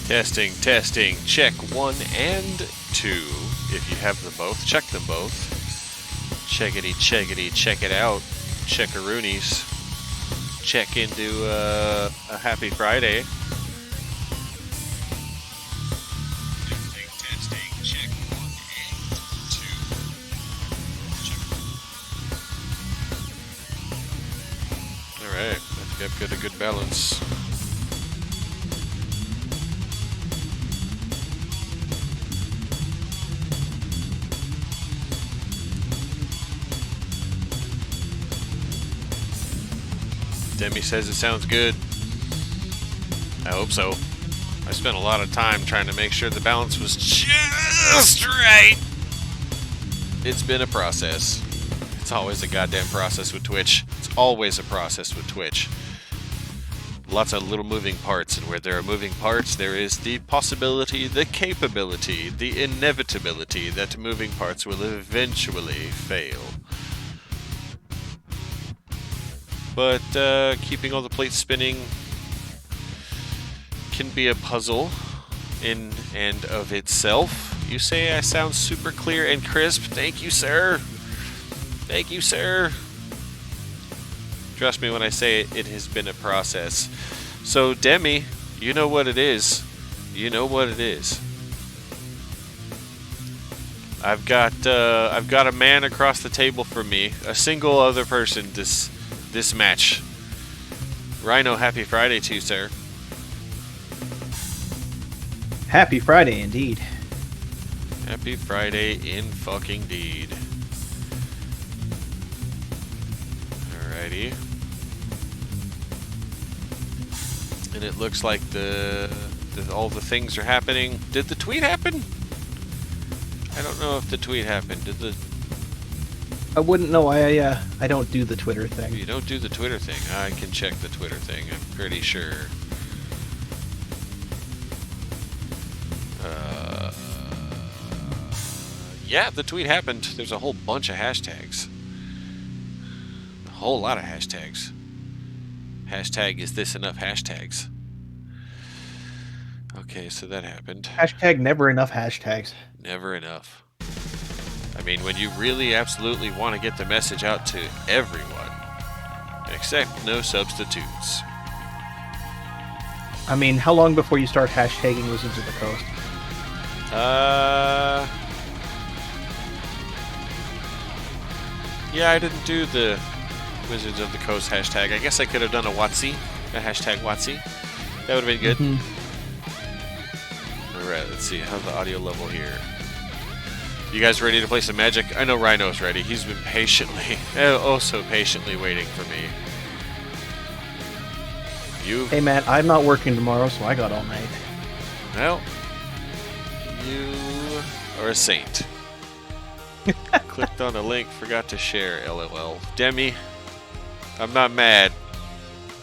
Testing, testing, check 1 and 2. If you have them both, check them both. Checkity, checkity, check it out. Checkaroonies. Check into a happy Friday. Testing, testing, check 1 and 2. Alright, I think I've got a good balance. Demi says it sounds good. I hope so. I spent a lot of time trying to make sure the balance was just right. It's been a process. It's always a goddamn process with Twitch. It's always a process with Twitch. Lots of little moving parts, and where there are moving parts, there is the possibility, the capability, the inevitability that moving parts will eventually fail. But keeping all the plates spinning can be a puzzle in and of itself. You say I sound super clear and crisp. Thank you, sir. Thank you, sir. Trust me when I say it has been a process. So, Demi, you know what it is. You know what it is. I've got a man across the table from me, a single other person this match. Rhino, happy Friday to you, sir. Happy Friday, indeed. Happy Friday in fucking deed. Alrighty. And it looks like all the things are happening. Did the tweet happen? I don't know if the tweet happened. Did the... I wouldn't know. I don't do the Twitter thing. You don't do the Twitter thing. I can check the Twitter thing. I'm pretty sure. Yeah, the tweet happened. There's a whole bunch of hashtags. A whole lot of hashtags. Hashtag is this enough hashtags? Okay, so that happened. Hashtag never enough hashtags. Never enough. I mean, when you really absolutely want to get the message out to everyone, except no substitutes. I mean, how long before you start hashtagging Wizards of the Coast? Yeah, I didn't do the Wizards of the Coast hashtag. I guess I could have done a hashtag WotC. That would have been good. Mm-hmm. Alright, let's see. How's the audio level here? You guys ready to play some Magic? I know Rhino's ready. He's been patiently, oh so patiently waiting for me. You? Hey, man, I'm not working tomorrow, so I got all night. Well, you are a saint. Clicked on the link, forgot to share, LOL. Demi, I'm not mad.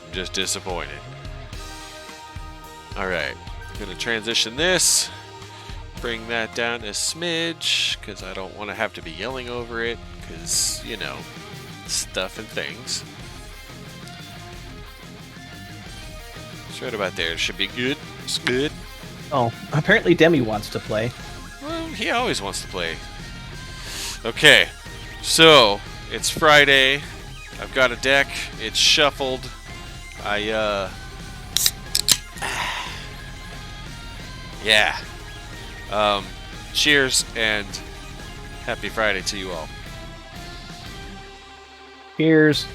I'm just disappointed. Alright, I'm going to transition this. Bring that down a smidge, because I don't want to have to be yelling over it, because, you know, stuff and things. It's right about there. It should be good. It's good. Oh, apparently Demi wants to play. Well, he always wants to play. Okay, so it's Friday. I've got a deck. It's shuffled. Yeah. Cheers and happy Friday to you all. Cheers.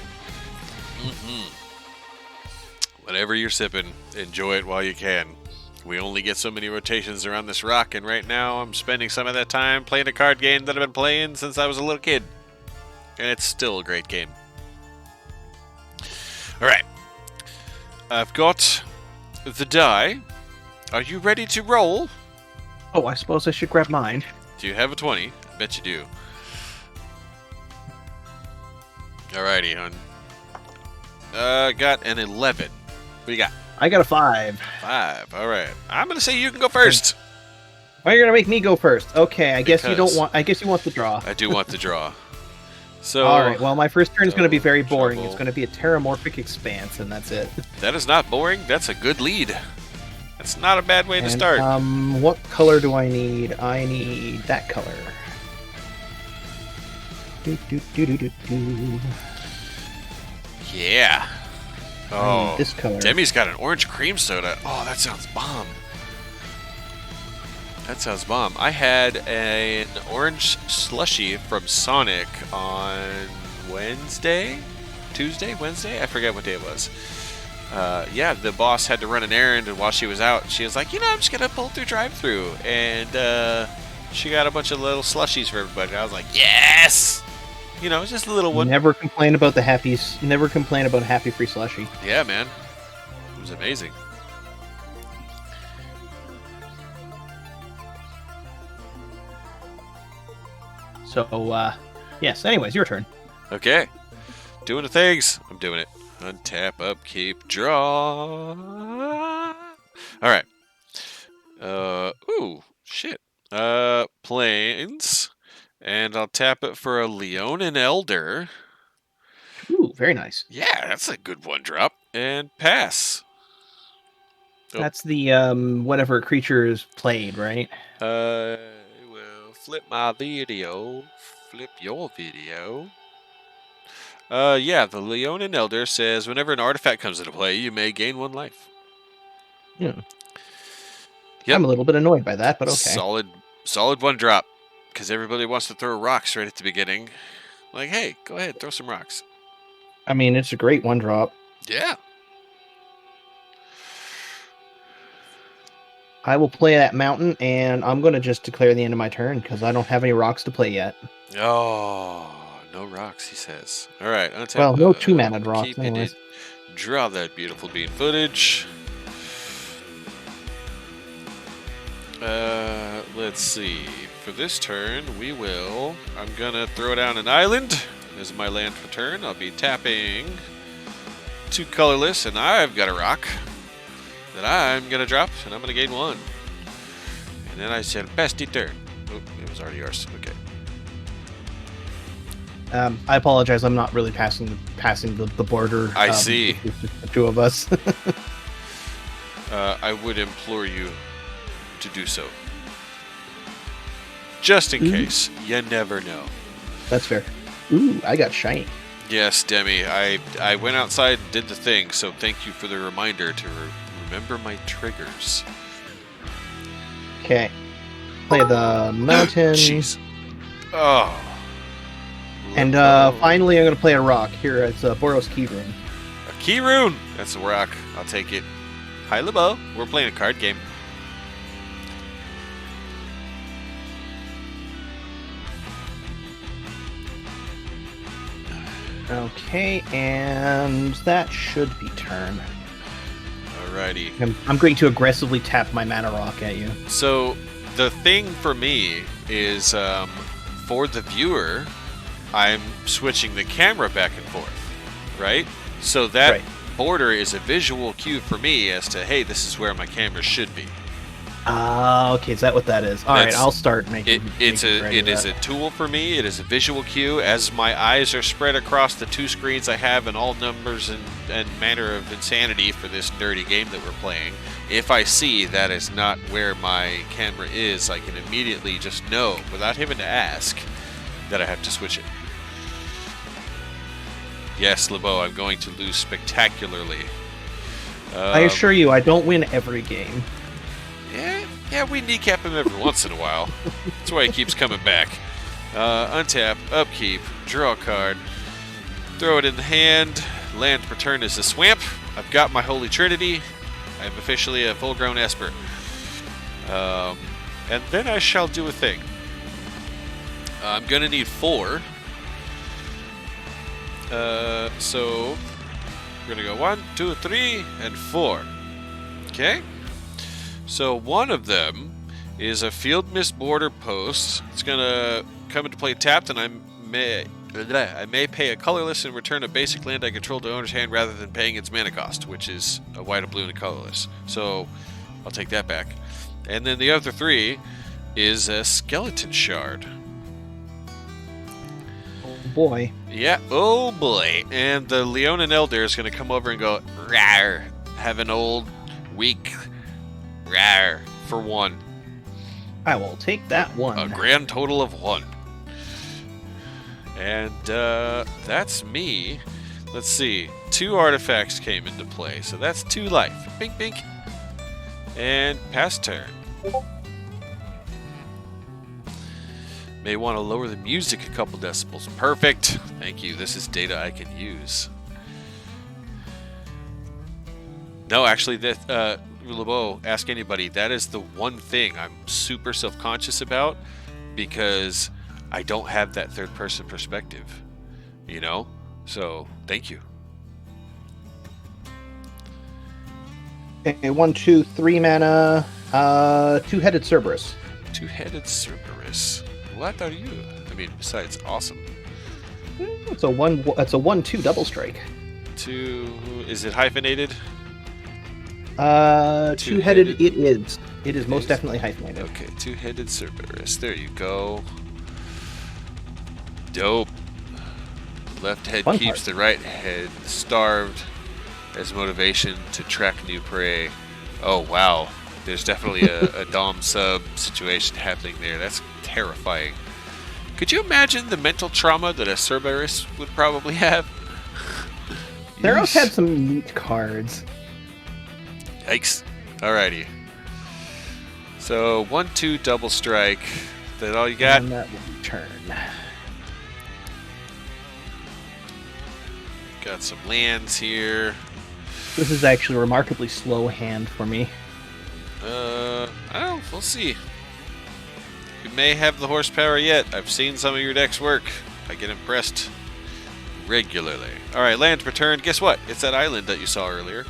Whatever you're sipping, enjoy it while you can. We only get so many rotations around this rock, and right now I'm spending some of that time playing a card game that I've been playing since I was a little kid. And it's still a great game. Alright. I've got the die. Are you ready to roll? Oh, I suppose I should grab mine. Do you have a 20? I bet you do. Alrighty, hon. Got an 11. What do you got? I got a 5. 5. Alright. I'm gonna say you can go first. Why are you gonna make me go first? Okay, I guess you Because- don't want. I guess you want the draw. I do want the draw. So All right. Well, my first turn is going to be very Double boring. trouble. It's going to be a Terramorphic Expanse, and that's it. that is not boring. That's a good lead. That's not a bad way to And, start. what color do I need? I need that color. Do, do, do, do, do, do. Yeah. I Oh, need this color. Demi's got an orange cream soda. Oh, that sounds bomb. That sounds bomb. I had an orange slushy from Sonic on Wednesday? Wednesday? I forget what day it was. Yeah, the boss had to run an errand, and while she was out, she was like, you know, I'm just going to pull through drive-thru. And she got a bunch of little slushies for everybody. I was like, yes! You know, just a little one. Never complain about the happy. Never complain about a happy free slushy. Yeah, man. It was amazing. So, yes. Anyways, your turn. Okay. Doing the things. I'm doing it. Untap, upkeep, draw. Alright. Ooh, shit. Plains. And I'll tap it for a Leonin Elder. Ooh, very nice. Yeah, that's a good one drop. And pass. Oh. That's the whatever creature is played, right? Well, flip my video. Flip your video. Yeah, the Leonin Elder says whenever an artifact comes into play, you may gain 1 life. Yeah. Yep. I'm a little bit annoyed by that, but okay. Solid 1 drop. Because everybody wants to throw rocks right at the beginning. Like, hey, go ahead, throw some rocks. I mean, it's a great 1 drop. Yeah. I will play that mountain, and I'm going to just declare the end of my turn because I don't have any rocks to play yet. Oh, no rocks, he says. All right. Untap, Well, no 2-mana rocks, keep anyways. it. Draw that beautiful bean footage. Let's see. For this turn, I'm going to throw down an island as my land for turn. I'll be tapping 2 colorless, and I've got a rock that I'm going to drop, and I'm going to gain 1. And then I said, bestie turn. Oh, it was already yours. Okay. I apologize. I'm not really passing the border. I see. It's just the 2 of us. I would implore you to do so. Just in case. You never know. That's fair. Ooh, I got shiny. Yes, Demi. I went outside and did the thing, so thank you for the reminder to remember my triggers. Okay. Play the mountain. Jeez. Oh. And finally, I'm going to play a rock. Here, it's Boros Key Rune. A key rune. That's a rock. I'll take it. Hi, Lebo. We're playing a card game. Okay, and that should be turn. Alrighty. I'm going to aggressively tap my mana rock at you. So the thing for me is, for the viewer, I'm switching the camera back and forth, right? So that Right. border is a visual cue for me as to, hey, this is where my camera should be. Okay, is that what that is? All right, That's- I'll start making. It is a tool for me. It is a visual cue. As my eyes are spread across the two screens I have in all numbers and manner of insanity for this nerdy game that we're playing, if I see that is not where my camera is, I can immediately just know, without having to ask, that I have to switch it. Yes, LeBeau, I'm going to lose spectacularly. I assure you, I don't win every game. Yeah, we kneecap him every once in a while. That's why he keeps coming back. Untap, upkeep, draw a card, throw it in the hand. Land per turn is a swamp. I've got my Holy Trinity. I'm officially a full-grown Esper. And then I shall do a thing. I'm going to need 4. So we're going to go 1, 2, 3, and 4. Okay? So one of them is a Field Mist Border Post. It's going to come into play tapped, and I may pay a colorless and return a basic land I control to owner's hand rather than paying its mana cost, which is a white, a blue, and a colorless. So I'll take that back. And then the other 3 is a Skeleton Shard. Oh boy. Yeah, oh boy. And the Leonin Elder is going to come over and go, rawr, have an old, weak, rawr, for 1. I will take that one. A grand total of 1. And that's me. Let's see. 2 artifacts came into play, so that's 2 life. Bink, bink. And pass turn. May want to lower the music a couple decibels. Perfect. Thank you. This is data I can use. No, actually, that LeBeau, ask anybody. That is the one thing I'm super self-conscious about because I don't have that third-person perspective. You know? So, thank you. Okay, 1, 2, 3 mana. Two-headed Cerberus. Two-headed Cerberus. What are you? I mean, besides awesome. It's a 1/2 double strike. Is it hyphenated? Two-headed. It is. It is most definitely hyphenated. Okay, two-headed Cerberus. There you go. Dope. Left head Fun keeps part. the right head starved as motivation to track new prey. Oh, wow. There's definitely a Dom sub situation happening there. That's terrifying. Could you imagine the mental trauma that a Cerberus would probably have? Theros had some neat cards. Yikes. Alrighty. So, 1/2 double strike. Is that all you got? And that will be turn. Got some lands here. This is actually a remarkably slow hand for me. Oh, we'll see. You may have the horsepower yet. I've seen some of your decks work. I get impressed regularly. Alright, land per turn. Guess what? It's that island that you saw earlier.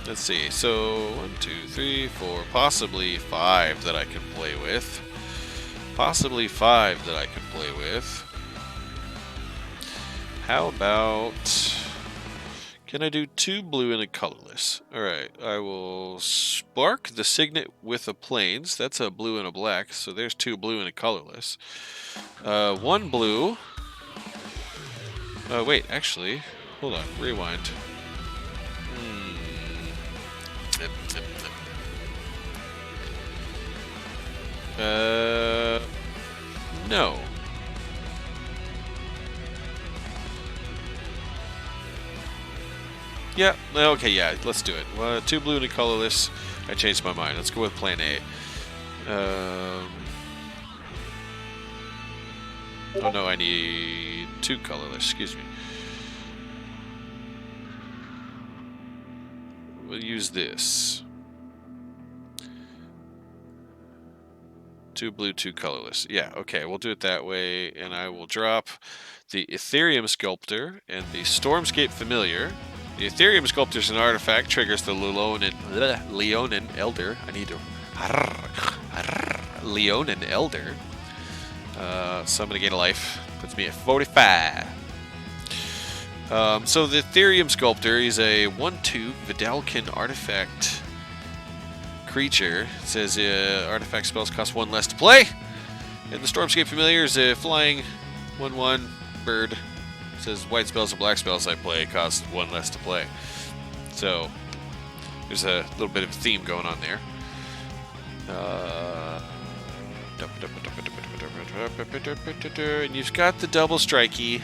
Let's see. So, 1, 2, 3, 4, possibly 5 that I can play with. Possibly 5 that I can play with. How about... Can I do 2 blue and a colorless? Alright, I will spark the Signet with a Plains. That's a blue and a black, so there's 2 blue and a colorless. 1 blue. Wait, actually, hold on, rewind. No. Yeah, okay, yeah, let's do it. 2 blue and a colorless. I changed my mind. Let's go with plan A. Oh no, I need 2 colorless, excuse me. We'll use this. 2 blue, 2 colorless. Yeah, okay, we'll do it that way, and I will drop the Ethereum Sculptor and the Stormscape Familiar. The Ethereum Sculptor is an artifact, triggers the Leonin Elder. I need to... Leonin Elder. So I'm going to gain a life. Puts me at 45. So the Ethereum Sculptor is a 1/2 Vidalcan artifact creature. It says artifact spells cost 1 less to play. And the Stormscape Familiar is a flying 1/1 bird. It says white spells and black spells I play cost 1 less to play. So there's a little bit of a theme going on there. And you've got the double strikey.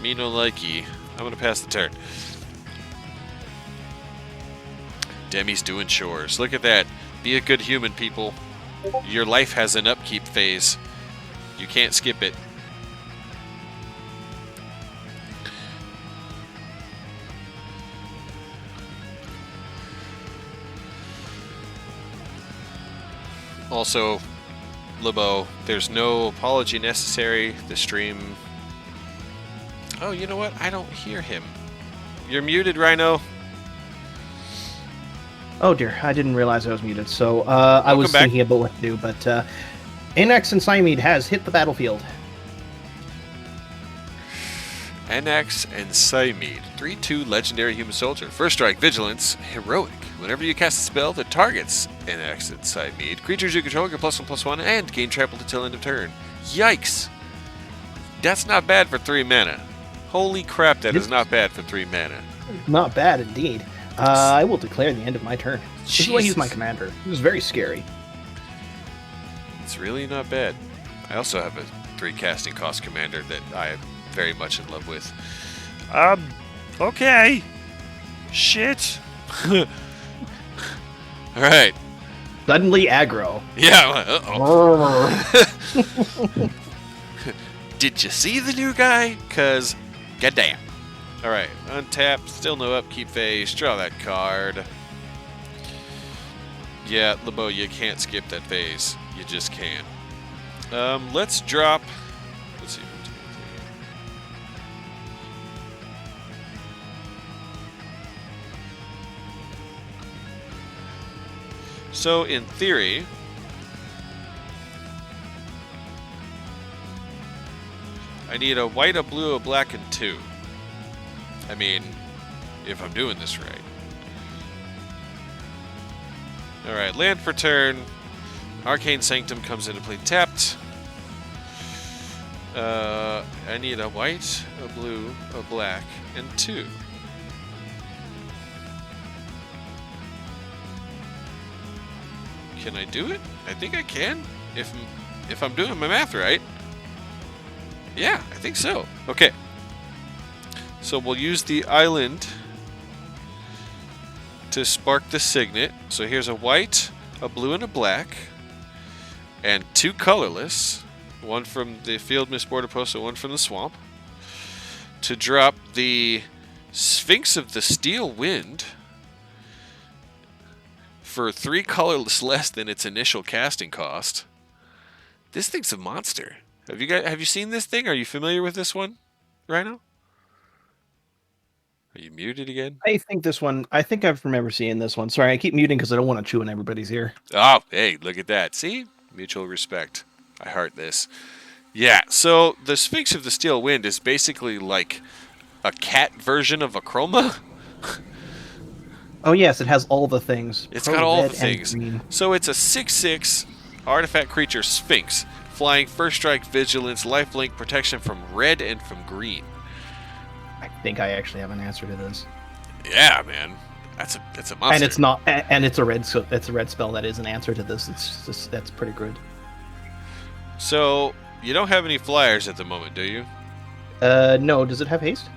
Me no likey. I'm gonna pass the turn. Demi's doing chores. Look at that. Be a good human, people. Your life has an upkeep phase. You can't skip it. Also, Libo, there's no apology necessary. The stream... Oh, you know what? I don't hear him. You're muted, Rhino. Oh dear, I didn't realize I was muted. So I was thinking about what to do, but Anax and Cymede has hit the battlefield. Anax and Cymede, 3/2 legendary human soldier. First strike, vigilance, heroic. Whenever you cast a spell that targets Anax and Cymede, creatures you control get +1/+1 and gain trampled until end of turn. Yikes! That's not bad for 3 mana. Holy crap, that is not bad for 3 mana. Not bad indeed. I will declare the end of my turn. This is why he's my commander. This is very scary. It's really not bad. I also have a 3 casting cost commander that I am very much in love with. Okay. Shit. Alright. Suddenly aggro. Yeah, uh-oh. Did you see the new guy? Cause, goddamn. Alright, untap, still no upkeep phase, draw that card. Yeah, Libo, you can't skip that phase. You just can't. Let's drop... Let's see. 1, 2, 3. So, in theory... I need a white, a blue, a black, and 2. I mean, if I'm doing this right. Alright, land for turn. Arcane Sanctum comes into play tapped. I need a white, a blue, a black, and 2. Can I do it? I think I can. If I'm doing my math right. Yeah, I think so. Okay. So we'll use the island to spark the signet. So here's a white, a blue, and a black. And 2 colorless. One from the field misborder post and one from the swamp. To drop the Sphinx of the Steel Wind for 3 colorless less than its initial casting cost. This thing's a monster. Have you seen this thing? Are you familiar with this one, Rhino? Are you muted again? I think I remember seeing this one. Sorry, I keep muting because I don't want to chew in everybody's ear. Oh, hey, look at that. See? Mutual respect. I heart this. Yeah, so the Sphinx of the Steel Wind is basically like a cat version of a Chroma. Oh, yes, it has all the things. It's got all the things. So it's a 6/6 artifact creature Sphinx. Flying, first strike, vigilance, lifelink, protection from red and from green. I think I actually have an answer to this. Yeah, man, that's a monster. And it's not, and it's a red spell that is an answer to this. That's pretty good. So you don't have any flyers at the moment, do you? No. Does it have haste?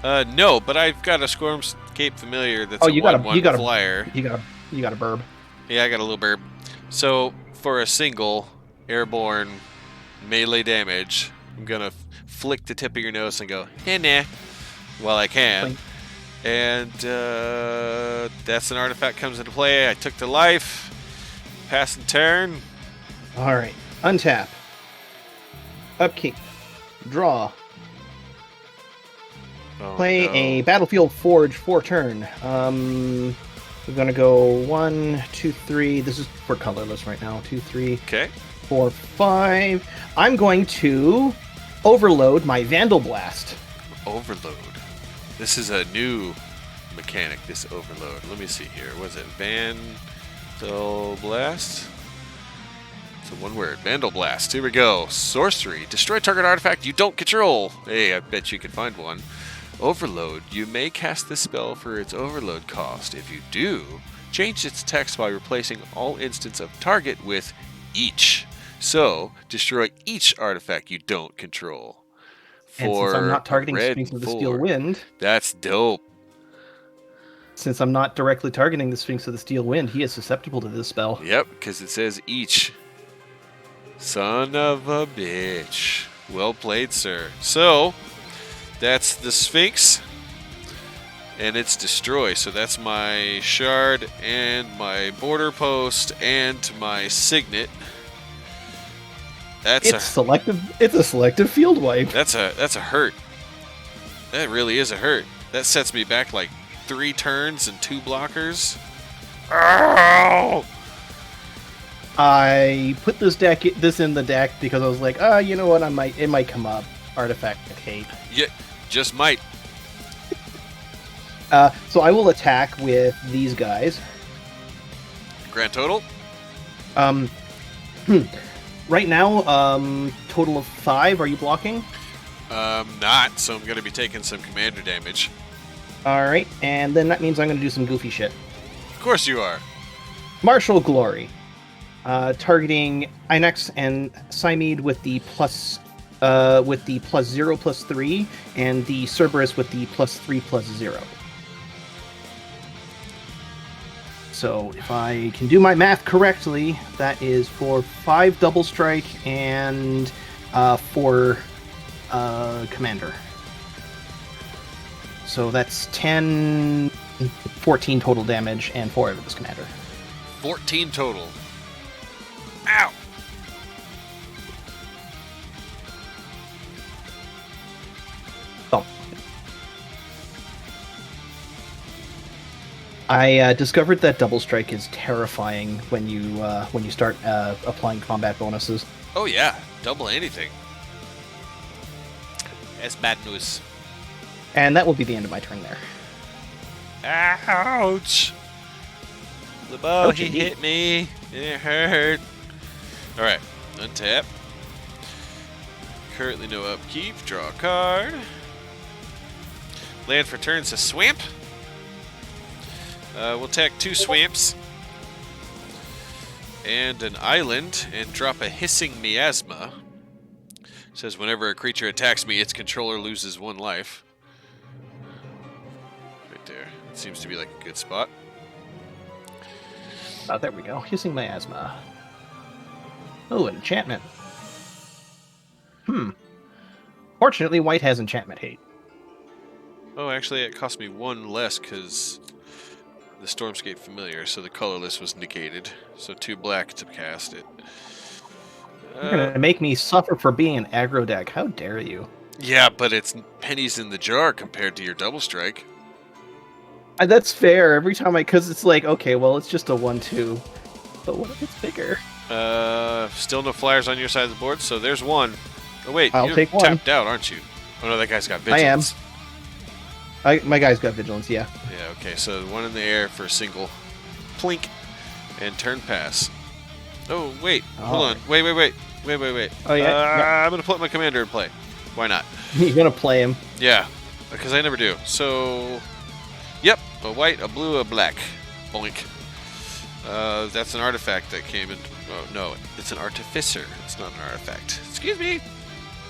No, but I've got a Stormscape Familiar that's you got a flyer. You got a burb. Yeah, I got a little burb. So for a single airborne melee damage, I'm gonna flick the tip of your nose and go, hey, nah, while I can. And that's an artifact comes into play. I took the life. Passing turn. All right. Untap. Upkeep. Draw. Oh, Play no. a Battlefield Forge for turn. We're gonna go 1, 2, 3. This is for colorless right now. 2, 3, Okay. 4, 5. I'm going to overload my Vandal Blast. Overload. This is a new mechanic, this overload. Let me see here. Was it Vandal Blast? So one word. Vandal Blast. Here we go. Sorcery. Destroy target artifact you don't control. Hey, I bet you can find one. Overload. You may cast this spell for its overload cost. If you do, change its text by replacing all instants of target with each. So, destroy each artifact you don't control. And since I'm not targeting red Sphinx of the 4. Steel Wind, That's dope. since I'm not directly targeting the Sphinx of the Steel Wind, he is susceptible to this spell. Yep, because it says each. Son of a bitch. Well played, sir. So, that's the Sphinx. And it's destroy. So that's my shard and my border post and my signet. It's selective. It's a selective field wipe. That's a hurt. That really is a hurt. That sets me back like 3 turns and 2 blockers. Ow! I put this in the deck because I was like, you know what? It might come up. Artifact hate. Yeah, just might. So I will attack with these guys. Grand total? Right now, total of 5. Are you blocking? Not, so I'm going to be taking some commander damage. Alright, and then that means I'm going to do some goofy shit. Of course you are. Martial Glory. Targeting Inex and Cymede with the +0/+3, and the Cerberus with the +3/+0. So if I can do my math correctly, that is for 5 double strike and 4 commander. So that's 14 total damage, and 4 of this commander. 14 total. Ow! Oh. I discovered that double strike is terrifying when you start applying combat bonuses. Oh yeah, double anything. That's bad news. And that will be the end of my turn there. Ouch! LeBeau, Ouch, he indeed. hit me. It hurt. Alright, untap. Currently no upkeep. Draw a card. Land for turns a swamp. We'll attack 2 swamps. And an island, and drop a hissing miasma. Says whenever a creature attacks me, its controller loses 1 life. Right there. It seems to be like a good spot. Oh, there we go. Hissing Miasma. Oh, an enchantment. Fortunately, white has enchantment hate. Oh, actually, it cost me 1 less because the Stormscape Familiar, so the colorless was negated. So 2 black to cast it. You're gonna make me suffer for being an aggro deck. How dare you? Yeah, but it's pennies in the jar compared to your double strike. That's fair. Every time because it's like, okay, well, it's just a 1/2. But what if it's bigger? Still no flyers on your side of the board, so there's 1. Oh wait, I'll you're take 1. tapped out, aren't you? Oh no, that guy's got vigilance. I am. My guy's got vigilance, yeah. Yeah, okay, so 1 in the air for a single. Plink. And turn pass. Oh, wait. Hold on. Wait. Oh, yeah? I'm going to put my commander in play. Why not? You're gonna play him. Yeah, because I never do. So, yep, a white, a blue, a black. Boink. That's an artifact that came in. Oh, no, it's an artificer. It's not an artifact. Excuse me.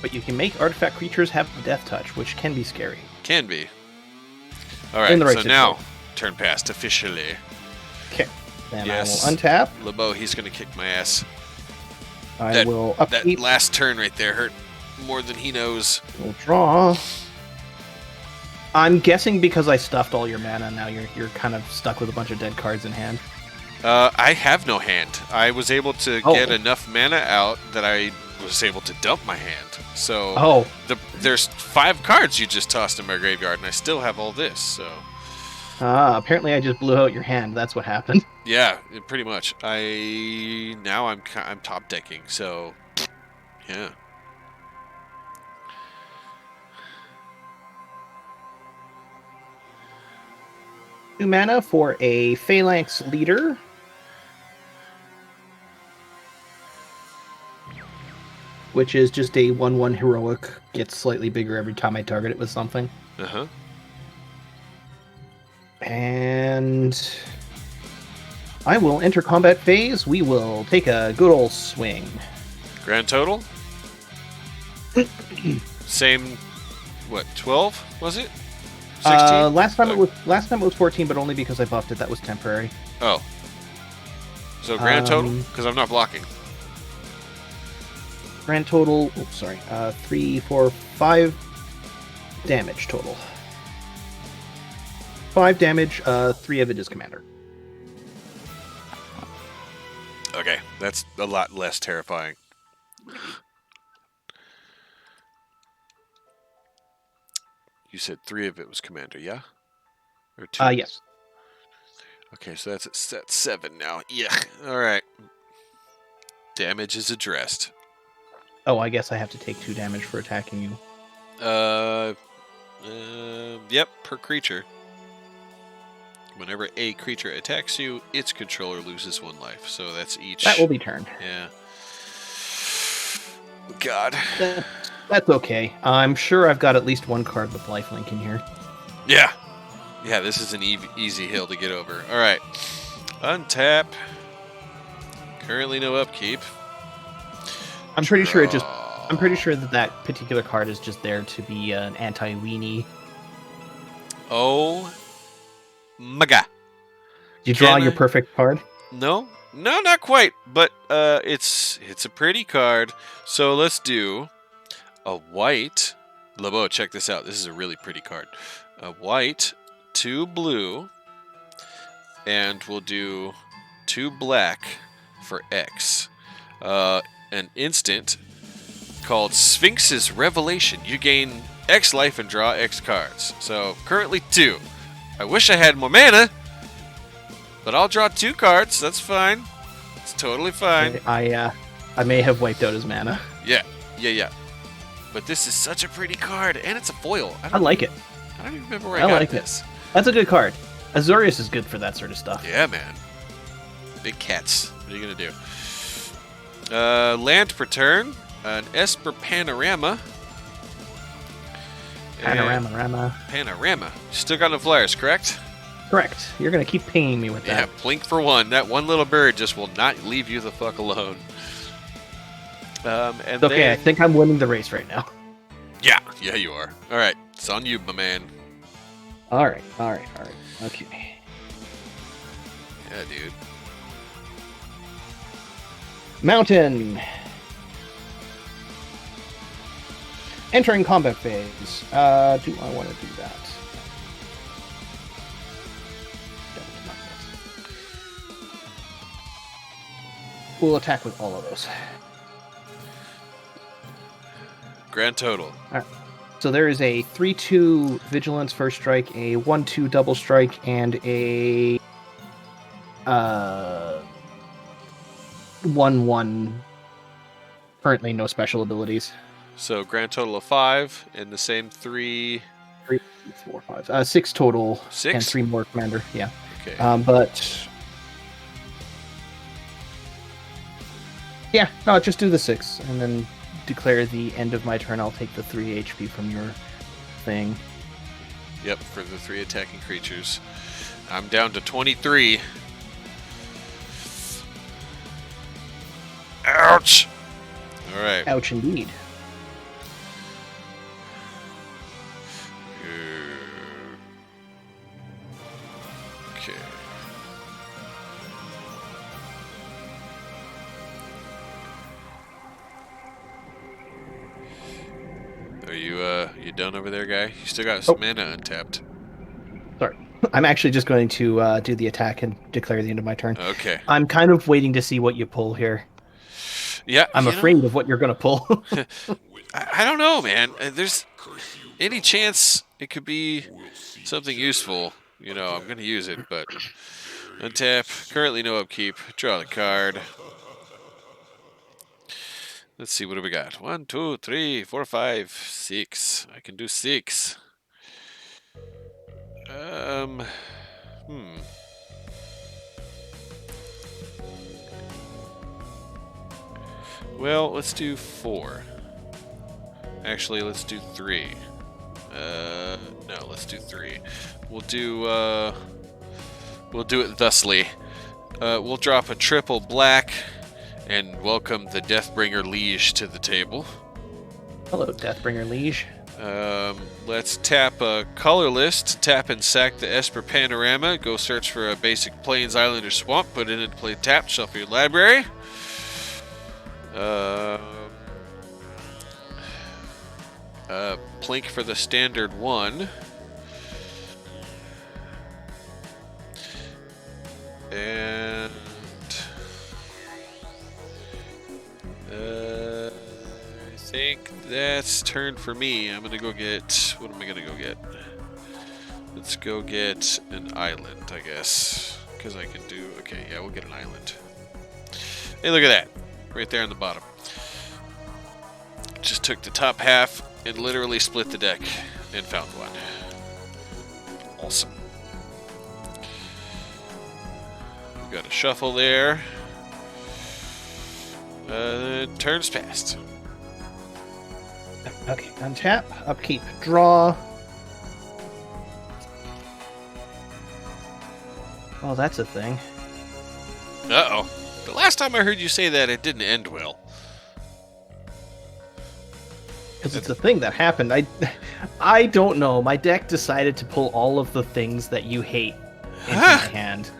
But you can make artifact creatures have death touch, which can be scary. Can be. All right, In the right so now, turn past officially. Okay. Then Yes. I will untap. LeBeau, he's going to kick my ass. I will That upkeep. last turn right there hurt more than he knows. We'll draw. I'm guessing because I stuffed all your mana, now you're kind of stuck with a bunch of dead cards in hand. I have no hand. I was able to Oh. get enough mana out that I was able to dump my hand. So Oh, there's 5 cards you just tossed in my graveyard, and I still have all this. So apparently I just blew out your hand. That's what happened. yeah, pretty much. I'm top decking. So yeah. 2 mana for a Phalanx Leader. Which is just a 1/1 heroic. Gets slightly bigger every time I target it with something. Uh-huh. And I will enter combat phase. We will take a good old swing. Grand total? Same, what, 12, was it? 16? Last time it was 14, but only because I buffed it. That was temporary. Oh. So grand total? Because I'm not blocking. Grand total. Oh, sorry. 3, 4, 5 damage total. 5 damage. 3 of it is commander. Okay, that's a lot less terrifying. You said 3 of it was commander, yeah? Or 2? Yes. Okay, so that's at 7 now. Yeah. All right. Damage is addressed. Oh, I guess I have to take 2 damage for attacking you. Yep, per creature. Whenever a creature attacks you, its controller loses 1 life. So that's each. That will be turned. Yeah. God. That's okay. I'm sure I've got at least 1 card with lifelink in here. Yeah. Yeah, this is an easy hill to get over. All right. Untap. Currently no upkeep. I'm pretty sure that particular card is just there to be an anti-weenie. Oh my god. Did you draw Can your I- perfect card? No, not quite. But it's a pretty card. So let's do a white. LeBeau, check this out. This is a really pretty card. A white, 2 blue, and we'll do 2 black for X. An instant called Sphinx's Revelation. You gain X life and draw X cards. So currently 2. I wish I had more mana, but I'll draw 2 cards. That's fine. It's totally fine. I may have wiped out his mana. Yeah. But this is such a pretty card, and it's a foil. I like it. I don't even remember where I I got like this. That's a good card. Azorius is good for that sort of stuff. Yeah, man. Big cats. What are you gonna do? Land per turn. An Esper Panorama. And Panorama. Still got no flyers, correct? Correct. You're gonna keep pinging me with Yeah, that. blink for 1. That one little bird just will not leave you the fuck alone. And It's okay, then, I think I'm winning the race right now. Yeah, you are. All right, it's on you, my man. All right. Okay. Yeah, dude. Mountain. Entering combat phase. Do I want to do that? We'll attack with all of those. Grand total. So there is a 3/2 Vigilance first strike, a 1/2 double strike, and a 1/1. Currently no special abilities. So grand total of 5, and the same 3. 3, 4, 5. 6 total. 6? And 3 more commander. Yeah. Okay. But yeah, no, just do the 6 and then declare the end of my turn. I'll take the 3 HP from your thing. Yep, for the 3 attacking creatures. I'm down to 23. Ouch! All right. Ouch, indeed. Okay. Are you done over there, guy? You still got some mana untapped. Sorry. I'm actually just going to do the attack and declare the end of my turn. Okay. I'm kind of waiting to see what you pull here. Yeah, I'm afraid of what you're going to pull. I don't know, man. There's any chance it could be something useful. I'm going to use it, but untap. Currently no upkeep. Draw the card. Let's see, what do we got? 1, 2, 3, 4, 5, 6. I can do 6. Hmm. Well, let's do 4. Actually, let's do 3. No, let's do 3. We'll do it thusly. We'll drop a triple black and welcome the Deathbringer Liege to the table. Hello, Deathbringer Liege. Let's tap a colorless to tap and sack the Esper Panorama. Go search for a basic Plains, Island, or Swamp. Put it into play tapped. Shuffle your library. Plink for the standard 1. And I think that's turn for me. I'm gonna go get. What am I gonna go get? Let's go get an island, I guess, because I can do. Okay, yeah, we'll get an island. Hey, look at that, right there on the bottom. Just took the top half and literally split the deck and found one. Awesome. We got a shuffle there. Turns passed. Okay, untap, upkeep, draw. Oh, that's a thing. Uh-oh. The last time I heard you say that, it didn't end well. Because it's a thing that happened. I don't know. My deck decided to pull all of the things that you hate into my hand.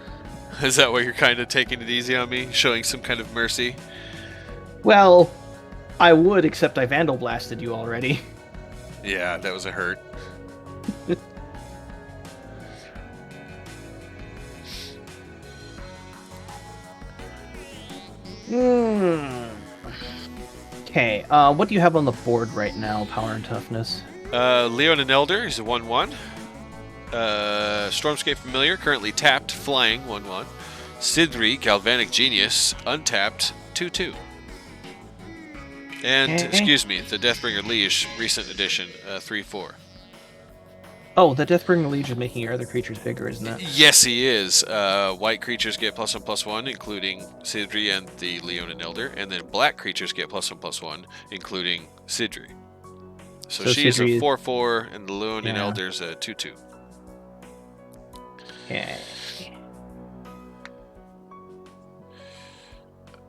Is that why you're kind of taking it easy on me? Showing some kind of mercy? Well, I would, except I Vandal Blasted you already. Yeah, that was a hurt. Okay, what do you have on the board right now, power and toughness? Leon and Elder is a 1/1. Stormscape Familiar, currently tapped, flying, 1/1. Sidri, Galvanic Genius, untapped, 2/2. And, excuse me, the Deathbringer Liege, recent edition, 3/4. Oh, the Deathbringer Liege is making your other creatures bigger, isn't it? Yes, he is. White creatures get +1/+1, including Sidri and the Leonin Elder, and then black creatures get +1/+1, including Sidri. So she's Sidri a 4/4, and the Leonin Yeah. Elder's a 2/2. Okay.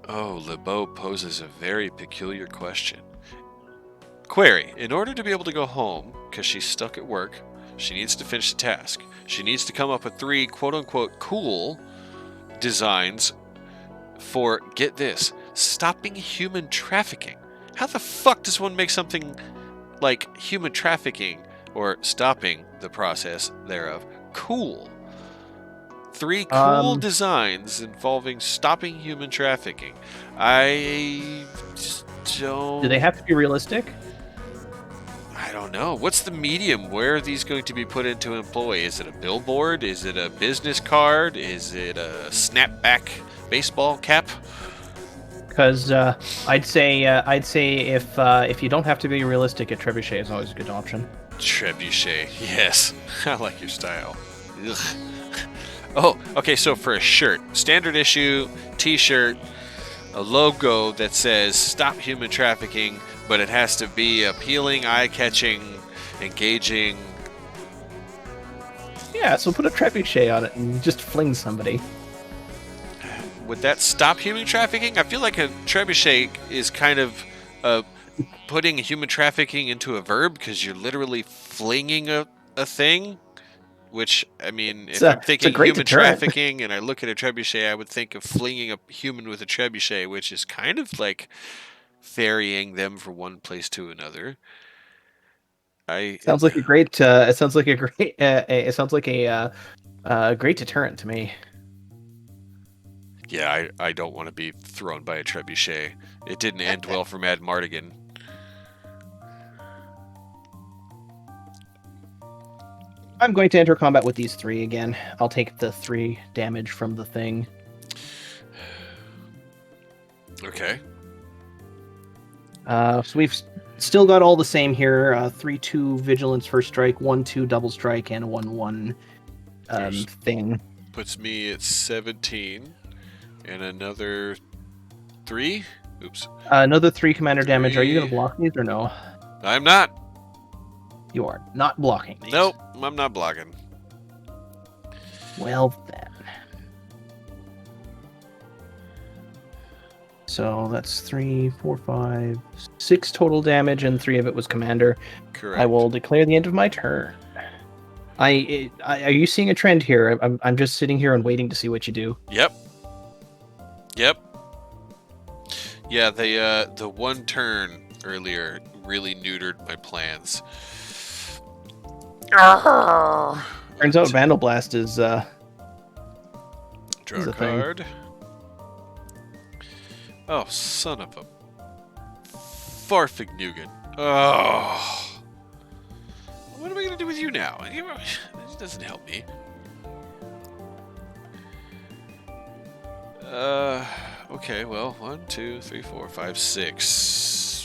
Oh, LeBeau poses a very peculiar question. Query: in order to be able to go home, because she's stuck at work, she needs to finish the task. She needs to come up with 3 quote-unquote cool designs for, get this, stopping human trafficking. How the fuck does one make something like human trafficking, or stopping the process thereof, cool? 3 cool designs involving stopping human trafficking. I just don't... Do they have to be realistic? I don't know. What's the medium? Where are these going to be put into employ? Is it a billboard? Is it a business card? Is it a snapback baseball cap? Because I'd say if you don't have to be realistic, a trebuchet is always a good option. Trebuchet. Yes. I like your style. Ugh. Oh, okay, so for a shirt, standard issue, t-shirt, a logo that says stop human trafficking, but it has to be appealing, eye-catching, engaging. Yeah, so put a trebuchet on it and just fling somebody. Would that stop human trafficking? I feel like a trebuchet is kind of putting human trafficking into a verb, because you're literally flinging a thing. Which, I mean, if I'm thinking human trafficking and I look at a trebuchet, I would think of flinging a human with a trebuchet, which is kind of like ferrying them from one place to another. Sounds like a great. It sounds like a Great deterrent to me. Yeah, I don't want to be thrown by a trebuchet. It didn't end well for Mad Mardigan. I'm going to enter combat with these 3 again. I'll take the 3 damage from the thing. Okay. So we've still got all the same here. 3-2 vigilance first strike, 1-2 double strike, and a 1-1 thing. Puts me at 17. And another 3? Oops. Another 3 commander damage. Are you 3. going to block these or no? I'm not. You are not blocking these. Nope, I'm not blocking. Well then. So that's 3, 4, 5, 6 total damage, and 3 of it was commander. Correct. I will declare the end of my turn. Are you seeing a trend here? I'm just sitting here and waiting to see what you do. Yep. Yeah, the one turn earlier really neutered my plans. Turns out Vandal Blast is Draw is a a thing. card. Oh, son of a Farfignugan. Oh. What am I going to do with you now? It doesn't help me. Okay, well, 1, 2, 3, 4, 5, 6.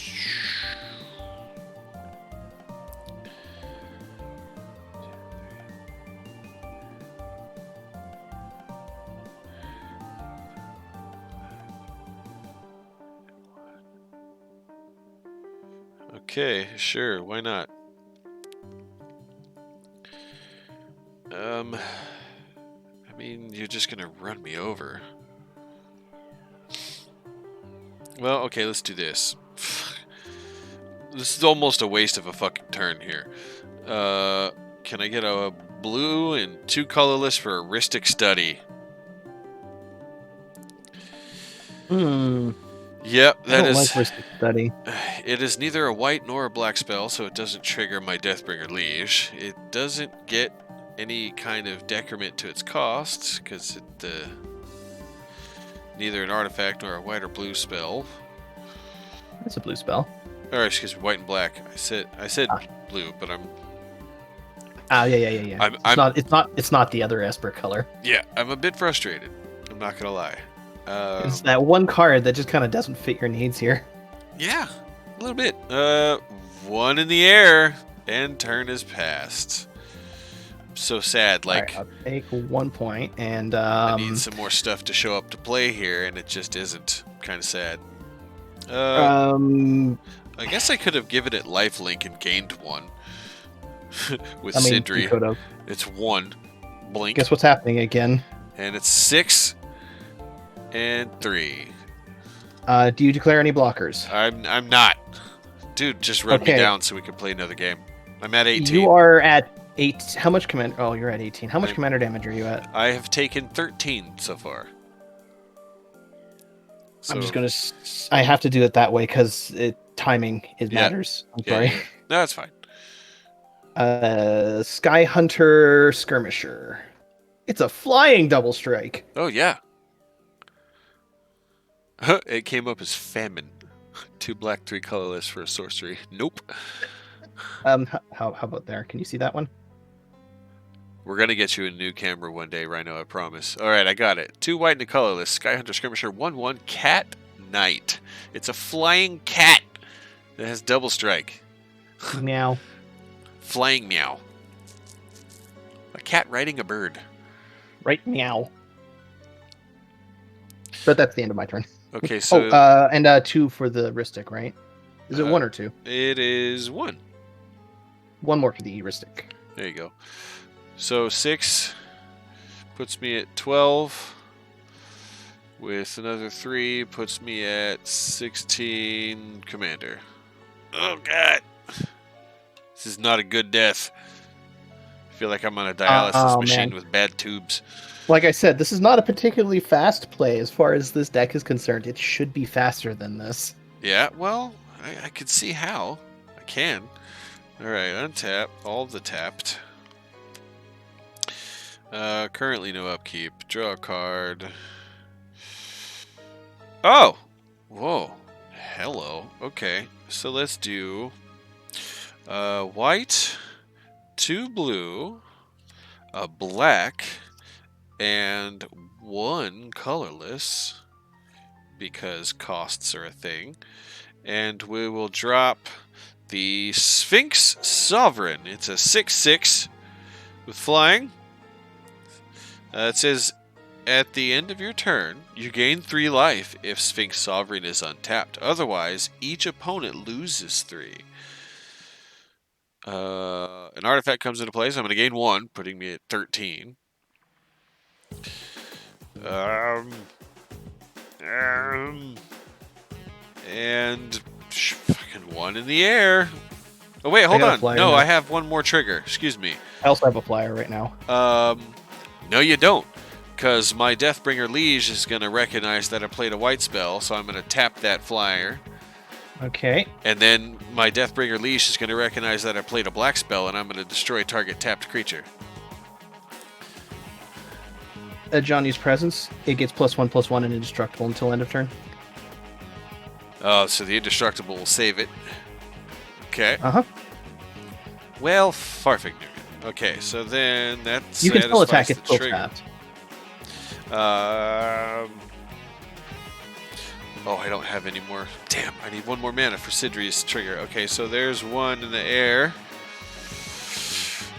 Okay, sure, why not? I mean, you're just gonna run me over. Well, okay, let's do this. This is almost a waste of a fucking turn here. Can I get a blue and 2 colorless for Aristic Study? Yep, I that don't is. like Ristic Study. It is neither a white nor a black spell, so it doesn't trigger my Deathbringer Liege. It doesn't get any kind of decrement to its cost, because it neither an artifact nor a white or blue spell. That's a blue spell. Or excuse me, white and black. I said blue, but I'm Yeah. It's not the other Esper color. I'm a bit frustrated. I'm not gonna lie. It's that one card that just kind of doesn't fit your needs here. Yeah, a little bit. 1 in the air, and turn is passed. So sad. Like, All right, I'll take 1 point, and I need some more stuff to show up to play here, and it just isn't. Kind of sad. I guess I could have given it lifelink and gained 1 with Sindri. you could've. It's 1 blink, Guess what's happening again? and it's 6 and 3. Do you declare any blockers? I'm not. Dude, just run me Okay. down so we can play another game. I'm at 18. You are at 8. How much commander? Oh, you're at 18. How much I'm- commander damage are you at? I have taken 13 so far. I'm just So- gonna. I have to do it that way because timing Yeah. matters. I'm Yeah, sorry. yeah. No, that's fine. Sky Hunter Skirmisher. It's a flying double strike. Oh, yeah. It came up as Famine. 2 black, 3 colorless for a sorcery. Nope. How about there? Can you see that one? We're going to get you a new camera one day, Rhino, I promise. All right, I got it. 2 white and a colorless. Sky Hunter Skirmisher 1/1 Cat Knight. It's a flying cat that has double strike. Meow. Flying meow. A cat riding a bird. Right, meow. But that's the end of my turn. Okay, so and 2 for the Ristic, right? Is it 1 or 2? it is 1. 1 more for the Ristic. There you go. So 6 puts me at 12. With another 3 puts me at 16 commander. Oh god. This is not a good death. I feel like I'm on a dialysis machine man. with bad tubes. Like I said, this is not a particularly fast play as far as this deck is concerned. It should be faster than this. Yeah, well, I could see how. I can. Alright, untap. All of the tapped. Currently no upkeep. Draw a card. Oh! Whoa. Hello. Okay. So let's do white, 2 blue, a black, and 1 colorless, because costs are a thing. And we will drop the Sphinx Sovereign. It's a 6/6 with flying. It says, at the end of your turn, you gain 3 life if Sphinx Sovereign is untapped. Otherwise, each opponent loses 3. An artifact comes into place. I'm going to gain 1, putting me at 13. And fucking 1 in the air. Oh wait, hold on. No, I have 1 more trigger. Excuse me. I also have a flyer right now. No, you don't, because my Deathbringer Liege is going to recognize that I played a white spell, so I'm going to tap that flyer. Okay. And then my Deathbringer Liege is going to recognize that I played a black spell, and I'm going to destroy target tapped creature. At Johnny's presence, it gets +1/+1 and indestructible until end of turn. Oh, so the indestructible will save it. Okay. Uh-huh. Well, Farfignugan. Okay, so then that's you can still attack it full tapped. Oh, I don't have any more. Damn, I need 1 more mana for Sidri's trigger. Okay, so there's 1 in the air.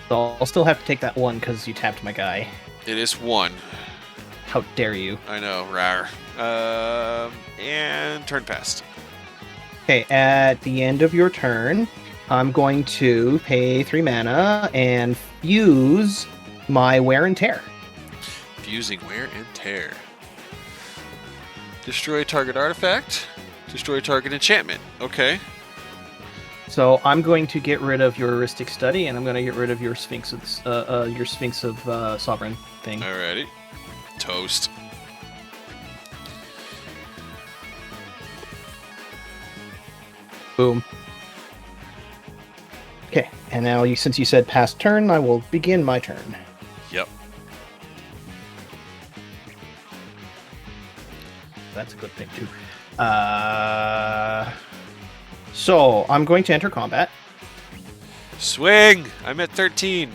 So I'll still have to take that 1 because you tapped my guy. It is 1. How dare you? I know, rar. And turn passed. Okay, at the end of your turn, I'm going to pay 3 mana and fuse my Wear and Tear. Fusing Wear and Tear. Destroy target artifact. Destroy target enchantment. Okay. So I'm going to get rid of your Heuristic Study, and I'm going to get rid of your Sphinx of Sovereign thing. Alrighty. Toast. Boom. Okay, and now since you said past turn, I will begin my turn. Yep. That's a good thing, too. So, I'm going to enter combat. Swing! I'm at 13.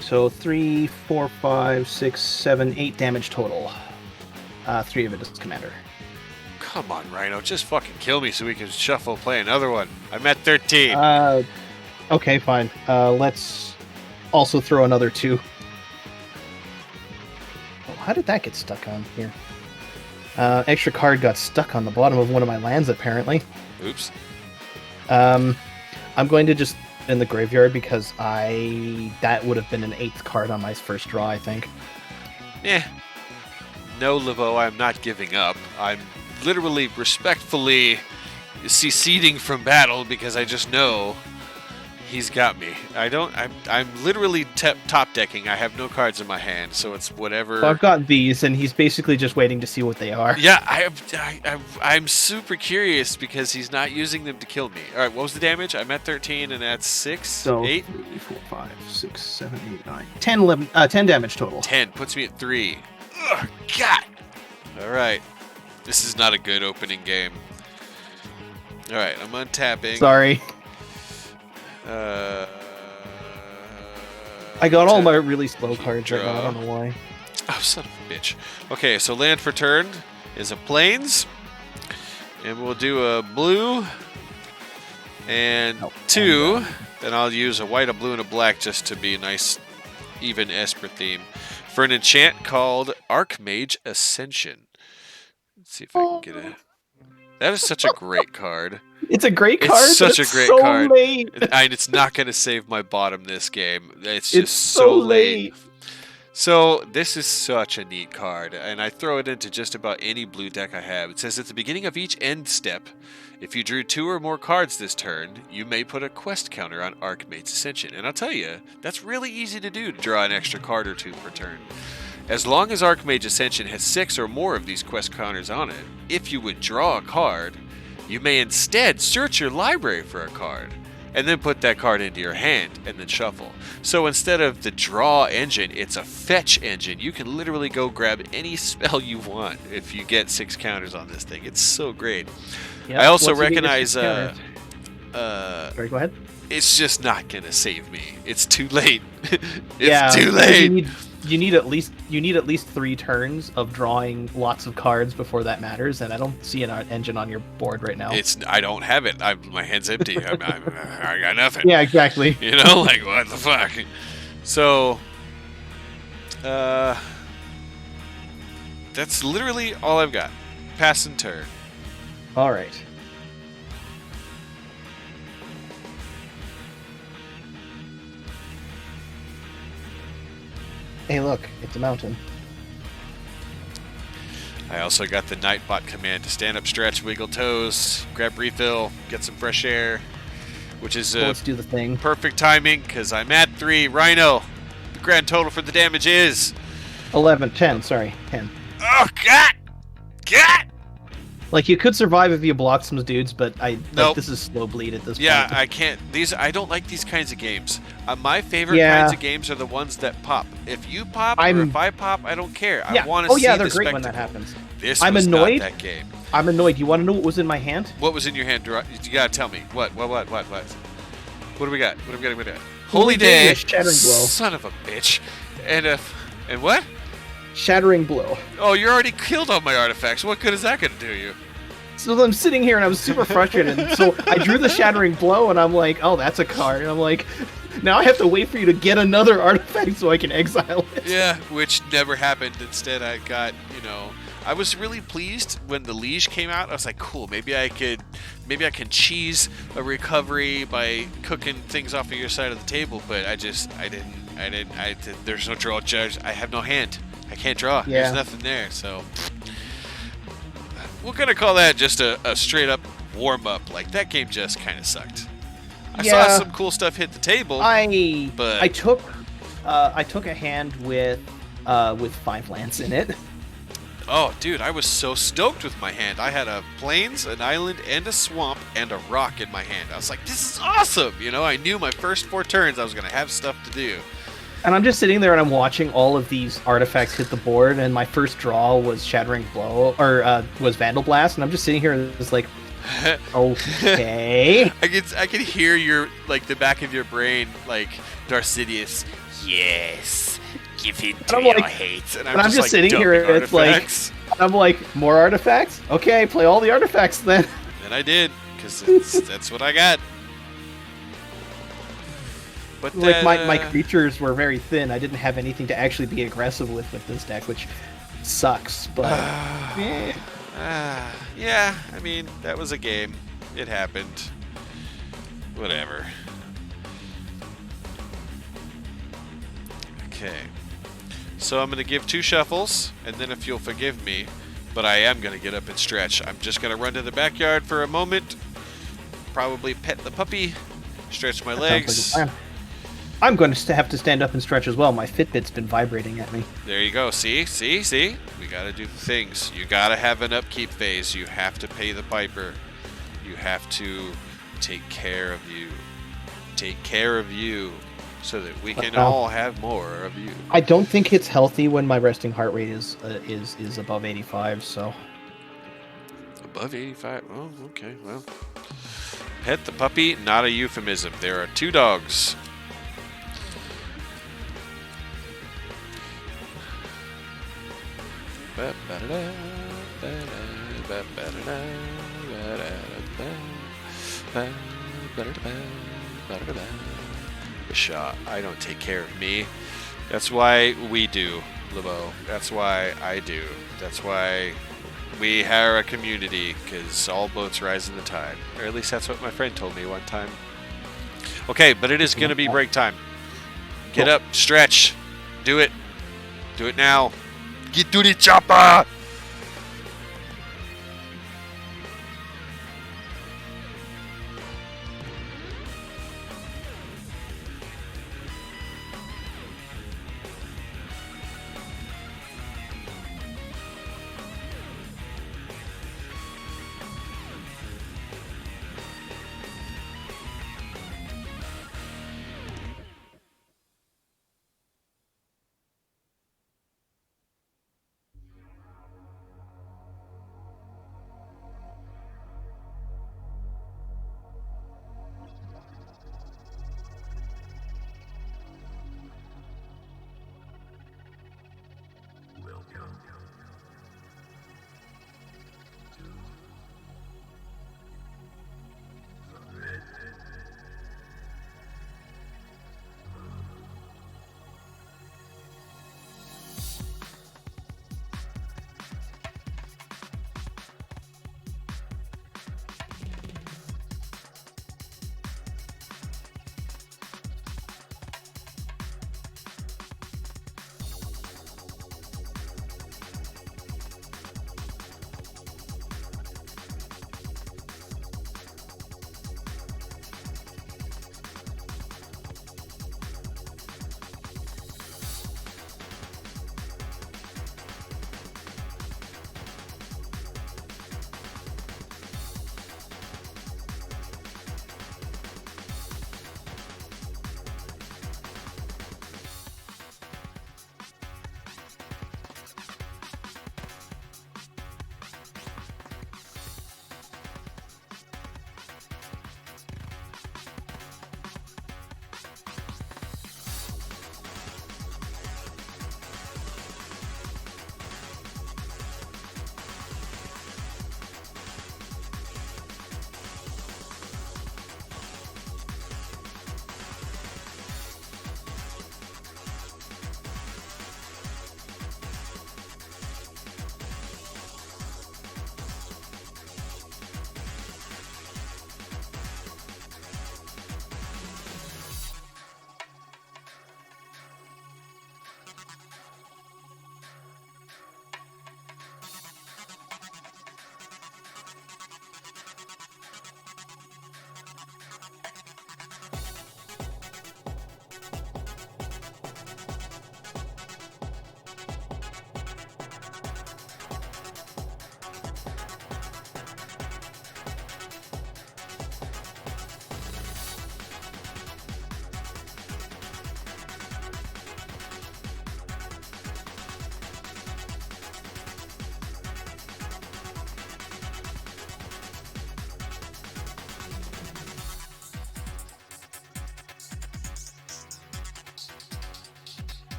So 3, 4, 5, 6, 7, 8 damage total. 3 of it is commander. Come on, Rhino. Just fucking kill me so we can shuffle play another one. I'm at 13. Okay, fine. Let's also throw another 2. Oh, how did that get stuck on here? Extra card got stuck on the bottom of one of my lands, apparently. Oops. I'm going to just in the graveyard because that would have been an 8th card on my first draw, I think. No, Laveau, I'm not giving up. I'm literally respectfully seceding from battle because I just know he's got me. I'm literally top decking. I have no cards in my hand, so it's whatever. So I've got these, and he's basically just waiting to see what they are. Yeah, I'm super curious because he's not using them to kill me. All right, what was the damage? I'm at 13, and that's 6, so 8? 3, 4, 5, 6, 7, 8, 9. 10, 11, 10 damage total. 10 puts me at 3. Ugh, God. All right. This is not a good opening game. All right, I'm untapping. Sorry. I got all my really slow cards right now. I don't know why. Oh, son of a bitch. Okay, so land for turn is a Plains. And we'll do a blue and 2. Then I'll use a white, a blue, and a black just to be a nice, even Esper theme. For an enchant called Archmage Ascension. Let's see if I can get it. That is such a great card. It's a great card. It's such a great so card. Late. And it's not going to save my bottom this game. It's It's so late. So this is such a neat card, and I throw it into just about any blue deck I have. It says at the beginning of each end step, if you drew 2 or more cards this turn, you may put a quest counter on Archmage Ascension. And I'll tell you, that's really easy to do to draw an extra card or 2 per turn. As long as Archmage Ascension has 6 or more of these quest counters on it, if you would draw a card, You may instead search your library for a card, and then put that card into your hand, and then shuffle. So instead of the draw engine, it's a fetch engine. You can literally go grab any spell you want if you get 6 counters on this thing. It's so great. Yep. I also Once you get your recognize... 6 counters- Sorry, go ahead. it's just not going to save me. It's too late. Yeah, too because late. You need at least 3 turns of drawing lots of cards before that matters, and I don't see an engine on your board right now. I don't have it. My hand's empty. I got nothing. Yeah, exactly. You know, like, what the fuck? So, that's literally all I've got. Pass and turn. All right. Hey, look, it's a mountain. I also got the Nightbot command to stand up, stretch, wiggle toes, grab refill, get some fresh air, which is So let's do the thing. perfect timing because I'm at 3. Rhino, the grand total for the damage is... 10. Oh, God! God! Like, you could survive if you block some dudes, but Nope. this is slow bleed at this Yeah, point. I can't. I don't like these kinds of games. My favorite Yeah. kinds of games are the ones that pop. If you pop or I'm- if I pop, I don't care. Yeah. I want to Oh see yeah, the they're great spectacle. when that happens. This I'm was annoyed. not that game. I'm annoyed. You want to know what was in my hand? What was in your hand? You gotta tell me. What? What do we got? What do we got? Holy Holy Day, Day! a Shattering Blow. Son of a bitch! And what? Shattering Blow. Oh, you're already killed all my artifacts. What good is that gonna do you? So I'm sitting here and I was super frustrated. And so I drew the Shattering Blow and I'm like, oh, that's a card. And I'm like, now I have to wait for you to get another artifact so I can exile it. Yeah, which never happened. Instead, I got, I was really pleased when the Liege came out. I was like, cool, maybe I can cheese a recovery by cooking things off of your side of the table, but I didn't, there's no draw judge. I have no hand. I can't draw. Yeah. There's nothing there, so we're gonna call that just a straight up warm up. Like, that game just kind of sucked. I saw Yeah. some cool stuff hit the table. I took a hand with 5 lands in it. Oh, dude, I was so stoked with my hand. I had a plains, an island, and a swamp, and a rock in my hand. I was like, this is awesome! I knew my first 4 turns I was going to have stuff to do. And I'm just sitting there and I'm watching all of these artifacts hit the board, and my first draw was Shattering Blow, or was Vandal Blast, and I'm just sitting here and it's like, okay. I can hear the back of your brain, like, Darcidius, yes, give in to I'm your like- hate. And and I'm just like, sitting here dumping and it's like- artifacts. I'm like, more artifacts? Okay, play all the artifacts then. And I did, because that's what I got. But Like my creatures were very thin. I didn't have anything to actually be aggressive with this deck, which sucks. But eh. Yeah, I mean, that was a game. It happened. Whatever. Okay. So I'm going to give 2 shuffles, and then if you'll forgive me, but I am going to get up and stretch. I'm just going to run to the backyard for a moment, probably pet the puppy, stretch my That legs. sounds like a plan. I'm going to have to stand up and stretch as well. My Fitbit's been vibrating at me. There you go. See? We gotta do things. You gotta have an upkeep phase. You have to pay the piper. You have to take care of you. Take care of you so that we can all have more of you. I don't think it's healthy when my resting heart rate is above 85. So Above 85? Oh, okay. Well, pet the puppy, not a euphemism. There are 2 dogs. Shaw, I don't take care of me. That's why we do, LeBeau. That's why I do. That's why we are a community, because all boats rise in the tide. Or at least that's what my friend told me one time. Okay, but it is going to be break time. Get up, stretch. Do it. Do it now. Get to the chopper!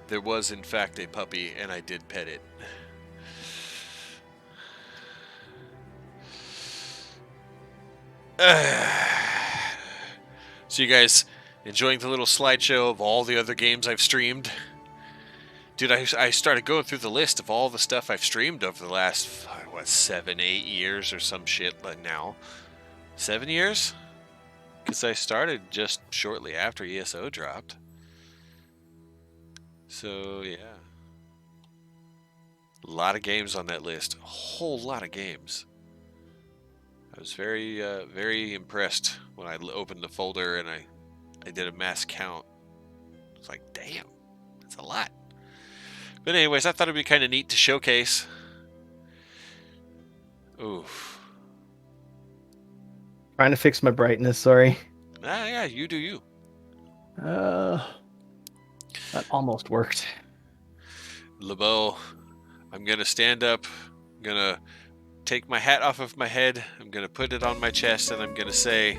There was, in fact, a puppy, and I did pet it. So you guys enjoying the little slideshow of all the other games I've streamed? Dude, I started going through the list of all the stuff I've streamed over the last, 7, 8 years or some shit like now. 7 years? Because I started just shortly after ESO dropped. So, yeah. A lot of games on that list. A whole lot of games. I was very, very impressed when I opened the folder and I did a mass count. It's like, damn, that's a lot. But anyways, I thought it'd be kind of neat to showcase. Oof. Trying to fix my brightness, sorry. Ah, yeah, you do you. That almost worked. LeBeau, I'm going to stand up. I'm going to take my hat off of my head. I'm going to put it on my chest, and I'm going to say,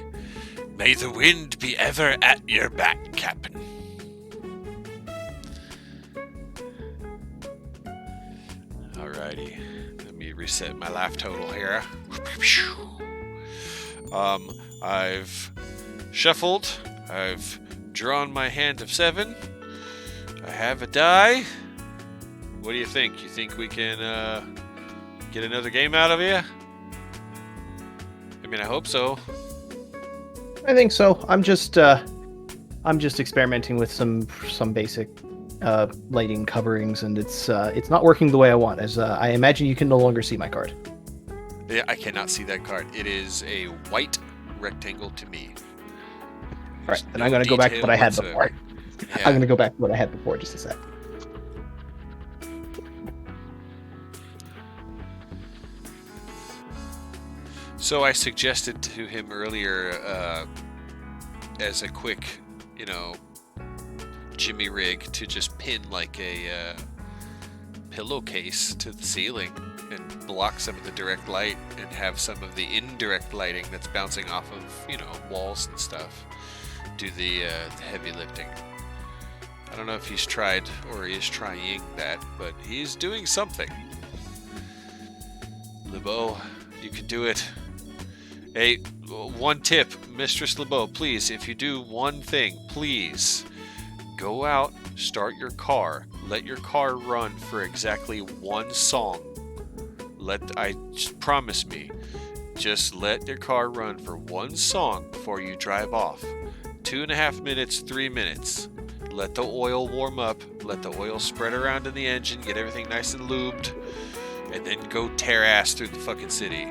"May the wind be ever at your back, Captain." Alrighty. Let me reset my life total here. I've shuffled. I've drawn my hand of 7. I have a die. What do you think? You think we can get another game out of you? I mean, I hope so. I think so. I'm just experimenting with some basic lighting coverings, and it's not working the way I want. As I imagine, you can no longer see my card. Yeah, I cannot see that card. It is a white rectangle to me. All right, then I'm going to go back to what I had before. Yeah. I'm going to go back to what I had before, just a sec. So I suggested to him earlier, as a quick, Jimmy rig, to just pin like a pillowcase to the ceiling and block some of the direct light and have some of the indirect lighting that's bouncing off of, walls and stuff do the heavy lifting. I don't know if he's tried or is trying that, but he's doing something. LeBeau, you can do it. Hey, one tip, Mistress LeBeau, please, if you do one thing, please go out, start your car, let your car run for exactly one song. Promise me, just let your car run for one song before you drive off. 2.5 minutes, 3 minutes. Let the oil warm up, let the oil spread around in the engine, get everything nice and lubed, and then go tear ass through the fucking city.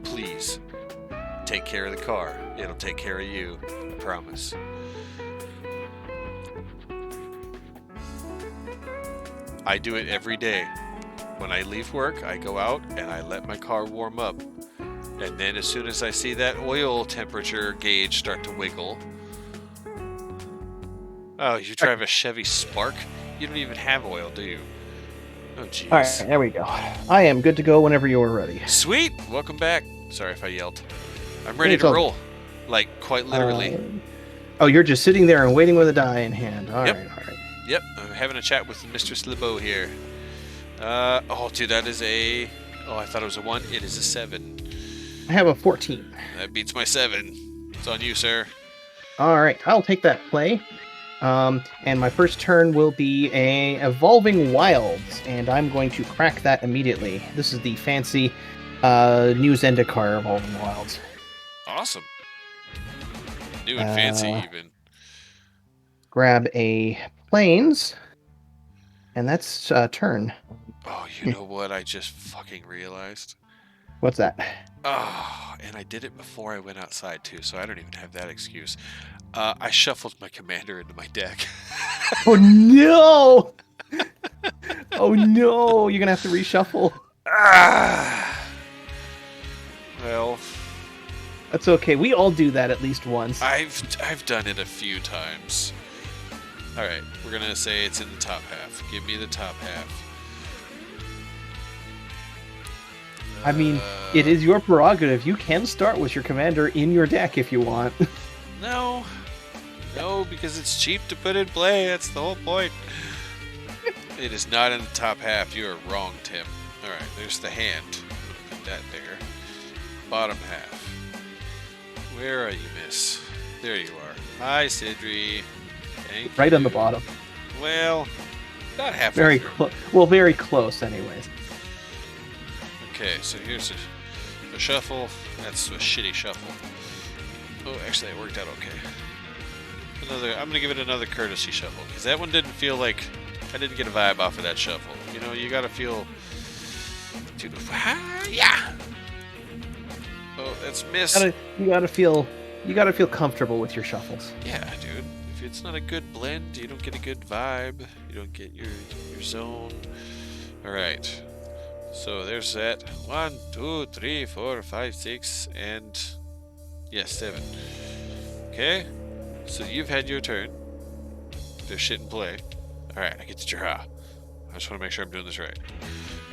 Please. Take care of the car. It'll take care of you. I promise. I do it every day. When I leave work, I go out and I let my car warm up. And then as soon as I see that oil temperature gauge start to wiggle... Oh, you drive a Chevy Spark? You don't even have oil, do you? Oh, jeez. Alright, there we go. I am good to go whenever you are ready. Sweet! Welcome back. Sorry if I yelled. I'm ready to roll. Like, quite literally. Oh, you're just sitting there and waiting with a die in hand. Alright. Yep, I'm having a chat with Mistress LeBeau here. Oh, dude, that is a... Oh, I thought it was a 1. It is a 7. I have a 14. That beats my 7. It's on you, sir. Alright, I'll take that play. And my first turn will be a Evolving Wilds, and I'm going to crack that immediately. This is the fancy new Zendikar Evolving Wilds. Awesome. New and fancy, even. Grab a Plains, and that's turn. Oh, you know what I just fucking realized? What's that? Oh, and I did it before I went outside, too, so I don't even have that excuse. I shuffled my commander into my deck. Oh, no! Oh, no! You're going to have to reshuffle. Well... That's okay. We all do that at least once. I've done it a few times. Alright, we're going to say it's in the top half. Give me the top half. I mean, it is your prerogative. You can start with your commander in your deck if you want. No, because it's cheap to put in play. That's the whole point. It is not in the top half. You are wrong, Tim. Alright, there's the hand. Put that there. Bottom half. Where are you, miss? There you are. Hi, Sidri. Thank Right you. on the bottom. Well, not halfway Very through. close. Well, very close, anyways. Okay, so here's a shuffle. That's a shitty shuffle. Oh, actually, it worked out okay. I'm gonna give it another courtesy shuffle because that one didn't feel like I didn't get a vibe off of that shuffle. You know, you gotta feel. Dude, yeah. Oh, that's miss. You gotta feel comfortable with your shuffles. Yeah, dude. If it's not a good blend, you don't get a good vibe. You don't get your zone. All right. So there's that. 1, 2, 3, 4, 5, 6, and yes, 7. Okay. So you've had your turn. There's shit in play. All right, I get to draw. I just want to make sure I'm doing this right.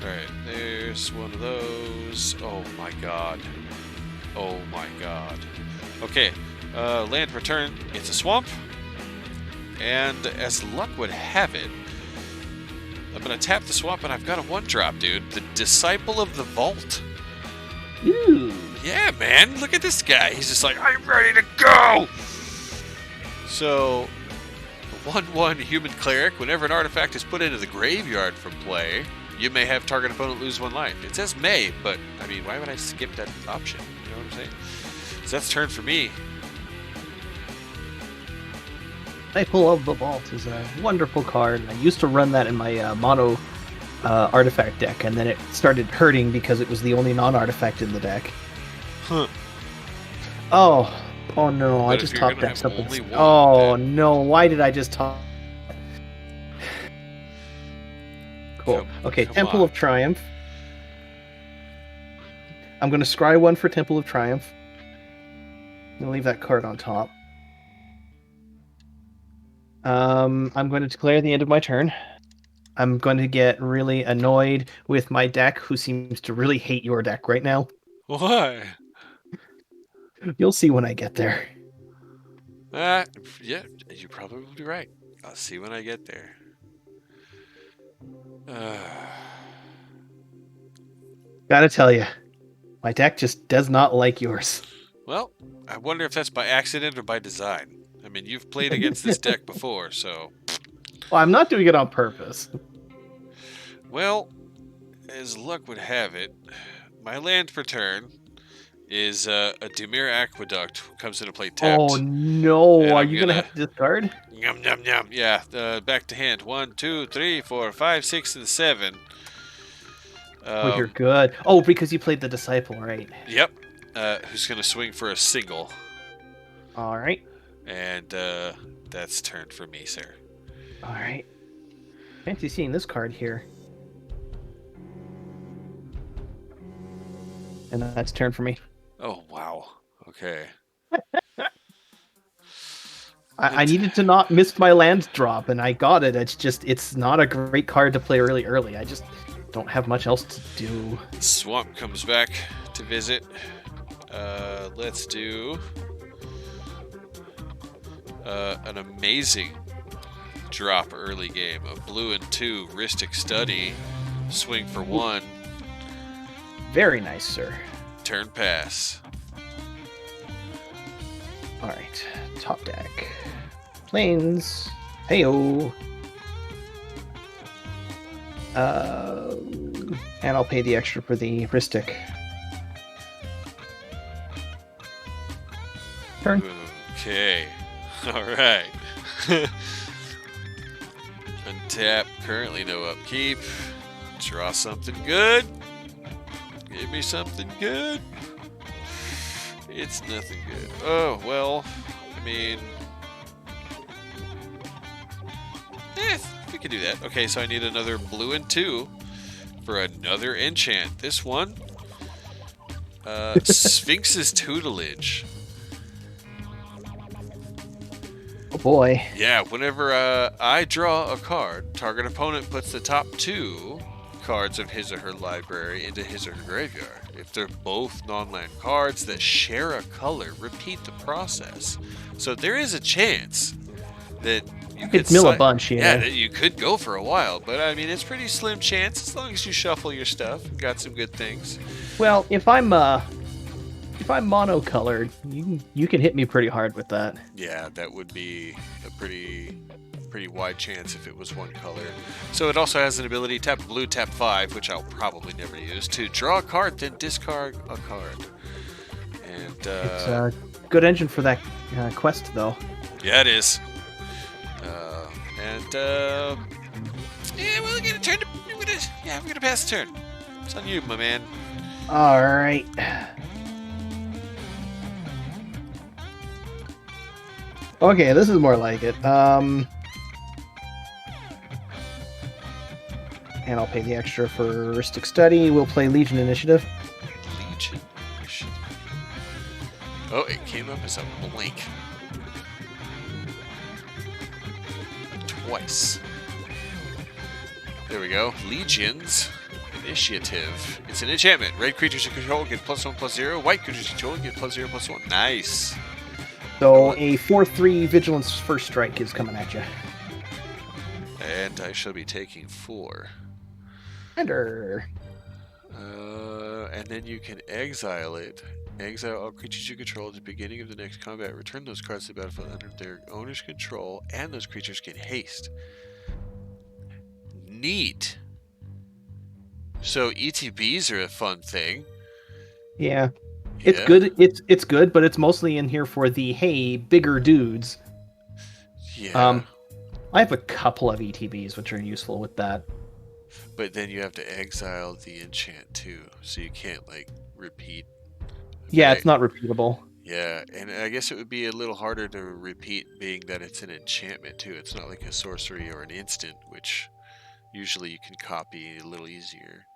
All right, there's one of those. Oh my god. Oh my god. Okay, land return. It's a swamp. And as luck would have it, I'm going to tap the swamp and I've got a 1-drop, dude. The Disciple of the Vault. Ooh. Yeah, man. Look at this guy. He's just like, I'm ready to go! So, 1/1 human cleric. Whenever an artifact is put into the graveyard from play, you may have target opponent lose 1 life. It says may, but, I mean, why would I skip that option? You know what I'm saying? So that's turn for me. Disciple of the Vault is a wonderful card. I used to run that in my mono artifact deck, and then it started hurting because it was the only non-artifact in the deck. Huh. Oh no! But I if just you're top gonna decked have something. only one, Oh then- no! Why did I just top? Cool. Okay, come Temple on. of Triumph. I'm going to scry 1 for Temple of Triumph. I'm going to leave that card on top. I'm going to declare the end of my turn. I'm going to get really annoyed with my deck, who seems to really hate your deck right now. Why? You'll see when I get there. Yeah, you're probably right. I'll see when I get there. Gotta tell you, my deck just does not like yours. Well, I wonder if that's by accident or by design. I mean, you've played against this deck before, so... Well, I'm not doing it on purpose. Well, as luck would have it, my land per turn is a Dimir Aqueduct who comes into play tapped. Oh no! And Are I'm you gonna gonna- have to discard? Yum, yum, yum. Yeah, back to hand. 1, 2, 3, 4, 5, 6, and 7. Oh, you're good. Oh, because you played the Disciple, right? Yep. Who's going to swing for a single. All right. And that's turn for me, sir. All right. Fancy seeing this card here. And that's turn for me. Oh, wow. Okay. I needed to not miss my land drop, and I got it. It's not a great card to play really early. I just don't have much else to do. Swamp comes back to visit. Let's do an amazing drop early game. A blue and 2, Rhystic Study, swing for 1, Very nice, sir. turn pass. All right. Top deck. Plains. Heyo. And I'll pay the extra for the Rhystic. Turn. Okay. All right. Untap. Currently no upkeep. Draw something good. Give me something good. It's nothing good. Oh, well, I mean... we could do that. Okay, so I need another blue and 2 for another enchant. This one, Sphinx's Tutelage. Oh boy. Yeah, whenever I draw a card, target opponent puts the top 2 cards of his or her library into his or her graveyard. If they're both non-land cards that share a color, repeat the process. So there is a chance that You It's mill a si- bunch, Yeah, yeah. you could go for a while, but I mean, it's pretty slim chance as long as you shuffle your stuff and got some good things. Well, if I'm monocolored, you can hit me pretty hard with that. Yeah, that would be a pretty wide chance if it was one color. So it also has an ability, tap blue, tap 5, which I'll probably never use, to draw a card, then discard a card. And It's a good engine for that quest, though. yeah, it is. Yeah, we're gonna turn. We're gonna pass the turn. It's on you, my man. All right. Okay, this is more like it. And I'll pay the extra for Ristic Study. We'll play Legion Initiative. Legion. Oh, it came up as a blank. Twice. There we go. Legions. Initiative. It's an enchantment. Red creatures you control get +1/+0. White creatures you control get +0/+1. Nice. So a 4/3 Vigilance First Strike is coming at you. And I shall be taking 4. Enter. And then you can exile it. Exile all creatures you control at the beginning of the next combat. Return those cards to the battlefield under their owner's control, and those creatures get haste. Neat. So ETBs are a fun thing. Yeah. It's Yeah. good. It's good, but it's mostly in here for the hey bigger dudes. Yeah. I have a couple of ETBs which are useful with that. But then you have to exile the enchant too, so you can't like repeat. Yeah, Right. it's not repeatable. Yeah, and I guess it would be a little harder to repeat, being that it's an enchantment too. It's not like a sorcery or an instant, which usually you can copy a little easier.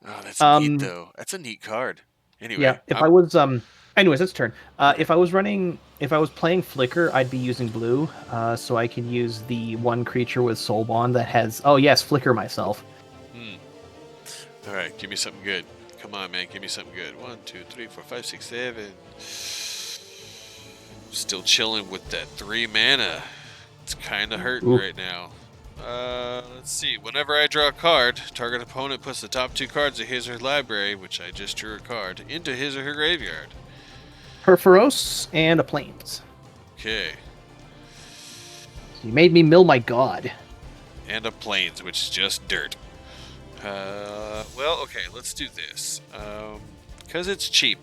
Oh, that's neat though. That's a neat card. Anyway, Yeah, if I was anyways, it's turn. If I was playing Flicker, I'd be using blue, so I can use the one creature with Soul Bond that has. Oh yes, Flicker myself. All right, give me something good. Come on, man, give me something good. 1, 2, 3, 4, 5, 6, 7. Still chilling with that 3 mana. It's kind of hurting right now. Let's see. Whenever I draw a card, target opponent puts the top 2 cards of his or her library, which I just drew a card, into his or her graveyard. Perforos and a Plains. Okay. You made me mill my god. And a plains, which is just dirt. Well, okay, let's do this. Because it's cheap.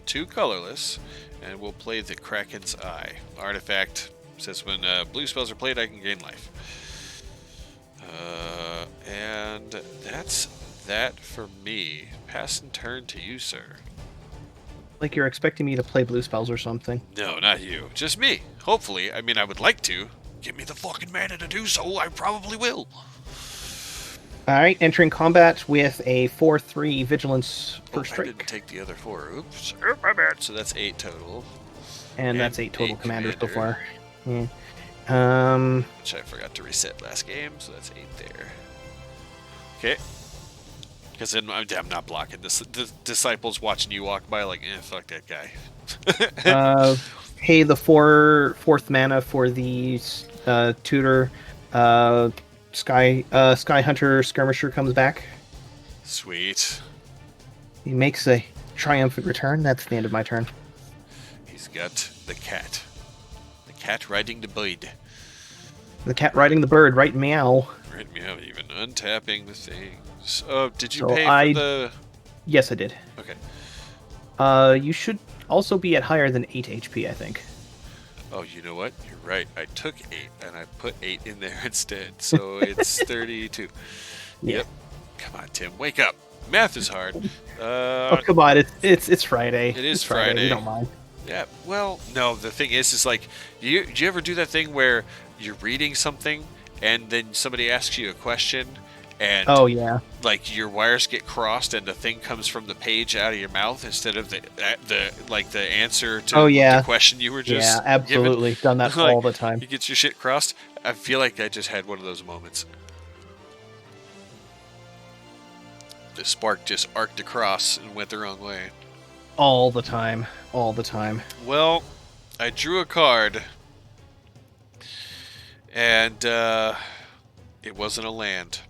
2 colorless, and we'll play the Kraken's Eye. Artifact says when blue spells are played, I can gain life. And that's that for me. Pass and turn to you, sir. Like you're expecting me to play blue spells or something. No, not you. Just me. Hopefully. I mean, I would like to. Give me the fucking mana to do so. I probably will. All right, entering combat with a 4/3 Vigilance First I didn't Strike, take the other 4. Oops. Oh, my bad. So that's 8 total. and that's 8 total 8 commanders so commander. far. Yeah. Which I forgot to reset last game, so that's 8 there. Okay. Because then I'm not blocking this. The disciples watching you walk by like, fuck that guy. Pay the 4/4 mana for the tutor. Sky Hunter Skirmisher comes back. Sweet. He makes a triumphant return. That's the end of my turn. He's got the cat. The cat riding the bird. The cat riding the bird, right? Meow. Right, meow, even untapping the things. Oh, did you So pay I- for the... Yes, I did. Okay. You should also be at higher than 8 HP, I think. Oh, you know what? You're right. I took 8, and I put 8 in there instead. So it's 32. Yeah. Yep. Come on, Tim. Wake up. Math is hard. Oh, come on. It's Friday. It is It's Friday. Friday. We don't mind. Yeah, well, no, the thing is like, do you ever do that thing where you're reading something and then somebody asks you a question and Oh, yeah. like your wires get crossed and the thing comes from the page out of your mouth instead of the answer to Oh, yeah. the question you were just Yeah, absolutely. Done that Like, all the time. You get your shit crossed. I feel like I just had one of those moments. The spark just arced across and went the wrong way. All the time. All the time. Well, I drew a card. And it wasn't a land.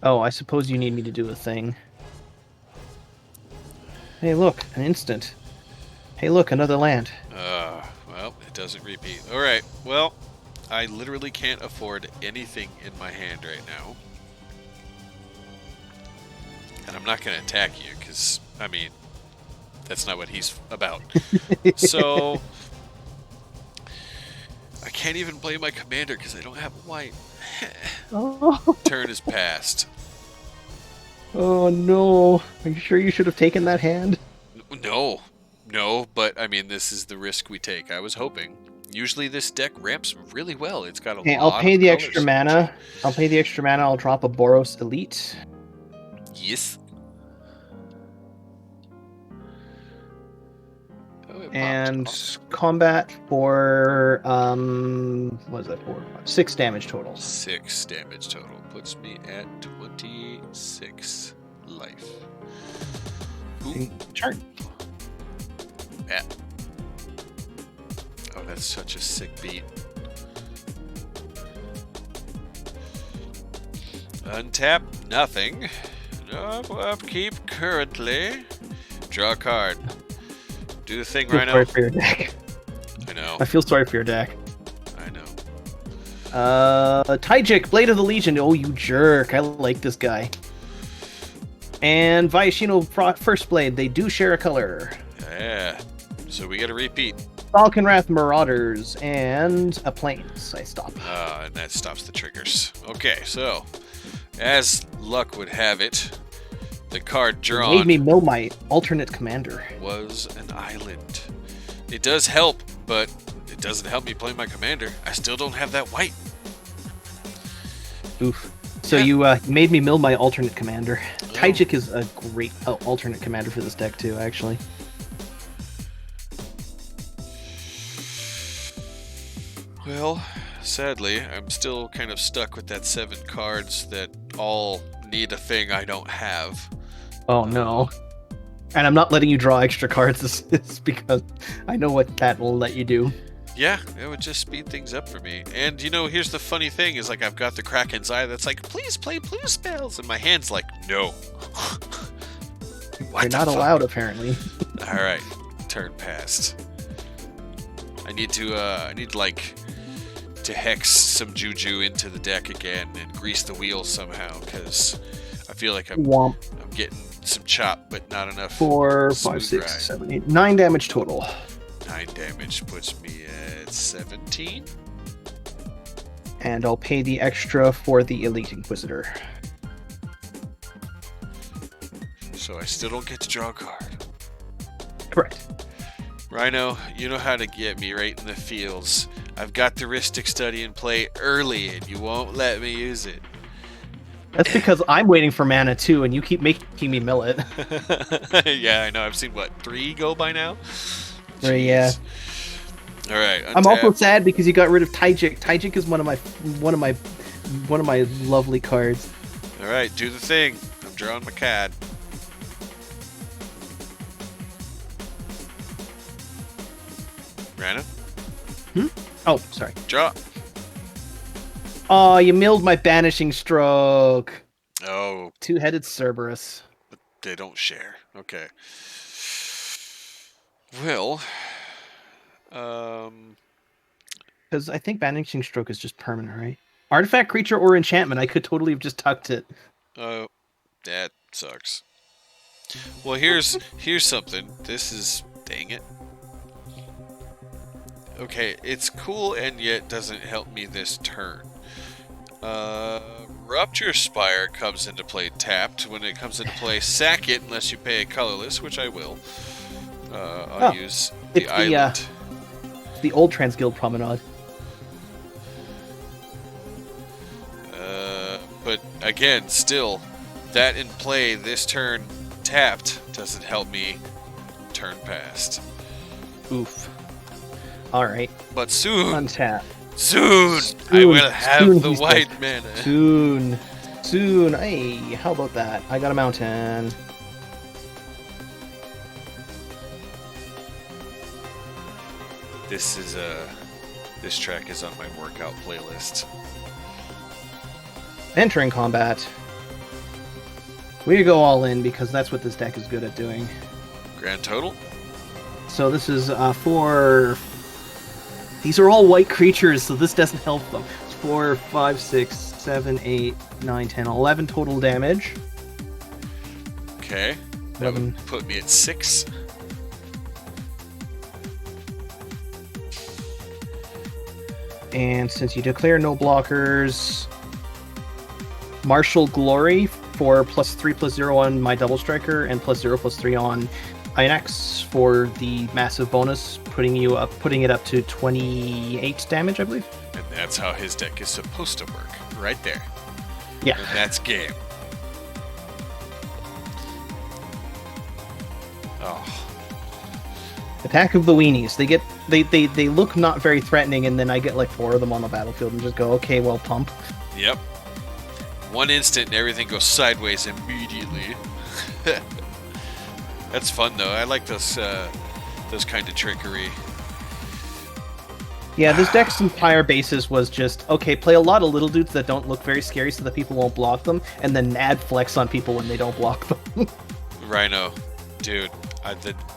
Oh, I suppose you need me to do a thing. Hey, look, an instant. Hey, look, another land. Well, it doesn't repeat. Alright, well, I literally can't afford anything in my hand right now. And I'm not going to attack you, because, I mean, that's not what he's about. So, I can't even play my commander because I don't have white. Oh. Turn is passed. Oh no. Are you sure you should have taken that hand? No, but I mean, this is the risk we take. I was hoping. Usually this deck ramps really well. It's got a Okay, lot I'll pay of the colors. extra mana. I'll pay the extra mana. I'll drop a Boros Elite. Yes. Oh, it popped. And Awesome. combat for what is that for? 6 damage total. 6 damage total. Puts me at 26 life. Ooh. Turn. Yeah. Oh, that's such a sick beat. Untap, nothing. No upkeep currently. Draw a card. Do the thing, I feel Rhino. sorry for your deck. I know. I feel sorry for your deck. I know. Taijik, Blade of the Legion. Oh, you jerk. I like this guy. And Viashino, First Blade. They do share a color. Yeah. So we get a repeat. Falconwrath Marauders and a Plains. I stop. And that stops the triggers. Okay, so as luck would have it, the card drawn Made me mill my alternate commander. was an island. It does help, but it doesn't help me play my commander. I still don't have that white. Oof. So Yeah. you made me mill my alternate commander. Oh. Taijik is a great alternate commander for this deck too, actually. Well, sadly, I'm still kind of stuck with that 7 cards that all need a thing I don't have. Oh no. And I'm not letting you draw extra cards this is because I know what that will let you do. Yeah, it would just speed things up for me. And, you know, here's the funny thing is, like, I've got the Kraken's Eye that's like, please play blue spells. And my hand's like, no. What You're the not fuck? allowed, apparently. Alright, turn passed. I need to, like, to hex some Juju into the deck again and grease the wheels somehow, because I feel like I'm Womp. getting some chop, but not enough. 4, smooth 5, 6, ride. 7, 8, 9 damage total. 9 damage puts me at 17. And I'll pay the extra for the Elite Inquisitor. So I still don't get to draw a card. Correct. Rhino, you know how to get me right in the fields. I've got the Rhystic Study in play early, and you won't let me use it. That's because I'm waiting for mana too, and you keep making me mill it. Yeah, I know. I've seen, what, 3 go by now? Yeah. All right. I'm also untap. sad because you got rid of Taijik. Taijik is one of my lovely cards. All right, do the thing. I'm drawing my CAD. Rhino, Oh, sorry. draw. Oh, you milled my Banishing Stroke. Oh, Two-headed Cerberus. they don't share. Okay. Well, Because I think Banishing Stroke is just permanent, right? Artifact, creature, or enchantment. I could totally have just tucked it. oh, that sucks. Well, here's something. This is, dang it. Okay, it's cool and yet doesn't help me this turn. Rupture Spire comes into play tapped. When it comes into play, sack it unless you pay a colorless, which I will. I'll use the it's island. The old Transguild Promenade. But again, still, that in play this turn tapped doesn't help me turn past. Oof. Alright. But soon, Untap. soon, I Soon, will have soon, the he white said. mana. Soon. Soon. Hey, how about that? I got a mountain. This is This track is on my workout playlist. Entering combat. We go all in because that's what this deck is good at doing. Grand total? So this is for... These are all white creatures, so this doesn't help them. It's 4, 5, 6, 7, 8, 9, 10, 11 total damage. Okay. That would put me at 6. And since you declare no blockers, Martial Glory for +3/+0 on my Double Striker and +0/+3 on Inox for the massive bonus, putting it up to 28 damage, I believe. And that's how his deck is supposed to work, right there. Yeah. And that's game. Oh. Attack of the Weenies. They look not very threatening, and then I get like 4 of them on the battlefield and just go, okay, well, pump. Yep. One instant and everything goes sideways immediately. That's fun though. I like those kind of trickery. Yeah, this deck's entire basis was just, okay, play a lot of little dudes that don't look very scary so that people won't block them, and then add flex on people when they don't block them. Rhino. Dude.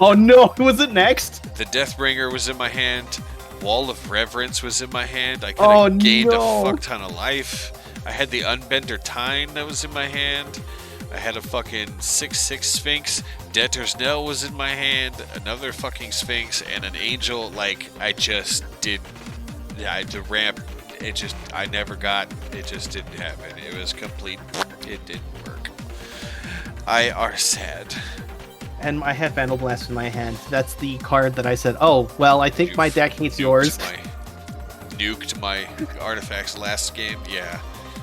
Oh no, was it next? The Deathbringer was in my hand. Wall of Reverence was in my hand. I could have gained a fuck ton of life. I had the Unbender Tine that was in my hand. I had a fucking 6/6 Sphinx. Debtor's Knell was in my hand. Another fucking Sphinx and an Angel. Like, I just did... the ramp, I never got... It just didn't happen. It was complete... It didn't work. I are sad. And I had Vandal Blast in my hand. That's the card that I said, oh, well, I think my deck hates yours. Nuked my artifacts last game. Yeah.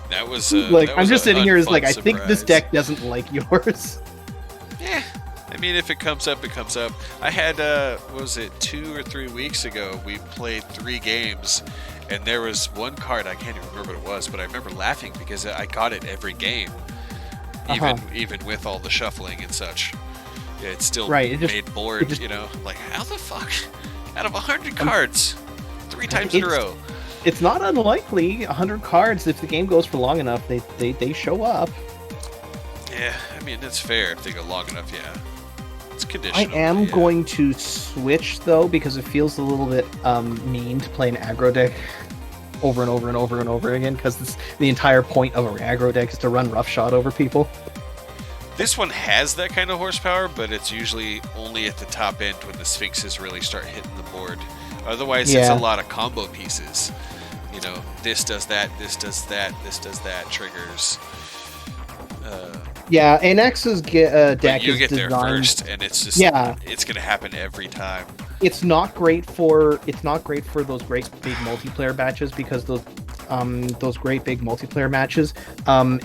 That was like, that I'm was just sitting here as like, I think this surprise. deck doesn't like yours. Yeah. I mean, if it comes up, it comes up. I had, what was it, 2 or 3 weeks ago, we played 3 games, and there was one card, I can't even remember what it was, but I remember laughing because I got it every game. Even with all the shuffling and such. It still made board, you know, like, how the fuck? Out of 100 cards, 3 times in a row. It's not unlikely. 100 cards, if the game goes for long enough, they show up. Yeah, I mean, it's fair if they go long enough, yeah. It's conditional. I am going to switch, though, because it feels a little bit mean to play an aggro deck over and over and over and over again, because the entire point of an aggro deck is to run roughshod over people. This one has that kind of horsepower, but it's usually only at the top end when the Sphinxes really start hitting the board. Otherwise, it's a lot of combo pieces. You know, this does that, this does that, this does that, triggers. Yeah, Anax's deck you is get there designed... first, and it's just it's gonna happen every time. It's not great for those great big multiplayer matches, because those great big multiplayer matches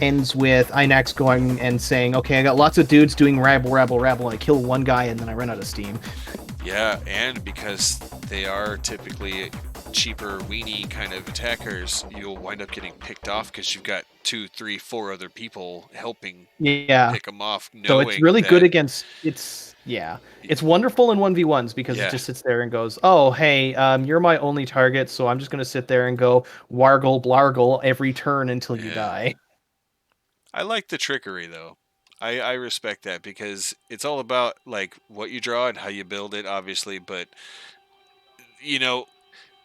ends with Inax going and saying, okay, I got lots of dudes doing rabble, rabble, rabble, I kill one guy and then I run out of steam. Yeah, and because they are typically cheaper weenie kind of attackers, you'll wind up getting picked off because you've got 2, 3, 4 other people helping pick them off. So it's really good against... It's wonderful in 1v1s because it just sits there and goes, oh, hey, you're my only target, so I'm just going to sit there and go wargle, blargle every turn until you die. I like the trickery, though. I respect that because it's all about like what you draw and how you build it, obviously, but you know,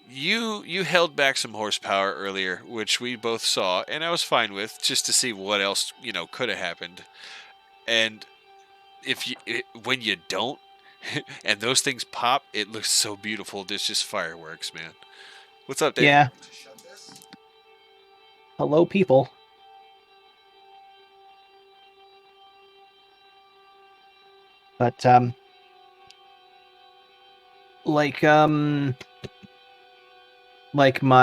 you held back some horsepower earlier, which we both saw, and I was fine with, just to see what else, you know, could have happened. And when you don't, and those things pop, it looks so beautiful. There's just fireworks, man. What's up, Dave? Yeah. Hello, people. But like my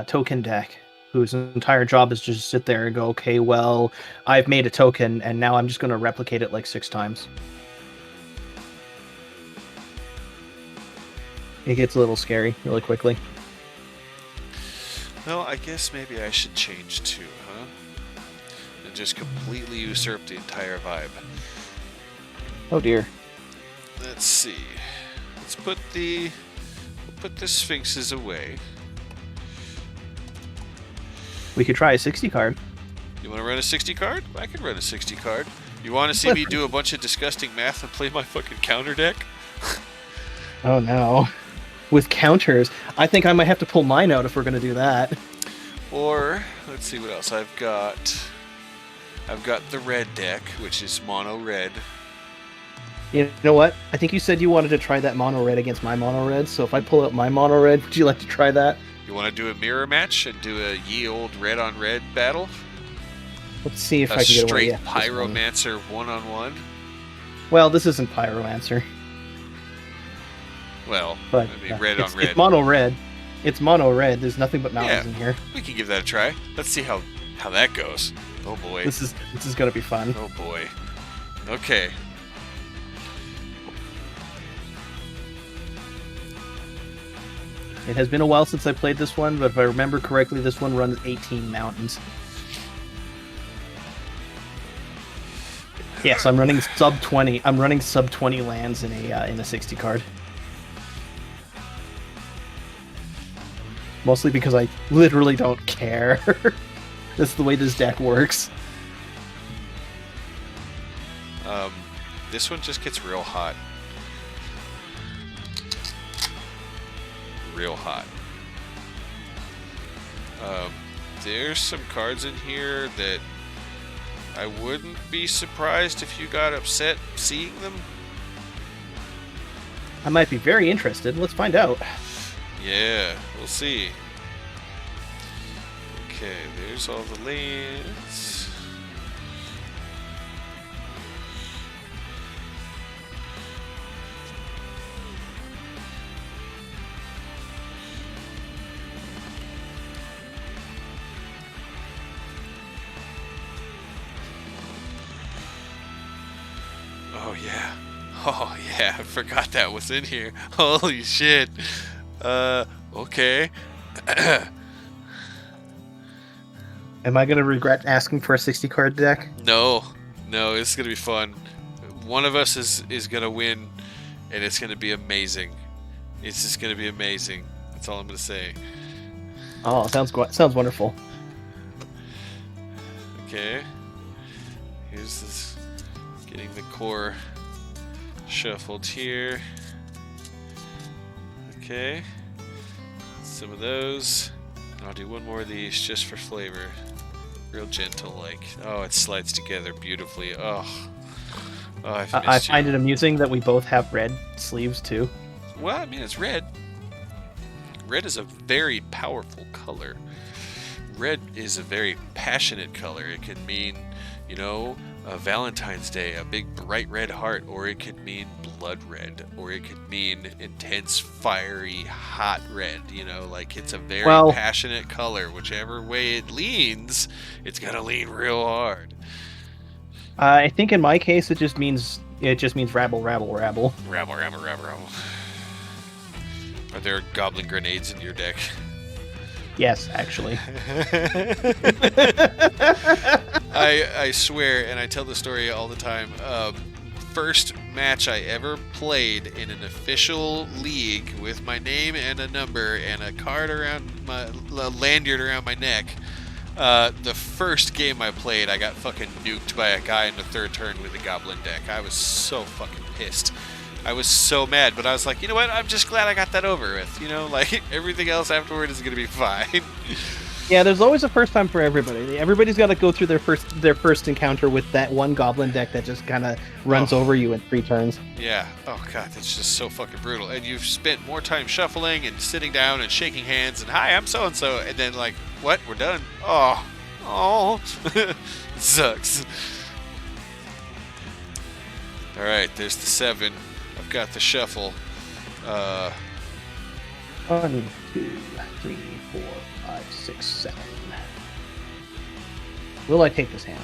token deck, whose entire job is just sit there and go, okay, well, I've made a token, and now I'm just going to replicate it like 6 times. It gets a little scary really quickly. Well, I guess maybe I should change too, huh? And just completely usurp the entire vibe. Oh dear. Let's see. Let's put the We'll put the Sphinxes away. We could try a 60 card. You want to run a 60 card? I can run a 60 card. You want to see me do a bunch of disgusting math and play my fucking counter deck? Oh no. With counters. I think I might have to pull mine out if we're going to do that. Or, let's see what else I've got. I've got the red deck, which is mono red. You know what? I think you said you wanted to try that mono red against my mono red, so if I pull out my mono red, would you like to try that? You want to do a mirror match and do a ye old red on red battle? Let's see if A I can get away. straight Yeah, this one. Pyromancer one-on-one? Well, this isn't Pyromancer, Well, but I mean, red on red. It's mono red. It's mono red. There's nothing but mountains Yeah. in here. We can give that a try. Let's see how that goes. Oh boy. This is gonna be fun. Oh boy. Okay. It has been a while since I played this one, but if I remember correctly, this one runs 18 mountains. Yes, I'm running sub 20. I'm running sub 20 lands in a 60 card. Mostly because I literally don't care. That's the way this deck works. This one just gets real hot. Real hot. There's some cards in here that I wouldn't be surprised if you got upset seeing them. I might be very interested. Let's find out. Yeah, we'll see. Okay, there's all the lands. Oh yeah. Oh yeah, I forgot that was in here. Holy shit. Okay. Am I going to regret asking for a 60 card deck? No, it's gonna be fun. One of us is gonna win, and it's gonna be amazing. It's just gonna be amazing. That's all I'm gonna say. Oh, sounds wonderful. Okay. Here's this. Getting the core shuffled here. Okay. Some of those. I'll do one more of these just for flavor. Real gentle, like. Oh, it slides together beautifully. Oh, I've missed I you. find it amusing that we both have red sleeves too. Well, I mean, it's red. Red is a very powerful color. Red is a very passionate color. It can mean, you know, a Valentine's Day, a big bright red heart, or it could mean blood red, or it could mean intense, fiery, hot red. You know, like it's a very passionate color. Whichever way it leans, it's gonna lean real hard. I think in my case, it just means rabble, rabble, rabble. Rabble, rabble, rabble, rabble. Are there goblin grenades in your deck? Yes, actually. I swear, and I tell the story all the time. First match I ever played in an official league with my name and a number and a card around my lanyard around my neck. The first game I played, I got fucking nuked by a guy in the third turn with a goblin deck. I was so fucking pissed. I was so mad, but I was like, you know what? I'm just glad I got that over with. You know, like everything else afterward is gonna be fine. Yeah, there's always a first time for everybody. Everybody's got to go through their first encounter with that one goblin deck that just kind of runs over you in 3 turns. Yeah. Oh god, that's just so fucking brutal. And you've spent more time shuffling and sitting down and shaking hands and hi, I'm so and so, and then like, what? We're done. Oh, it sucks. All right, there's the 7. I've got the shuffle. 1, 2, 3, 4, 5, 6, 7. Will I take this hand?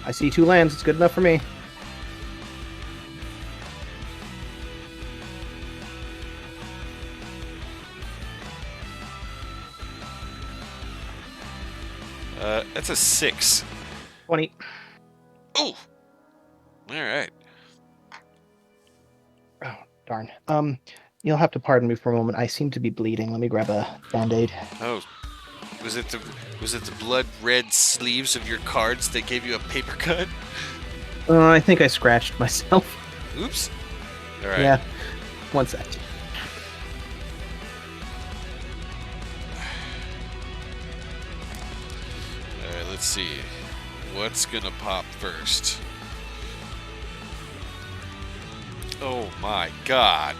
I see 2 lands. It's good enough for me. That's a 6. 20. Oh. All right. Oh, Darn. You'll have to pardon me for a moment. I seem to be bleeding. Let me grab a band-aid. Oh, was it the blood red sleeves of your cards that gave you a paper cut? I think I scratched myself. Oops. All right. Yeah. One sec. All right. Let's see. What's gonna pop first? Oh my God.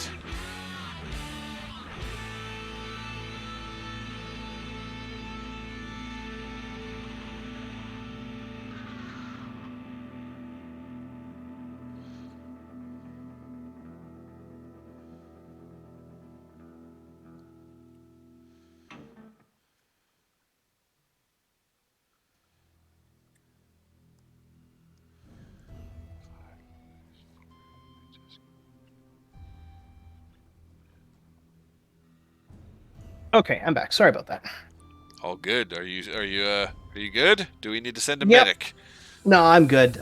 Okay, I'm back. Sorry about that. All good. Are you good? Do we need to send a Yep. medic? No, I'm good.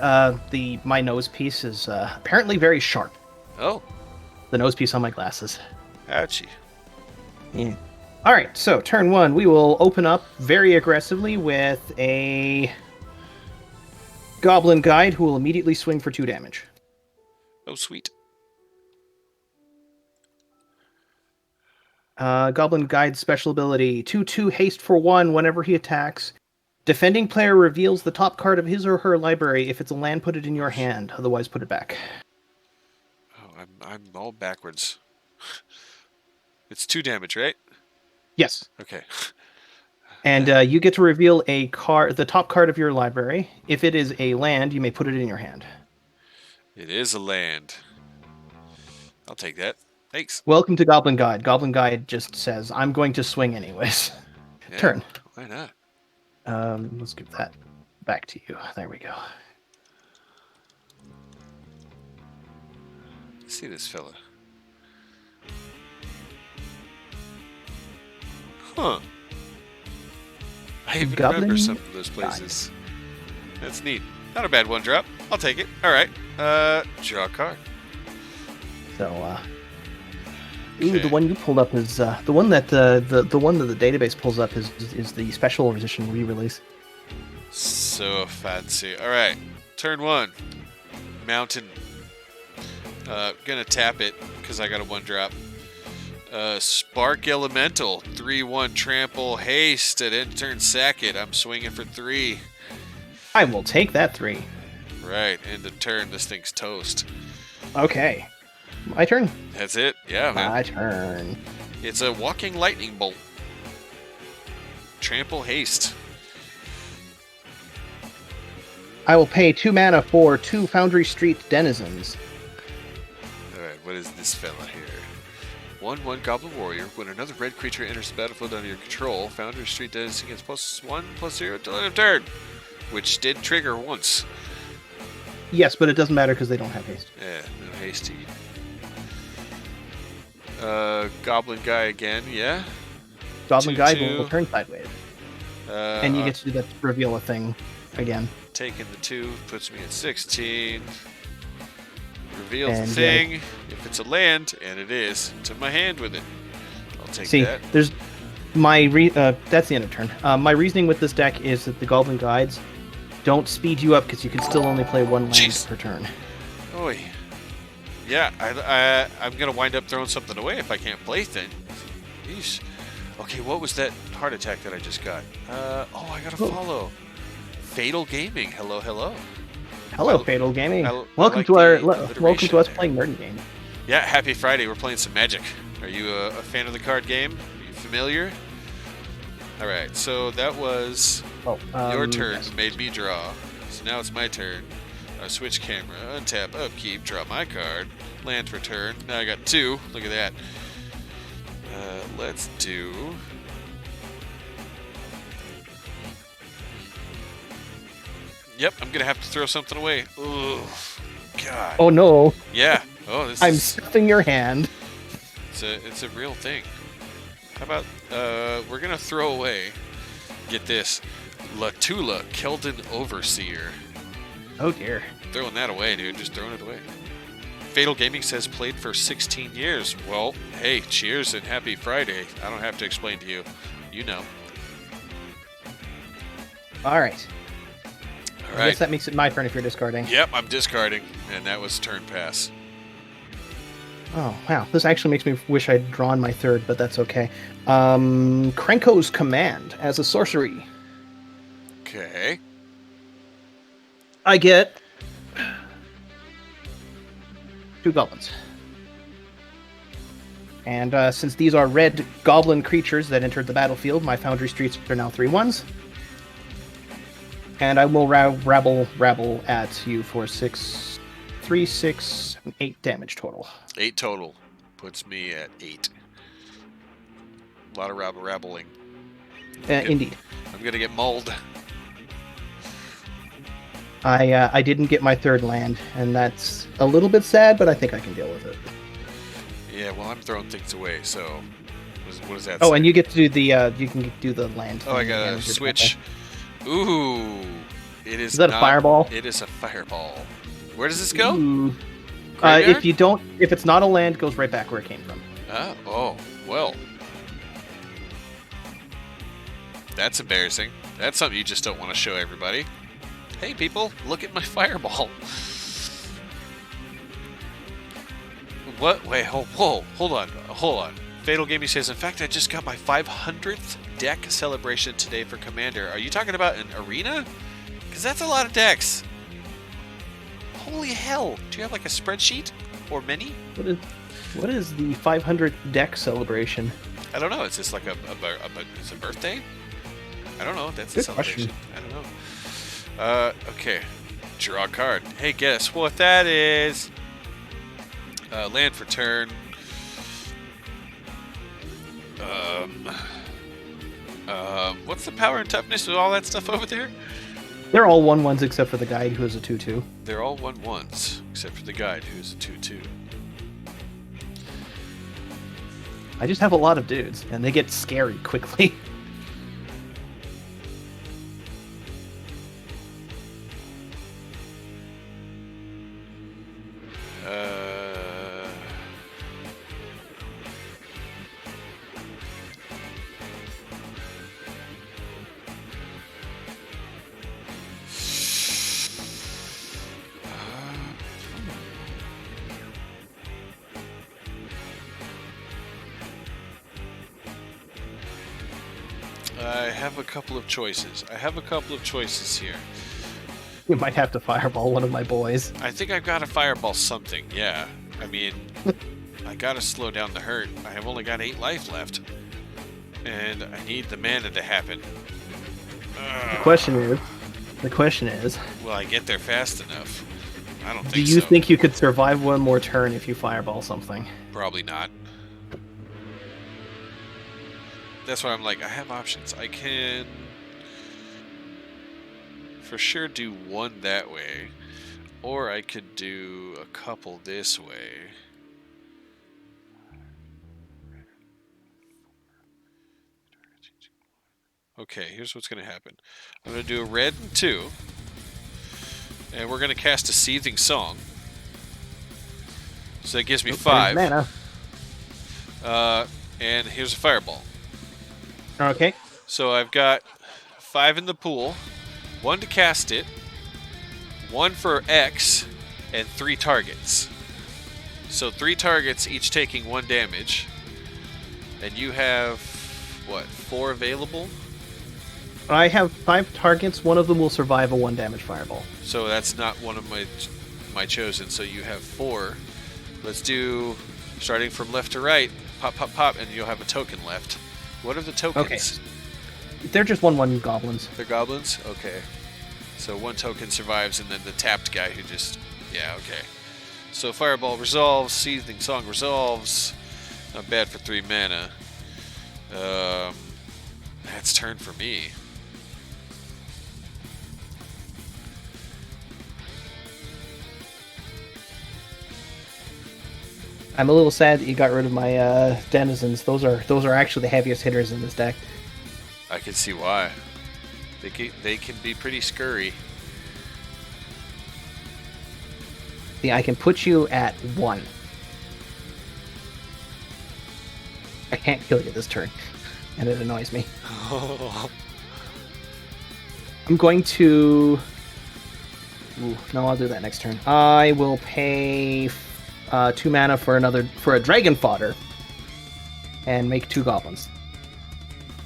My nose piece is apparently very sharp. Oh, The nose piece on my glasses. ouchie. Yeah. All right, so turn one, we will open up very aggressively with a Goblin Guide who will immediately swing for 2 damage. Oh, sweet. Goblin Guide special ability 2/2 haste for 1 whenever he attacks. Defending player reveals the top card of his or her library. If it's a land, put it in your hand. Otherwise, put it back. Oh, I'm all backwards. It's 2 damage, right? Yes. Okay. And you get to reveal a card, the top card of your library. If it is a land, you may put it in your hand. It is a land. I'll take that. Thanks. Welcome to Goblin Guide. Goblin Guide just says, I'm going to swing anyways. Yeah, Turn. Why not? Let's give that back to you. There we go. Let's see this fella. Huh. I even remember Goblin some of those places. That's neat. Not a bad 1-drop. I'll take it. All right. Draw a card. So, ooh, Okay. the one you pulled up is the one that the one that the database pulls up is the special edition re-release. So fancy. All right. Turn 1. Mountain. Gonna tap it because I got a 1-drop. Spark Elemental. 3/1 trample haste at end turn sack it. I'm swinging for 3. I will take that 3. Right. End of turn. This thing's toast. Okay, my turn. That's it. Yeah, man. My turn. It's a walking lightning bolt. Trample haste. I will pay 2 mana for 2 Foundry Street denizens. Alright, what is this fella here? 1/1 Goblin Warrior. When another red creature enters the battlefield under your control, Foundry Street denizen gets +1/+0 until end of turn. Which did trigger once. Yes, but it doesn't matter because they don't have haste. Yeah, no hasty. Goblin guy again, yeah? Goblin Guide 2/2. will turn sideways, and you get to do that to reveal a thing again. Taking the 2 puts me at 16. Reveals And, the thing. If it's a land, and it is, to my hand with it. I'll take See, that. there's that's the end of turn. My reasoning with this deck is that the Goblin Guides don't speed you up because you can still only play 1 land Jeez. per turn. Oi. Yeah, I'm gonna wind up throwing something away if I can't play things. Yeesh. Okay, what was that heart attack that I just got? I got a Oh. follow. Fatal Gaming. Hello, hello. Hello, I- Fatal Gaming. I Welcome like to our the welcome to alliteration us there. playing Nerdy Game. Yeah, happy Friday. We're playing some Magic. Are you a fan of the card game? Are you familiar? All right, so that was Oh, your turn. yes. Made me draw. So now it's my turn. I switch camera, untap, upkeep, draw my card, land for turn. Now I got 2. Look at that. Let's do. Yep, I'm gonna have to throw something away. Ugh, God. Oh no, Yeah. Oh, this I'm is. stuffing your hand. It's a real thing. How about we're gonna throw away. Get this, Latula Keldon Overseer. Oh dear. Throwing that away, dude. Just throwing it away. Fatal Gaming says played for 16 years. Well, hey, cheers and happy Friday. I don't have to explain to you. You know. All right. All I right. guess that makes it my turn if you're discarding. Yep, I'm discarding, and that was turn pass. Oh, wow. This actually makes me wish I'd drawn my third, but that's okay. Krenko's Command as a sorcery. Okay. I get 2 goblins. And since these are red goblin creatures that entered the battlefield, my Foundry Streets are now 3/1s. And I will rabble at you for 3, 6, 8 damage total. 8 total. Puts me at 8. A lot of rabbling. Indeed. I'm going to get mauled. I didn't get my third land, and that's a little bit sad, but I think I can deal with it. Yeah, well, I'm throwing things away, so... What does that Oh, say? and you get to do the, you can do the land. Oh, I thing got again to with your switch. Ooh. It is Is that a fireball? It is a fireball. Where does this go? Ooh. Graveyard? If it's not a land, it goes right back where it came from. Oh, well. That's embarrassing. That's something you just don't want to show everybody. Hey, people, look at my fireball. What? Wait, hold on. Fatal Gaming says, in fact, I just got my 500th deck celebration today for Commander. Are you talking about an arena? Because that's a lot of decks. Holy hell. Do you have like a spreadsheet? Or many? What is the 500th deck celebration? I don't know. Is this like it's a birthday? I don't know. That's a Good celebration. question. I don't know. Okay. Draw a card. Hey, guess what that is? Land for turn. What's the power and toughness of all that stuff over there? They're all 1/1s except for the guide, who is a 2/2. They're all 1/1s, except for the guide, who's a 2/2. I just have a lot of dudes, and they get scary quickly. I have a couple of choices. Here. You might have to fireball one of my boys. I think I've got to fireball something, yeah. I mean, I gotta slow down the hurt. I have only got 8 life left. And I need the mana to happen. The question is, Will I get there fast enough? I don't think do you so. think you could survive one more turn if you fireball something? Probably not. That's why I'm like, I have options. I can for sure do one that way, or I could do a couple this way. Okay, here's what's going to happen. I'm going to do a red and 2, and we're going to cast a Seething Song. So that gives me 5. Mana. And here's a fireball. Okay. So I've got 5 in the pool, 1 to cast it, 1 for X, and 3 targets. So 3 targets, each taking 1 damage. And you have, what, 4 available? I have 5 targets. One of them will survive a 1 damage fireball. So that's not one of my chosen. So you have 4. Let's do, starting from left to right, pop, pop, pop, and you'll have a token left. What are the tokens? Okay. They're just 1/1 goblins. They're goblins? Okay. So 1 token survives, and then the tapped guy who just... Yeah, okay. So Fireball resolves, Seething Song resolves. Not bad for 3 mana. That's turn for me. I'm a little sad that you got rid of my denizens. Those are actually the heaviest hitters in this deck. I can see why. They can be pretty scurry. See, I can put you at 1. I can't kill you this turn, and it annoys me. I'm going to... Ooh, no, I'll do that next turn. I will pay 2 mana for a dragon fodder, and make 2 goblins.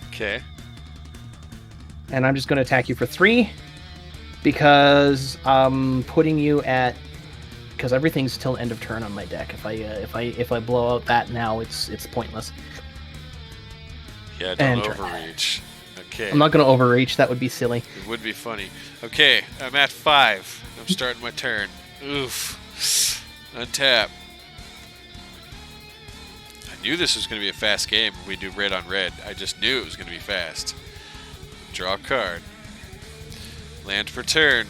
Okay. And I'm just going to attack you for 3, because I'm putting you at... Because everything's till end of turn on my deck. If I blow out that now, it's pointless. Yeah, don't overreach. Okay. I'm not going to overreach. That would be silly. It would be funny. Okay, I'm at 5. I'm starting my turn. Oof. Untap. I knew this was going to be a fast game when we do red on red. I just knew it was going to be fast. Draw a card. Land per turn.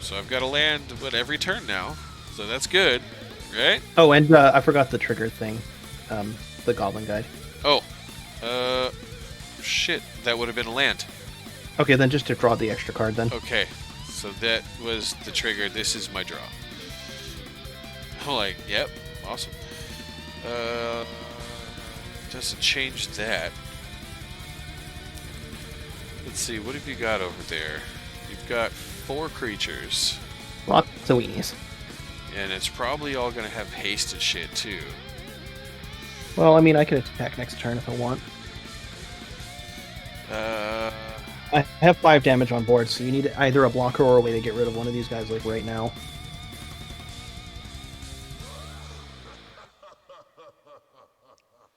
So I've got to land, every turn now. So that's good, right? Oh, and I forgot the trigger thing. The Goblin Guide. Oh. Shit. That would have been a land. Okay, then just to draw the extra card then. Okay. So that was the trigger. This is my draw. I'm like, yep. Awesome. Doesn't change that. Let's see, what have you got over there? You've got 4 creatures. Lots of weenies. And it's probably all going to have haste and shit, too. Well, I mean, I could attack next turn if I want. I have 5 damage on board, so you need either a blocker or a way to get rid of one of these guys, like, right now.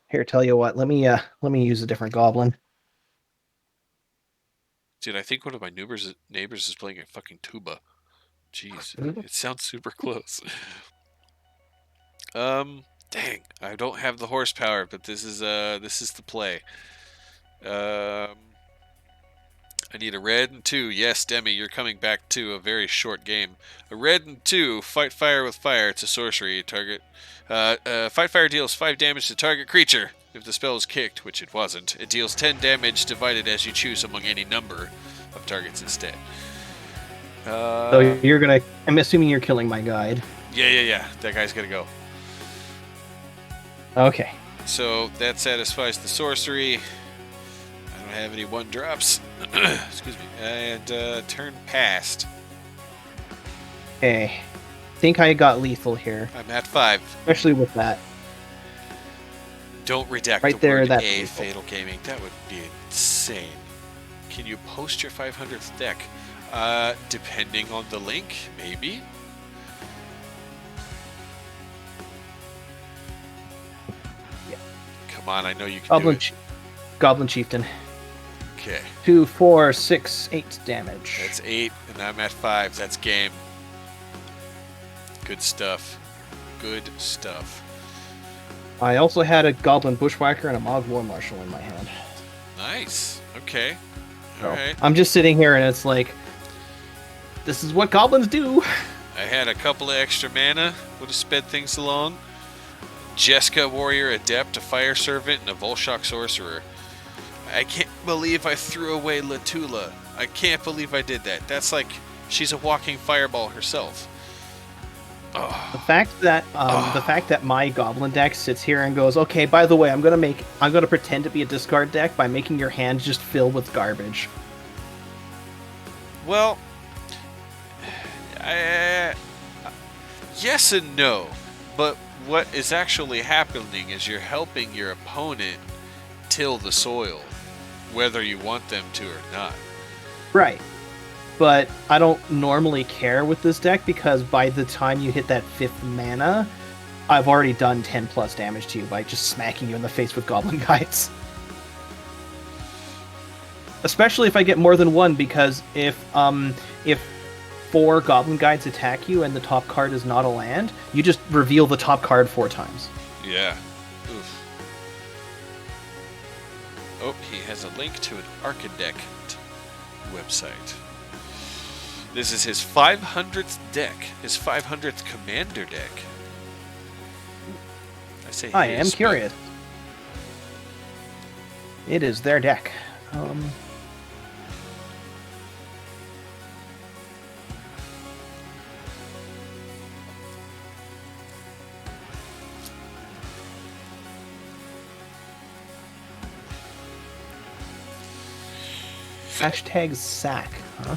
Here, tell you what, let me use a different goblin. Dude, I think one of my neighbors is playing a fucking tuba. Jeez, it sounds super close. Dang, I don't have the horsepower, but this is the play. I need a red and 2. Yes, Demi, you're coming back to a very short game. A red and 2. Fight fire with fire. It's a sorcery. Target. Fight fire deals 5 damage to target creature. If the spell is kicked, which it wasn't, it deals 10 damage divided as you choose among any number of targets instead. So you're gonna... I'm assuming you're killing my guide. Yeah. That guy's gonna go. Okay. So that satisfies the sorcery. I don't have any 1-drops. Excuse me. And turn passed. Okay. Think I got lethal here. I'm at 5. Especially with that. Don't redact right the there, word that's A, lethal. Fatal Gaming. That would be insane. Can you post your 500th deck? Depending on the link, maybe? Yeah. Come on, I know you can do it. Goblin Chieftain. Okay. 2, 4, 6, 8 damage. That's 8, and I'm at 5. That's game. Good stuff. Good stuff. I also had a Goblin Bushwhacker and a Mog War Marshal in my hand. Nice. Okay. So, Alright. I'm just sitting here and it's like, this is what goblins do. I had a couple of extra mana. Would have sped things along. Jeska Warrior Adept, a Fire Servant, and a Volshock Sorcerer. I can't believe I threw away Latula. I can't believe I did that. That's like, she's a walking fireball herself. Oh. The fact that my goblin deck sits here and goes, okay, by the way, I'm gonna pretend to be a discard deck by making your hand just fill with garbage. Well, yes and no, but what is actually happening is you're helping your opponent till the soil, whether you want them to or not. Right. But I don't normally care with this deck because by the time you hit that 5th mana, I've already done 10 plus damage to you by just smacking you in the face with Goblin Guides. Especially if I get more than one, because if 4 Goblin Guides attack you and the top card is not a land, you just reveal the top card 4 times. Yeah. Oof. Oh, he has a link to an Archidect website. This is his 500th deck, his 500th commander deck. I am curious. It is their deck. Hashtag sack, huh?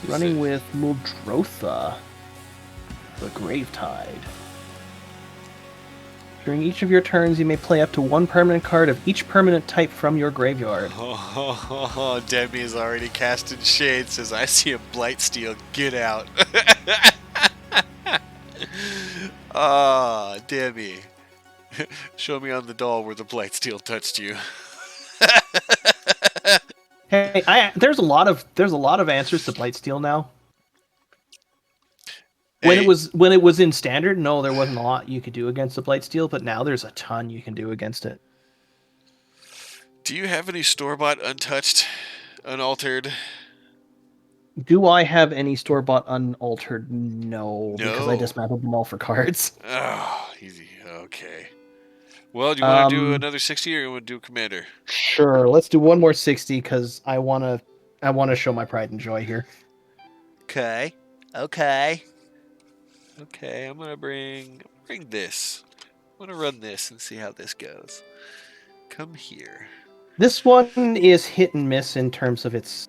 Running with Muldrotha, the Gravetide. During each of your turns, you may play up to one permanent card of each permanent type from your graveyard. Oh, Demi is already casting shade. Says, "I see a Blightsteel. Get out." Ah, Demi. Show me on the doll where the Blightsteel touched you. Hey, there's a lot of answers to Blightsteel now. When Hey, it was in standard, no, there wasn't a lot you could do against the Blightsteel, but now there's a ton you can do against it. do you have any store-bought untouched, unaltered? Do I have any store-bought unaltered? No, because I No. dismantled them all for cards. Oh, easy. Okay. Well, do you want to do Um, another 60 or you want to do Commander? Sure, let's do one more 60 because I wanna show my pride and joy here. Okay. Okay, I'm gonna bring this. I'm gonna run this and see how this goes. Come here. This one is hit and miss in terms of its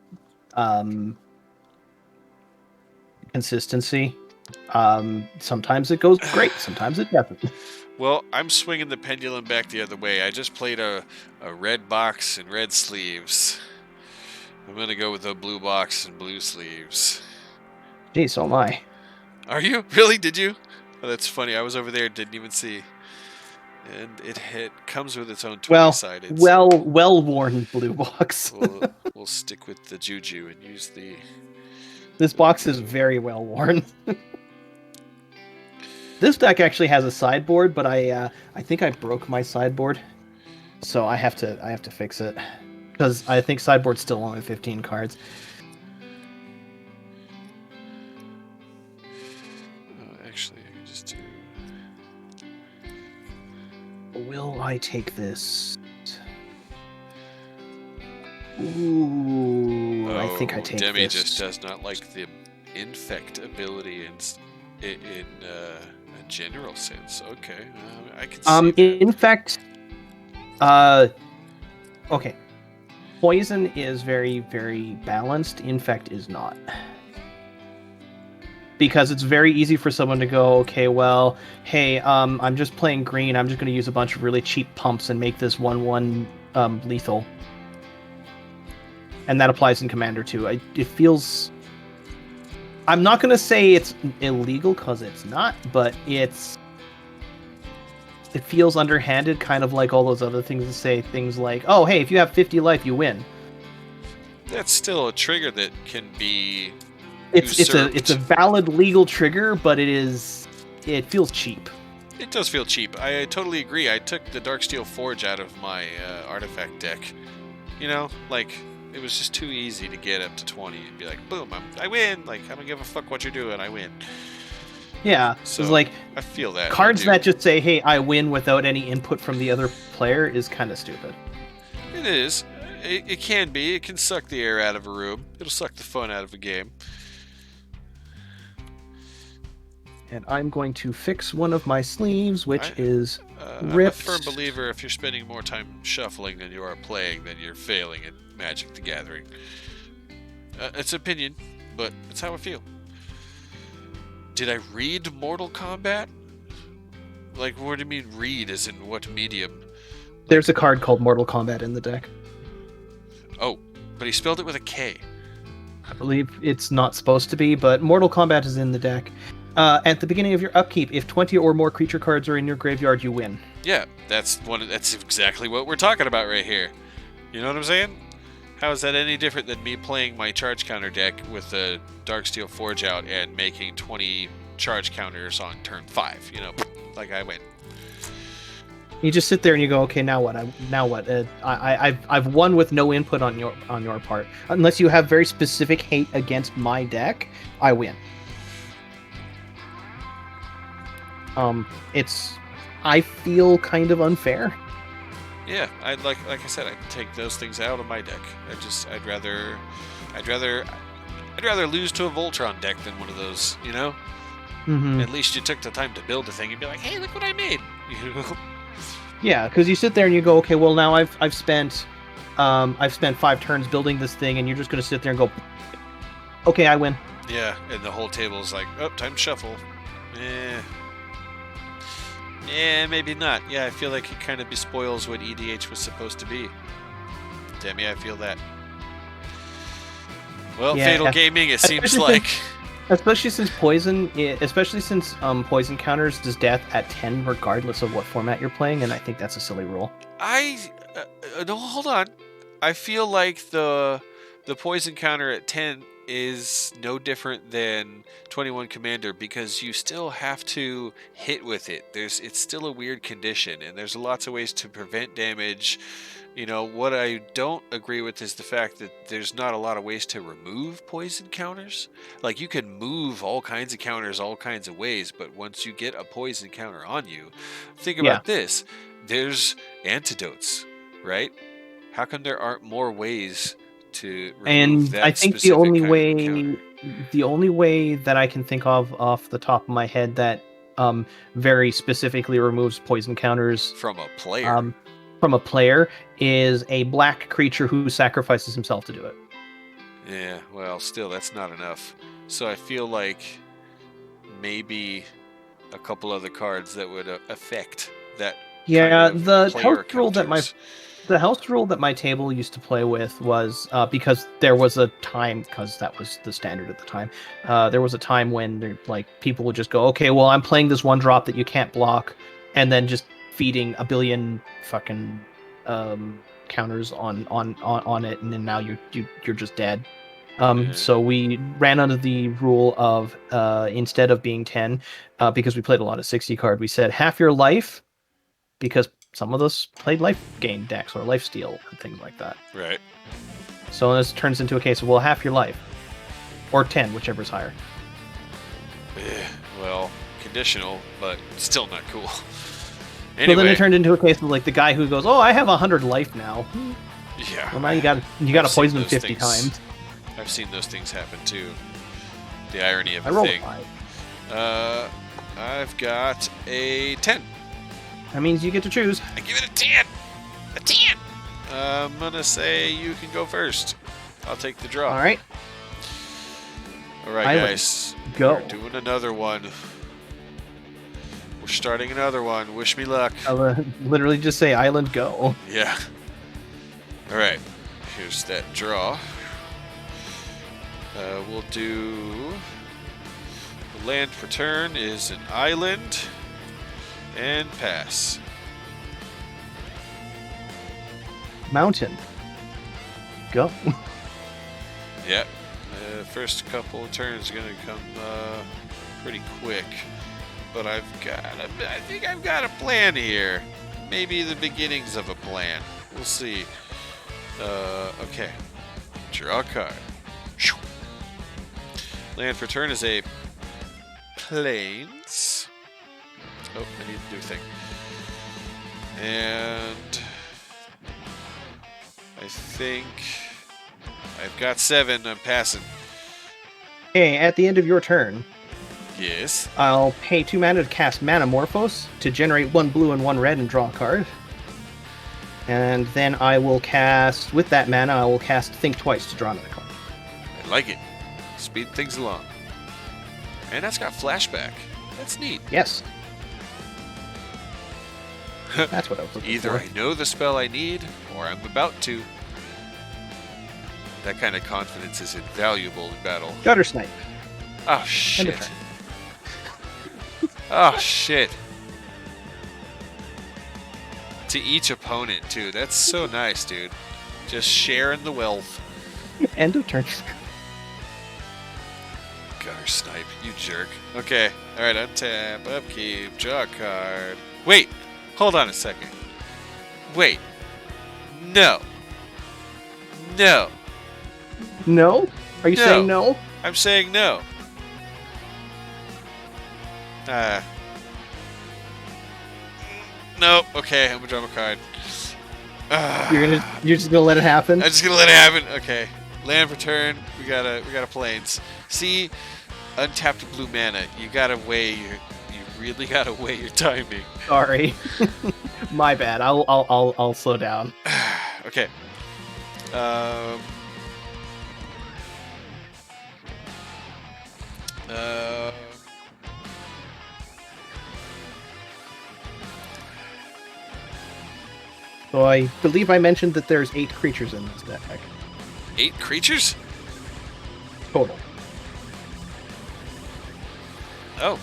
consistency. Sometimes it goes great, sometimes it doesn't. Well, I'm swinging the pendulum back the other way. I just played a red box and red sleeves. I'm gonna go with a blue box and blue sleeves. Gee, so am I. Are you? Really? Did you? Oh, that's funny. I was over there, didn't even see. And it comes with its own 20-sided. Well-worn blue box. We'll stick with the juju and use the... This box is very well worn. This deck actually has a sideboard, but I think I broke my sideboard, so I have to fix it because I think sideboard's still only 15 cards. Actually, I can just do... Will I take this? Ooh, I think I take Demi this. just does not like the infect ability in a general sense. Okay, I can see that. In fact, okay. Poison is very, very balanced. Infect is not. Because it's very easy for someone to go, okay, well, hey, I'm just playing green. I'm just going to use a bunch of really cheap pumps and make this 1/1 lethal. And that applies in Commander too. It feels... I'm not going to say it's illegal, because it's not, but it feels underhanded, kind of like all those other things that say things like, oh, hey, if you have 50 life, you win. That's still a trigger that can be It's usurped. a valid legal trigger, but it feels cheap. It does feel cheap. I totally agree. I took the Darksteel Forge out of my artifact deck. You know, like, it was just too easy to get up to 20 and be like, boom, I win. Like, I don't give a fuck what you're doing. I win. Yeah, So, it's like I feel that. cards I do. that just say, hey, I win without any input from the other player is kind of stupid. It is. It can be. It can suck the air out of a room. It'll suck the fun out of a game. And I'm going to fix one of my sleeves, which is I'm a ripped. firm believer if you're spending more time shuffling than you are playing, then you're failing at Magic the Gathering. It's opinion, but it's how I feel. Did I read Mortal Kombat? Like, what do you mean read, as in what medium? There's a card called Mortal Kombat in the deck. Oh, but he spelled it with a K. I believe it's not supposed to be, but Mortal Kombat is in the deck. At the beginning of your upkeep, if 20 or more creature cards are in your graveyard, you win. Yeah, that's exactly what we're talking about right here. You know what I'm saying? How is that any different than me playing my charge counter deck with the Darksteel Forge out and making 20 charge counters on turn 5? You know, like I win. You just sit there and you go, okay, now what? I've won with no input on your part. Unless you have very specific hate against my deck, I win. I feel kind of unfair. Yeah, like I said, I'd take those things out of my deck. I'd rather lose to a Voltron deck than one of those, you know? Mm-hmm. At least you took the time to build a thing and be like, hey, look what I made. You know? Yeah, because you sit there and you go, okay, well now I've spent 5 turns building this thing, and you're just gonna sit there and go, okay, I win. Yeah, and the whole table is like, oh, time to shuffle. Maybe not. Yeah, I feel like it kind of bespoils what EDH was supposed to be. Demi, I feel that. Well, Yeah. Fatal Gaming, it seems Especially like. Especially since poison counters does death at 10 regardless of what format you're playing, and I think that's a silly rule. No, hold on. I feel like the poison counter at 10 is no different than 21 Commander because you still have to hit with it. It's still a weird condition, and there's lots of ways to prevent damage. You know, what I don't agree with is the fact that there's not a lot of ways to remove poison counters. Like, you can move all kinds of counters all kinds of ways, but once you get a poison counter on you, think about this. There's antidotes, right? How come there aren't more ways to remove And that I think the specific only kind of encounter? way that I can think of off the top of my head that very specifically removes poison counters From a player. From a player is a black creature who sacrifices himself to do it. Yeah, well, still, that's not enough. So I feel like maybe a couple other cards that would affect that. Yeah, kind of the player house rule that counters. the house rule that my table used to play with was because there was a time, because that was the standard at the time. There was a time when people would just go, okay, well, I'm playing this one drop that you can't block, and then just feeding a billion fucking counters on it, and then now you're just dead. Yeah. So we ran under the rule of instead of being 10, because we played a lot of 60 card, we said half your life, because some of us played life gain decks or life steal and things like that. Right. So this turns into a case of, well, half your life, or 10, whichever's higher. Well, conditional, but still not cool. So Anyway, then it turned into a case of like the guy who goes, "Oh, I have 100 life now." yeah. Well, now you got I've to seen poison him those 50 things. times. I've seen those things happen too. The irony of I the rolled thing. 5. I've got a 10. That means you get to choose. I give it a 10. A 10. I'm gonna say you can go first. I'll take the draw. All right, All right, Island, guys. go. We're doing another one. We're starting another one. Wish me luck. I'll literally just say island go. Yeah. All right. Here's that draw. We'll do. The land per turn is an island and pass. Mountain. Go. Yeah. First couple of turns are gonna come pretty quick, but I think I've got a plan here. Maybe the beginnings of a plan. We'll see. Okay. Draw a card. Land for turn is a plains. Oh, I need to do a thing. And I think I've got 7. I'm passing. Okay, at the end of your turn, Yes. I'll pay 2 mana to cast Manamorphose to generate 1 blue and 1 red and draw a card. And then I will cast, with that mana, I will cast Think Twice to draw another card. I like it. Speed things along. And that's got flashback. That's neat. Yes. That's what I was looking Either for. I know the spell I need, or I'm about to. That kind of confidence is invaluable in battle. Gutter Snipe. Oh, End shit. of turn. Oh, shit. To each opponent, too. That's so nice, dude. Just sharing the wealth. End of turn. Gutter snipe, you jerk. Okay, alright, untap, upkeep, draw a card. Wait, hold on a second. Wait. No. No. No? Are you No. saying no? I'm saying no. No. Okay, I'm gonna draw a card. You're just gonna let it happen? I'm just gonna let it happen. Okay. Land return. We got a plains. See, untapped blue mana. You gotta weigh your really gotta weigh your timing. Sorry. My bad. I'll slow down. Okay. Uh, So I believe I mentioned that there's 8 creatures in this deck 8 creatures? total. Oh.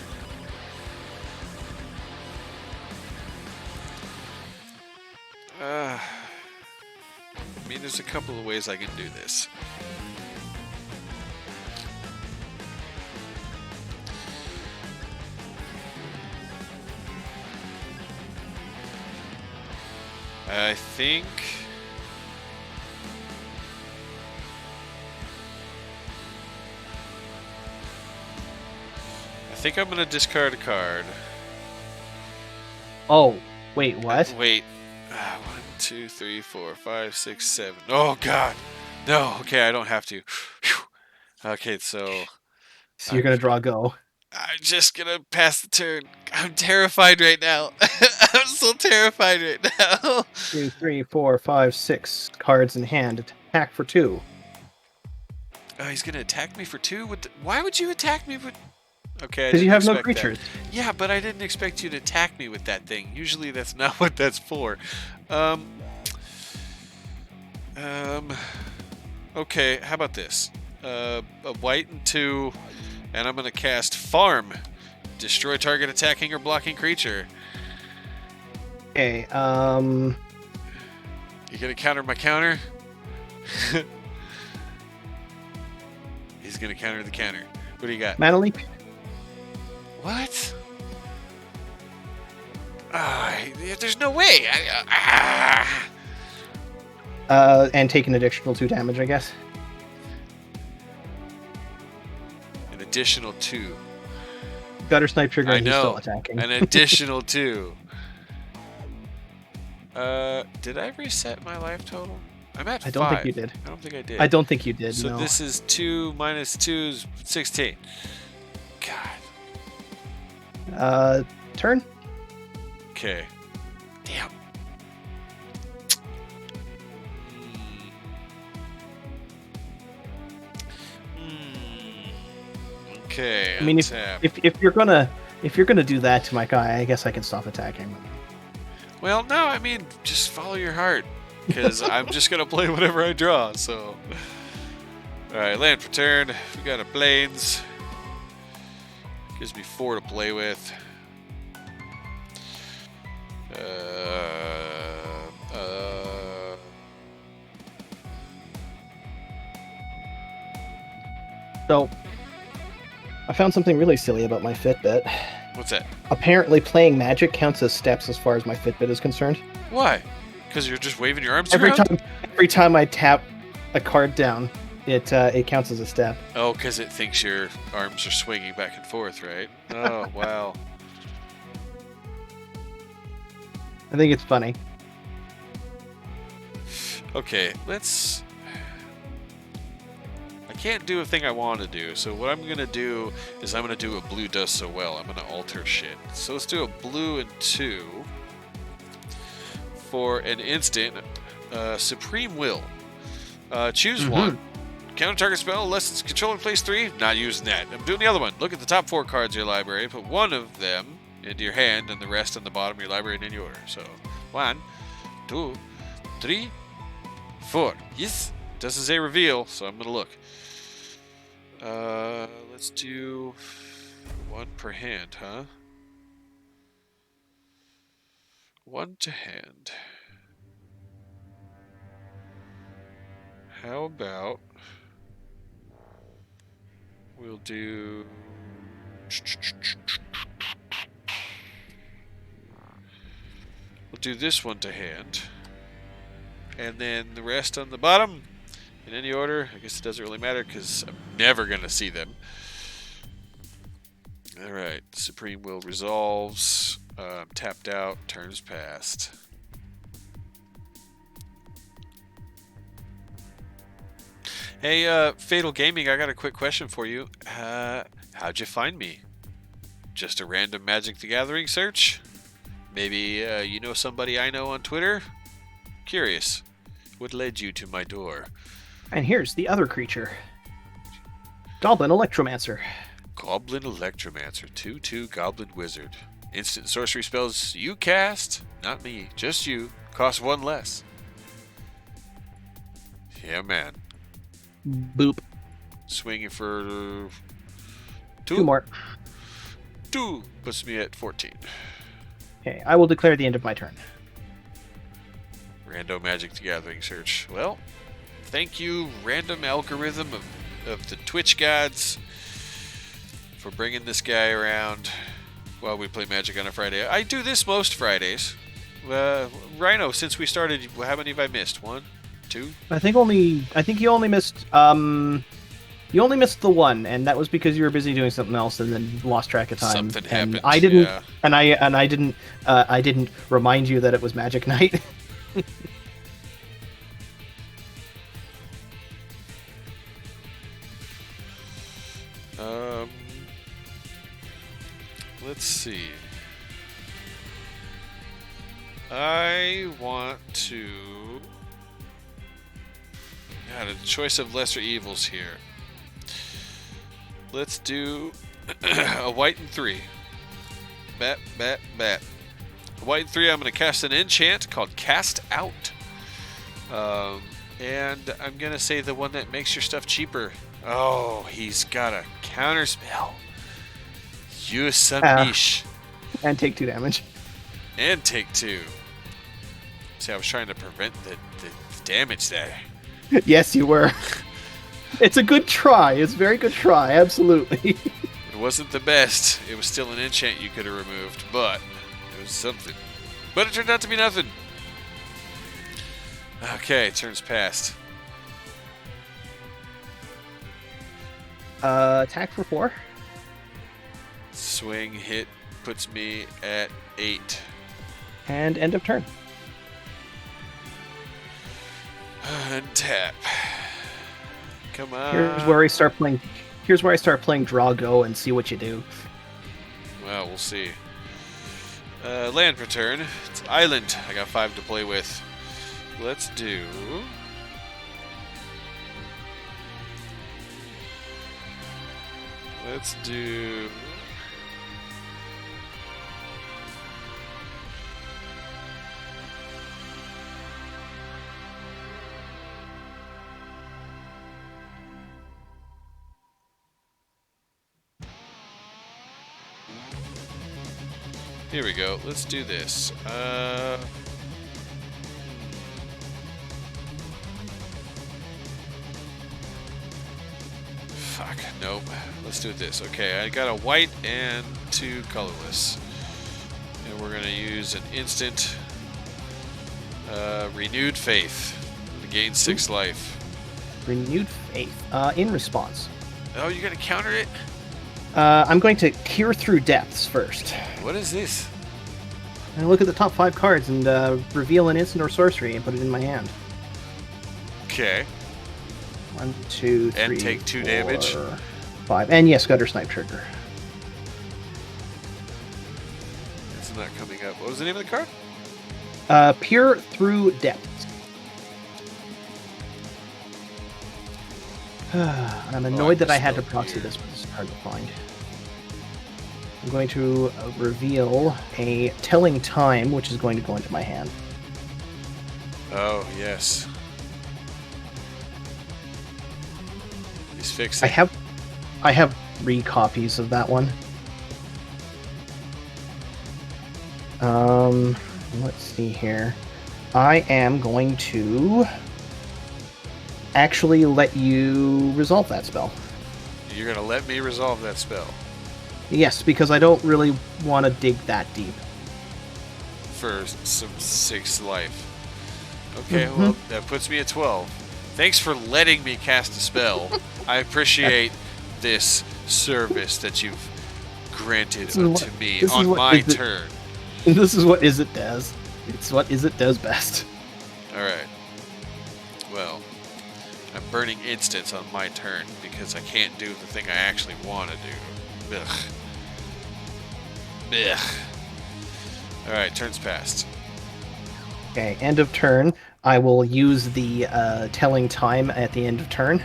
I mean, there's a couple of ways I can do this. I think... I'm gonna discard a card. Oh, wait, what? Wait. 1, 2, 3, 4, 5, 6, 7. Oh god. No. Okay, I don't have to. Phew. Okay, so So you're gonna draw go. I'm just gonna pass the turn. I'm terrified right now. I'm so terrified right now. 2, 3, 4, 5, 6 cards in hand. Attack for 2. Oh, he's gonna attack me for 2? Why would you attack me with... Okay, Because you have no creatures. Yeah, but I didn't expect you to attack me with that thing. Usually that's not what that's for. Okay, how about this? A white and 2, and I'm gonna cast Farm. Destroy target attacking or blocking creature. Okay, You gonna counter my counter? He's gonna counter the counter. What do you got? Mana Leap. What? There's no way. And take an additional 2 damage, I guess. An additional 2. Gutter Snipe trigger I and he's still know. attacking. An additional 2. Did I reset my life total? I'm at 5. I don't think you did. I don't think I did. I don't think you did, So no. this is 2 minus 2 is 16. God. Turn? Okay. Damn. Okay. I mean, untap. if you're gonna do that to my guy, I guess I can stop attacking. Well, no, I mean, just follow your heart. Because I'm just going to play whatever I draw, so. Alright, land for turn. We got a Plains. Gives me 4 to play with. So, I found something really silly about my Fitbit. What's that? Apparently, playing Magic counts as steps as far as my Fitbit is concerned. Why? Because you're just waving your arms Every around? time I tap a card down, it counts as a step. Oh, because it thinks your arms are swinging back and forth, right? Oh, wow. I think it's funny. Okay, let's... I can't do a thing I want to do, so what I'm going to do is I'm going to do what blue does so well. I'm going to alter shit. So let's do a blue and 2 for an instant. Supreme Will. Choose one. Counter target spell unless its controller plays 3. Not using that. I'm doing the other one. Look at the top 4 cards of your library. Put one of them into your hand and the rest on the bottom of your library in any order. So 1, 2, 3, 4. Yes. Doesn't say reveal, so I'm gonna look. Let's do 1 per hand, huh? 1 to hand. How about we'll do... We'll do this 1 to hand. And then the rest on the bottom, in any order. I guess it doesn't really matter because I'm never going to see them. Alright, Supreme Will resolves. Tapped out, turns passed. Hey, Fatal Gaming, I got a quick question for you. How'd you find me? Just a random Magic the Gathering search? Maybe you know somebody I know on Twitter? Curious. What led you to my door? And here's the other creature. Goblin Electromancer. Goblin Electromancer, 2/2 Goblin Wizard. Instant sorcery spells you cast, not me, just you. Cost 1 less. Yeah, man. Boop. Swinging for 2 more. 2 puts me at 14. Okay, I will declare the end of my turn. Random Magic the Gathering search. Well, thank you, random algorithm of the Twitch gods, for bringing this guy around while we play Magic on a Friday. I do this most Fridays. Rhino, since we started, how many have I missed? 1, 2? I think you only missed you only missed the one, and that was because you were busy doing something else and then lost track of time. Something and happened. I didn't, yeah. and I didn't remind you that it was Magic Night. Let's see. I want to... God, a choice of lesser evils here. Let's do a white and 3. Bat. A white and 3, I'm going to cast an enchant called Cast Out. And I'm going to say the one that makes your stuff cheaper. Oh, he's got a counter spell. Use some niche. And take 2 damage. And take 2. See, I was trying to prevent the damage there. Yes, you were. It's a good try. It's a very good try. Absolutely. It wasn't the best. It was still an enchant you could have removed, but it was something. But it turned out to be nothing. Okay, turns passed. Attack for 4. Swing hit puts me at 8. And end of turn. Untap. Come on. Here's where I start playing Draw Go and see what you do. Well, we'll see. Land per turn. It's Island. I got 5 to play with. Let's do... Here we go. Let's do this. Fuck. Nope. Let's do this. Okay, I got a white and 2 colorless. And we're going to use an instant Renewed Faith to gain 6 life. Renewed Faith. In response. Oh, you're going to counter it? I'm going to Peer Through Depths first. What is this? And look at the top 5 cards and reveal an instant or sorcery and put it in my hand. Okay. 1, 2, 3, And take 2 damage? 5. And yes, Gutter Snipe trigger. It's not coming up. What was the name of the card? Peer Through Depths. I'm annoyed that I had to proxy this, but it's hard to find. I'm going to reveal a Telling Time, which is going to go into my hand. Oh, yes. He's fixing. I have 3 copies of that one. Let's see here. I am going to actually let you resolve that spell. You're going to let me resolve that spell? Yes, because I don't really want to dig that deep. For some 6 life. Okay, well, that puts me at 12. Thanks for letting me cast a spell. I appreciate this service that you've granted to me on my turn. This is what Izzet does. It's what Izzet does best. Alright. Well, I'm burning instants on my turn because I can't do the thing I actually want to do. Ugh. Blech. All right, turn's passed. Okay, end of turn. I will use the telling time at the end of turn.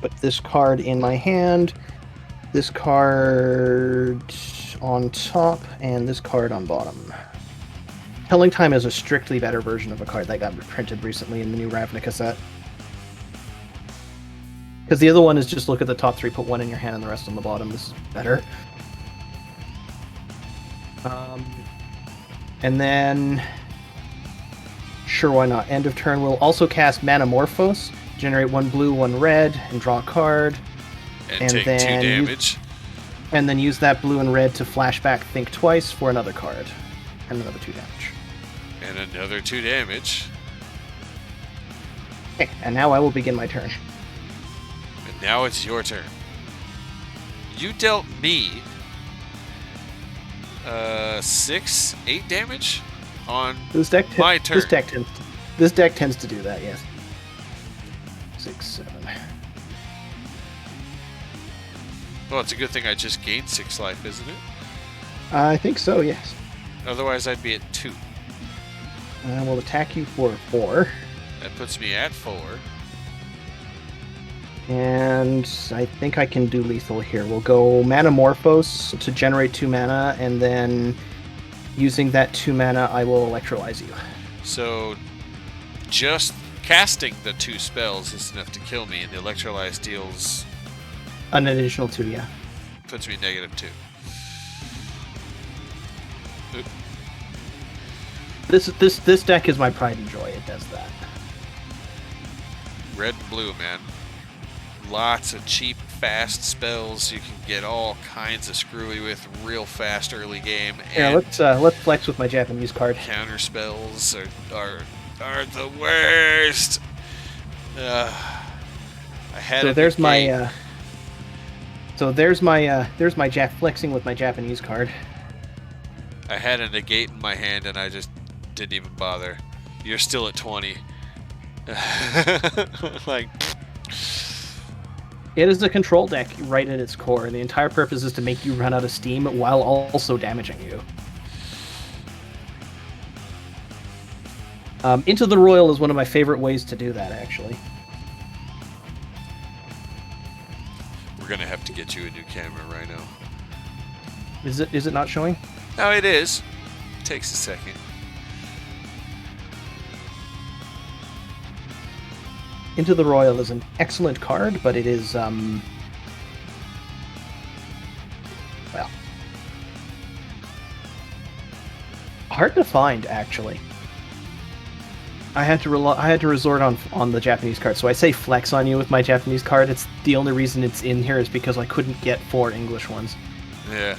Put this card in my hand, this card on top, and this card on bottom. Telling time is a strictly better version of a card that got printed recently in the new Ravnica set. Because the other one is just look at the top three, put one in your hand, and the rest on the bottom. This is better. And then, sure, why not? End of turn, we'll also cast Manamorphose, generate 1 blue, 1 red, and draw a card. And take 2 damage. And then use that blue and red to flashback Think Twice for another card. And another 2 damage. And another 2 damage. Okay, and now I will begin my turn. And now it's your turn. You dealt me 6, 8 damage on my turn. This deck tends to do that, yes. 6, 7. Well, it's a good thing I just gained 6 life, isn't it? I think so, yes. Otherwise, I'd be at 2. I will attack you for 4. That puts me at 4. And I think I can do lethal here. We'll go Manamorphose to generate 2 mana, and then using that 2 mana, I will electrolyze you. So, just casting the 2 spells is enough to kill me, and the electrolyze deals... An additional 2, yeah. Puts me -2. Oop. This deck is my pride and joy. It does that. Red and blue, man. Lots of cheap, fast spells you can get all kinds of screwy with real fast early game. Yeah, let's flex with my Japanese card. Counter spells are the worst. I had So it there's negate. my there's my flexing with my Japanese card. I had a negate in my hand and I just didn't even bother. You're still at 20. Like, It is a control deck right at its core, and the entire purpose is to make you run out of steam while also damaging you. Into the Royal is one of my favorite ways to do that, actually. we're gonna have to get you a new camera right now. Is it not showing? No, it is. Takes a second. Into the Royal is an excellent card, but it is well, hard to find, actually. I had to resort on the Japanese card, so I say flex on you with my Japanese card. It's the only reason it's in here is because I couldn't get 4 English ones. Yeah.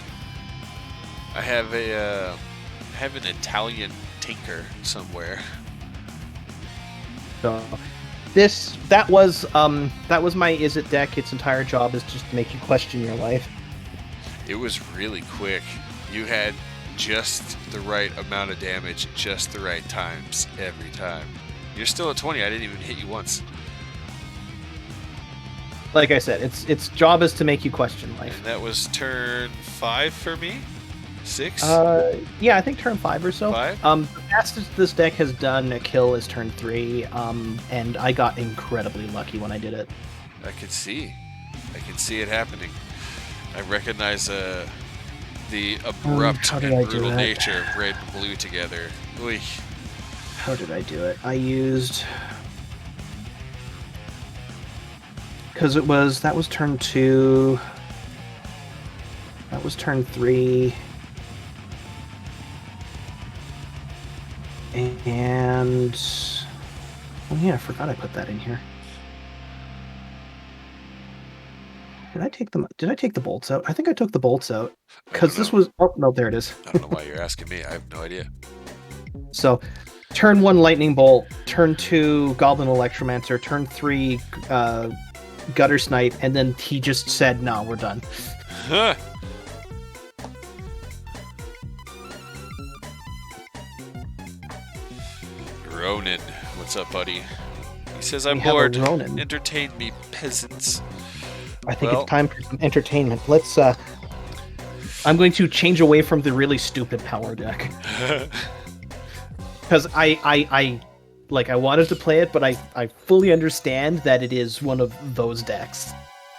I have an Italian tinker somewhere. So that was my Is It deck. Its entire job is just to make you question your life. It was really quick. You had just the right amount of damage, just the right times every time. You're still at 20. I didn't even hit you once. Like I said, its job is to make you question life. And that was turn 5 for me? 6? Yeah, I think turn 5 or so. 5? The fastest this deck has done a kill is turn 3, and I got incredibly lucky when I did it. I could see it happening. I recognize the abrupt how did and I do brutal that? nature of red and blue together. Oy. How did I do it? I used... Because that was turn 2. That was turn 3. And... Oh yeah, I forgot I put that in here. Did I take the bolts out? I think I took the bolts out. Because this was... Oh, no, there it is. I don't know why you're asking me. I have no idea. So, turn 1, Lightning Bolt. Turn 2, Goblin Electromancer. Turn 3, Gutter Snipe. And then he just said, no, we're done. Huh. Ronan, what's up, buddy? He says, We I'm have a bored. Ronin. Entertain me, peasants. I think Well- it's time for some entertainment. Let's. I'm going to change away from the really stupid power deck because I wanted to play it, but I fully understand that it is one of those decks.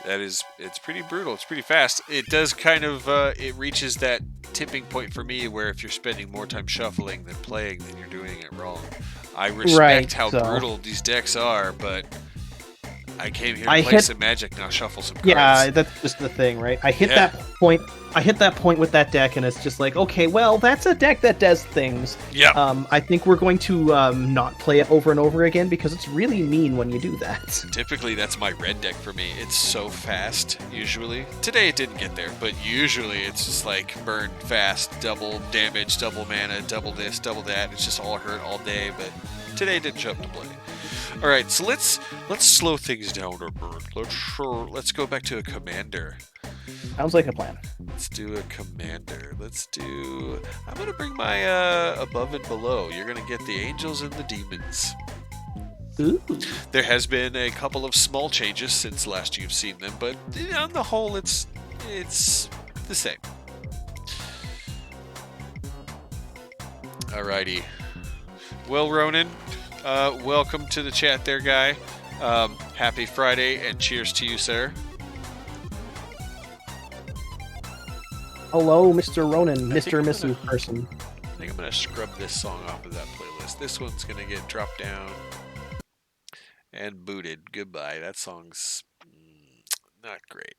It's pretty brutal. It's pretty fast. It does kind of, it reaches that tipping point for me where if you're spending more time shuffling than playing, then you're doing it wrong. I respect Right, how so- brutal these decks are, but I came here to I play hit- some Magic, now shuffle some cards. Yeah, that's just the thing, right? I hit Yeah. that point. I hit that point with that deck, and it's just like, okay, well, that's a deck that does things. Yeah. I think we're going to not play it over and over again because it's really mean when you do that. Typically, that's my red deck for me. It's so fast, usually. Today it didn't get there, but usually it's just like burn fast, double damage, double mana, double this, double that. It's just all hurt all day, but today it didn't show up to play. All right, so let's slow things down a bit. Let's go back to a commander. Sounds like a plan. Let's do a commander. I'm gonna bring my above and below. You're gonna get the angels and the demons. Ooh. There has been a couple of small changes since last you've seen them, but on the whole, it's the same. Alrighty. Well, Ronan, welcome to the chat there, guy. Happy Friday, and cheers to you, sir. Hello, Mr. Ronan, I think Mr. I'm Mrs. gonna- Person. I think I'm going to scrub this song off of that playlist. This one's going to get dropped down and booted. Goodbye. That song's not great.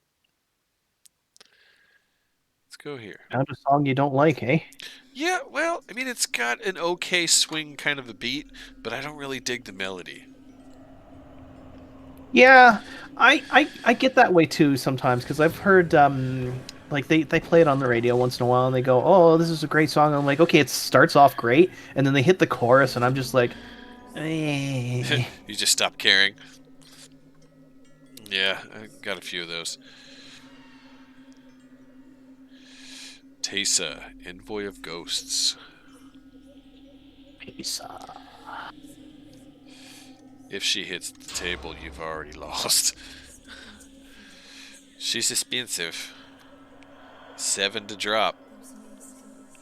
Let's go here. Found a song you don't like, eh? Yeah, well, I mean, it's got an okay swing kind of a beat, but I don't really dig the melody. Yeah, I get that way too sometimes because I've heard like they play it on the radio once in a while and they go, oh, this is a great song. And I'm like, okay, it starts off great, and then they hit the chorus and I'm just like, eh. You just stop caring. Yeah, I got a few of those. Teysa, Envoy of Ghosts. Pizza. If she hits the table, you've already lost. She's expensive. 7 to drop.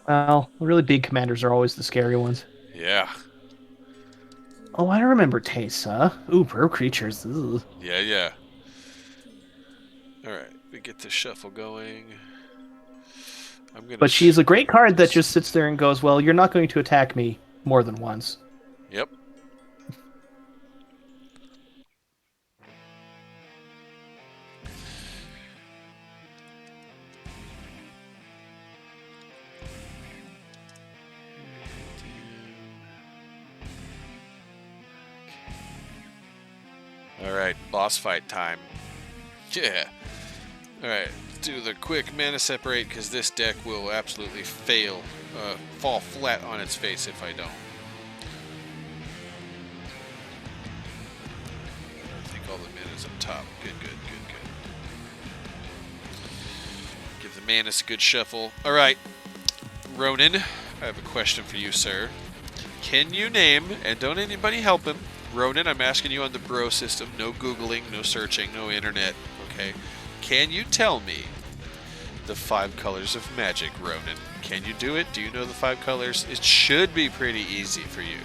Well, really big commanders are always the scary ones. Yeah. Oh, I remember Teysa. Ooh, Burrow creatures. Ugh. Yeah. Alright, we get the shuffle going. But she's a great card that just sits there and goes, well, you're not going to attack me more than once. Yep. Alright, boss fight time. Yeah. Alright, let's do the quick mana separate because this deck will absolutely fall flat on its face if I don't. I think all the mana's up top. Good. Give the Manus a good shuffle. Alright, Ronan, I have a question for you, sir. Can you name, and don't anybody help him, Ronan, I'm asking you on the bro system, no Googling, no searching, no internet, okay? Can you tell me the 5 colors of magic, Ronan? Can you do it? Do you know the 5 colors? It should be pretty easy for you.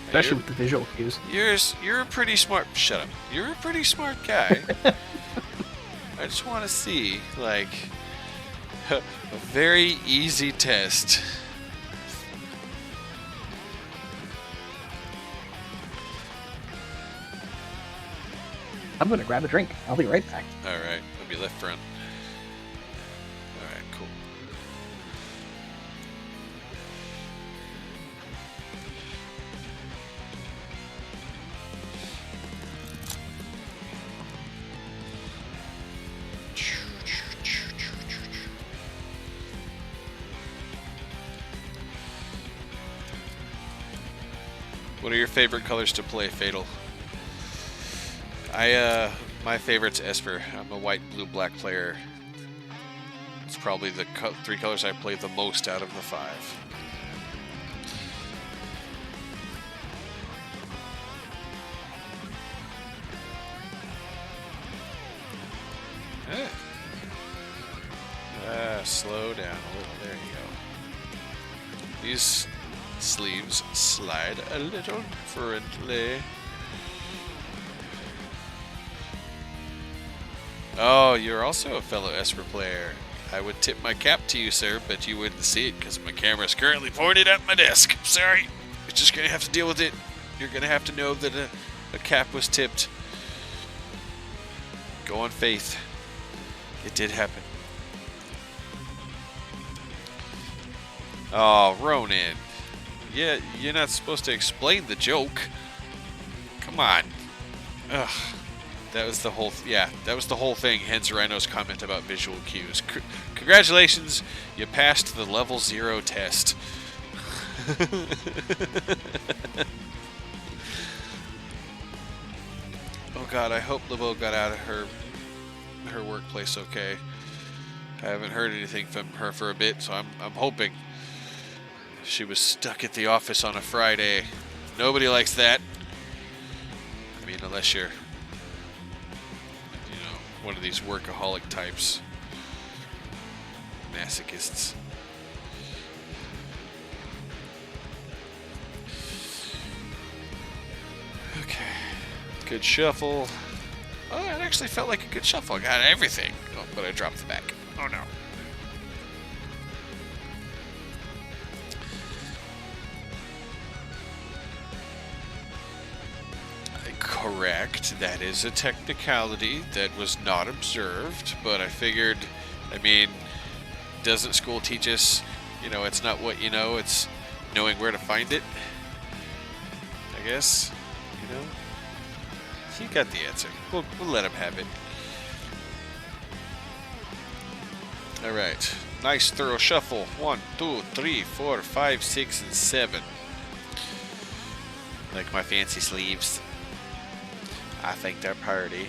Especially with the visual cues. You're a pretty smart... Shut up. You're a pretty smart guy. I just want to see, like, a very easy test. I'm going to grab a drink. I'll be right back. Alright, I'll be left front. Alright, cool. What are your favorite colors to play, Fatal? My favorite's Esper. I'm a white, blue, black player. It's probably the 3 colors I play the most out of the 5. slow down a little. There you go. These sleeves slide a little differently. Oh, you're also a fellow Esper player. I would tip my cap to you, sir, but you wouldn't see it because my camera is currently pointed at my desk. Sorry. You're just going to have to deal with it. You're going to have to know that a cap was tipped. Go on faith. It did happen. Oh, Ronan. Yeah, you're not supposed to explain the joke. Come on. Ugh. That was the whole that was the whole thing, hence Rhino's comment about visual cues. Congratulations, you passed the level 0 test. Oh god, I hope LeBeau got out of her workplace okay. I haven't heard anything from her for a bit, so I'm hoping. She was stuck at the office on a Friday. Nobody likes that. I mean, unless you're one of these workaholic types. Masochists. Okay. Good shuffle. Oh, it actually felt like a good shuffle. I got everything. Oh, but I dropped the back. Oh no. Correct. That is a technicality that was not observed, but I figured, I mean, doesn't school teach us, it's not what you know, it's knowing where to find it? I guess, He got the answer. We'll let him have it. Alright. Nice thorough shuffle. 1, 2, 3, 4, 5, 6, and 7. Like my fancy sleeves. I think they're pretty.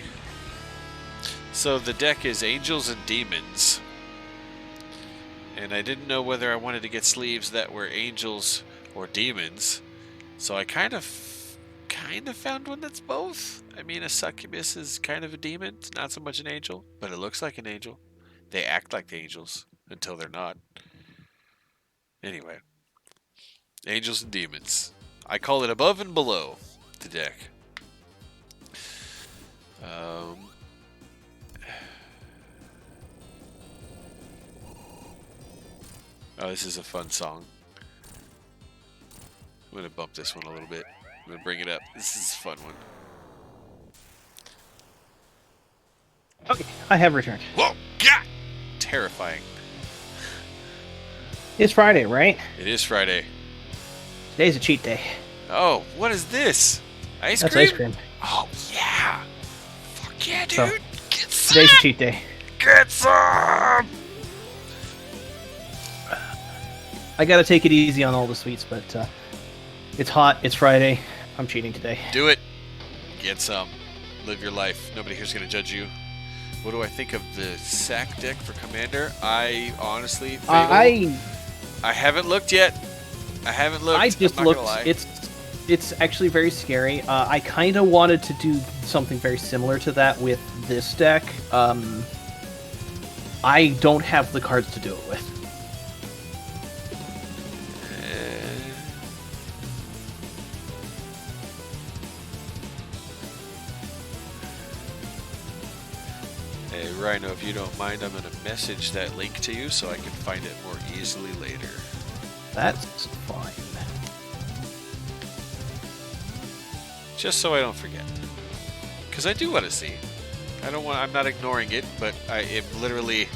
So the deck is Angels and Demons. And I didn't know whether I wanted to get sleeves that were Angels or Demons. So I kind of found one that's both. I mean, a succubus is kind of a demon. It's not so much an angel, but it looks like an angel. They act like the angels until they're not. Anyway. Angels and Demons. I call it Above and Below, the deck. Oh, this is a fun song. I'm going to bump this one a little bit. I'm going to bring it up. This is a fun one. Okay, I have returned. Whoa! Yeah! Terrifying. It's Friday, right? It is Friday. Today's a cheat day. Oh, what is this? Ice That's cream? ice cream. Oh, yeah! Fuck yeah, dude! So, Get some! Today's a cheat day. Get some! I gotta take it easy on all the sweets, but it's hot, it's Friday, I'm cheating today. Do it. Get some. Live your life. Nobody here's gonna judge you. What do I think of the sack deck for Commander? I honestly, I haven't looked yet. I haven't looked. I just I'm not looked. gonna lie. It's actually very scary. I kind of wanted to do something very similar to that with this deck. I don't have the cards to do it with. Hey, Rhino, if you don't mind, I'm going to message that link to you so I can find it more easily later. That's fine. Just so I don't forget. Because I do want to see. I'm not ignoring it, but it literally,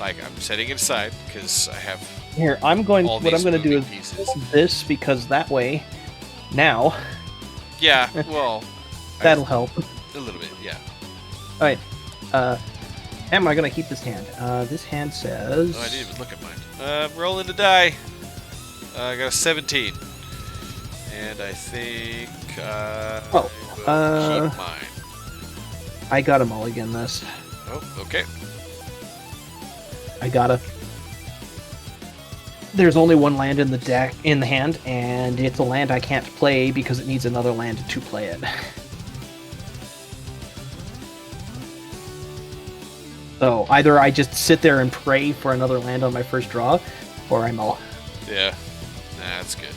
like, I'm setting it aside because I have Here, what I'm going to do is pieces. this, because that way, now, Yeah, well, that'll help. A little bit, yeah. Alright, am I going to keep this hand? This hand says... Oh, I didn't even look at mine. Rolling the die. I got a 17. And I think I will keep mine. I gotta mulligan this. Oh, okay. I gotta. There's only one land in the hand, and it's a land I can't play because it needs another land to play it. So either I just sit there and pray for another land on my first draw, or I'm all. Yeah. Nah, that's good.